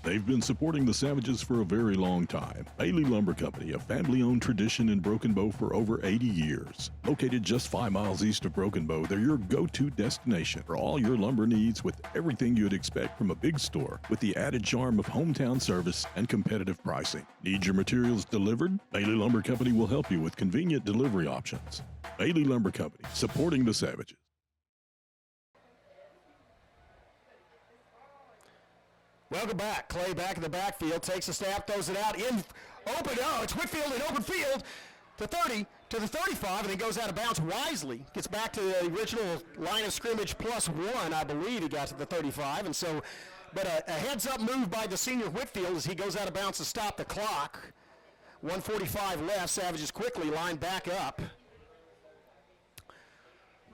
They've been supporting the Savages for a very long time. Bailey Lumber Company, a family-owned tradition in Broken Bow for over 80 years. Located just 5 miles east of Broken Bow, they're your go-to destination for all your lumber needs with everything you'd expect from a big store with the added charm of hometown service and competitive pricing. Need your materials delivered? Bailey Lumber Company will help you with convenient delivery options. Bailey Lumber Company, supporting the Savages. Welcome back. Clay back in the backfield, takes a snap, throws it out in open. It's Whitfield in open field. To 30, to the 35, and he goes out of bounds wisely. Gets back to the original line of scrimmage +1, I believe he got to the 35. And so, but a heads-up move by the senior Whitfield as he goes out of bounds to stop the clock. 1:45 left. Savages quickly line back up.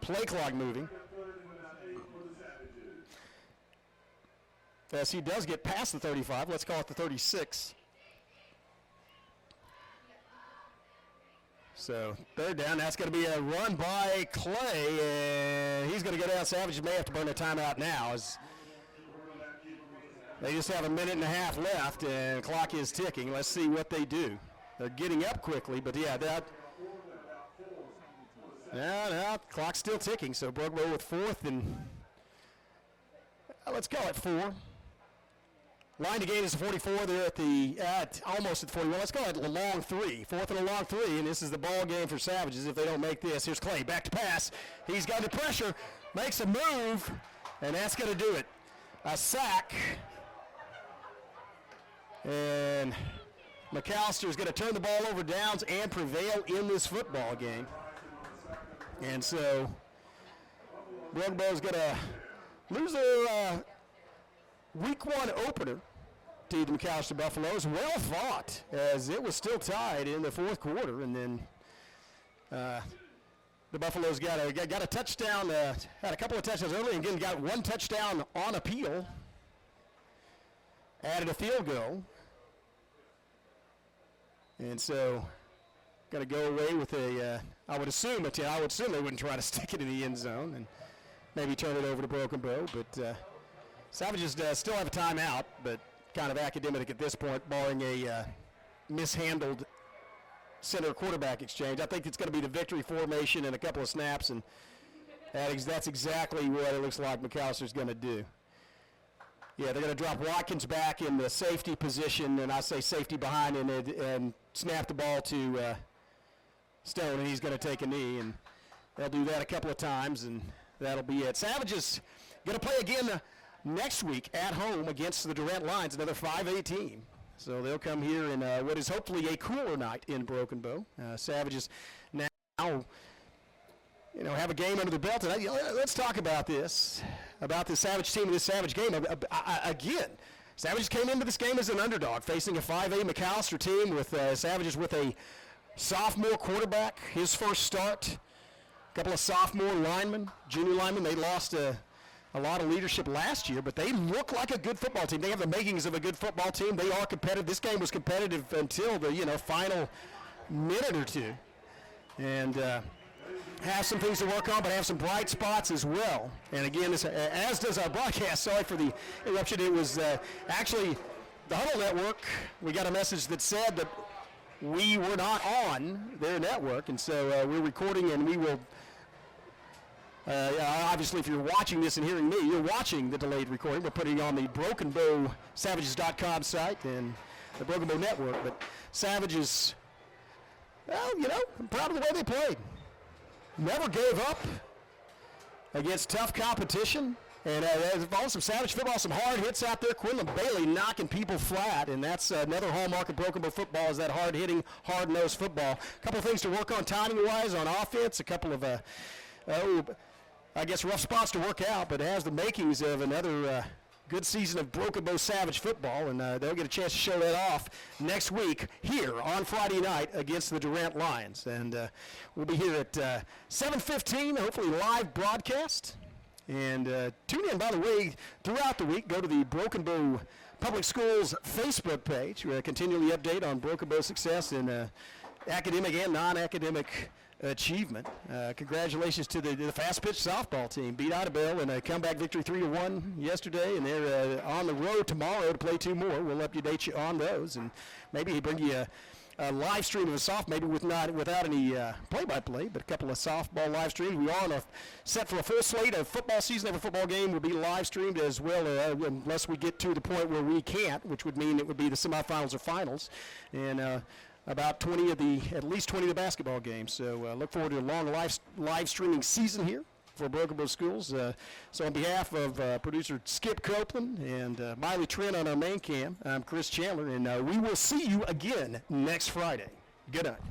Play clock moving. As he does get past the 35, let's call it the 36. So third down, that's going to be a run by Clay, and he's going to go down. Savages may have to burn a timeout now as they just have a minute and a half left, and the clock is ticking. Let's see what they do. They're getting up quickly, but yeah, no, clock's still ticking, so Broken Bow with fourth, and let's call it 4. Line to gain is 44. They're at almost at 41. Let's go at a long 3. Fourth and a long 3, and this is the ball game for Savages if they don't make this. Here's Clay, back to pass. He's got the pressure, makes a move, and that's going to do it. A sack. And McAlester is going to turn the ball over downs and prevail in this football game. And so Broken Bow is going to lose their Week 1 opener to the McAlester Buffaloes. Well fought as it was still tied in the fourth quarter, and then the Buffaloes got a touchdown, had a couple of touchdowns early, and again got one touchdown on appeal, added a field goal, and so got to go away with I would assume they wouldn't try to stick it in the end zone and maybe turn it over to Broken Bow, but Savages still have a timeout, but kind of academic at this point, barring a mishandled center quarterback exchange. I think it's going to be the victory formation and a couple of snaps, and that's exactly what it looks like McAllister's going to do. Yeah, they're going to drop Watkins back in the safety position, and I say safety behind and snap the ball to Stone, and he's going to take a knee, and they'll do that a couple of times, and that'll be it. Savages going to play again next week at home against the Durant Lions, another 5A team. So they'll come here in what is hopefully a cooler night in Broken Bow. Savages now, have a game under the belt. And let's talk about this Savage team and this Savage game. Again, Savages came into this game as an underdog, facing a 5A McAlester team with Savages with a sophomore quarterback, his first start. A couple of sophomore linemen, junior linemen. They lost a lot of leadership last year, but they look like a good football team. They have the makings of a good football team. They are competitive. This game was competitive until the final minute or two. And have some things to work on, but have some bright spots as well. And again, as does our broadcast. Sorry for the interruption. It was actually the Huddle Network. We got a message that said that we were not on their network, and so we're recording, and we will obviously, if you're watching this and hearing me, you're watching the delayed recording. We're putting it on the BrokenBowSavages.com site and the Broken Bow Network. But Savages, well, I'm proud of the way they played. Never gave up against tough competition. And some Savage football, some hard hits out there. Quinlan Bailey knocking people flat, and that's another hallmark of Broken Bow football is that hard-hitting, hard-nosed football. A couple of things to work on timing-wise on offense, a couple of rough spots to work out, but it has the makings of another good season of Broken Bow Savage football, and they'll get a chance to show that off next week here on Friday night against the Durant Lions. And we'll be here at 7:15, hopefully live broadcast. And tune in, by the way, throughout the week. Go to the Broken Bow Public Schools Facebook page. We continually update on Broken Bow success in academic and non-academic achievement. Congratulations to the fast pitch softball team. Beat Idabel in a comeback victory 3-1 yesterday, and they're on the road tomorrow to play two more. We'll update you on those, and maybe bring you a live stream of a maybe without any play-by-play, but a couple of softball live streams. We are on set for a full slate of football season. Every football game will be live streamed as well, unless we get to the point where we can't, which would mean it would be the semifinals or finals. And about at least 20 of the basketball games. So look forward to a long live streaming season here for Broken Bow Schools. So on behalf of producer Skip Copeland and Miley Trent on our main cam, I'm Chris Chandler, and we will see you again next Friday. Good night.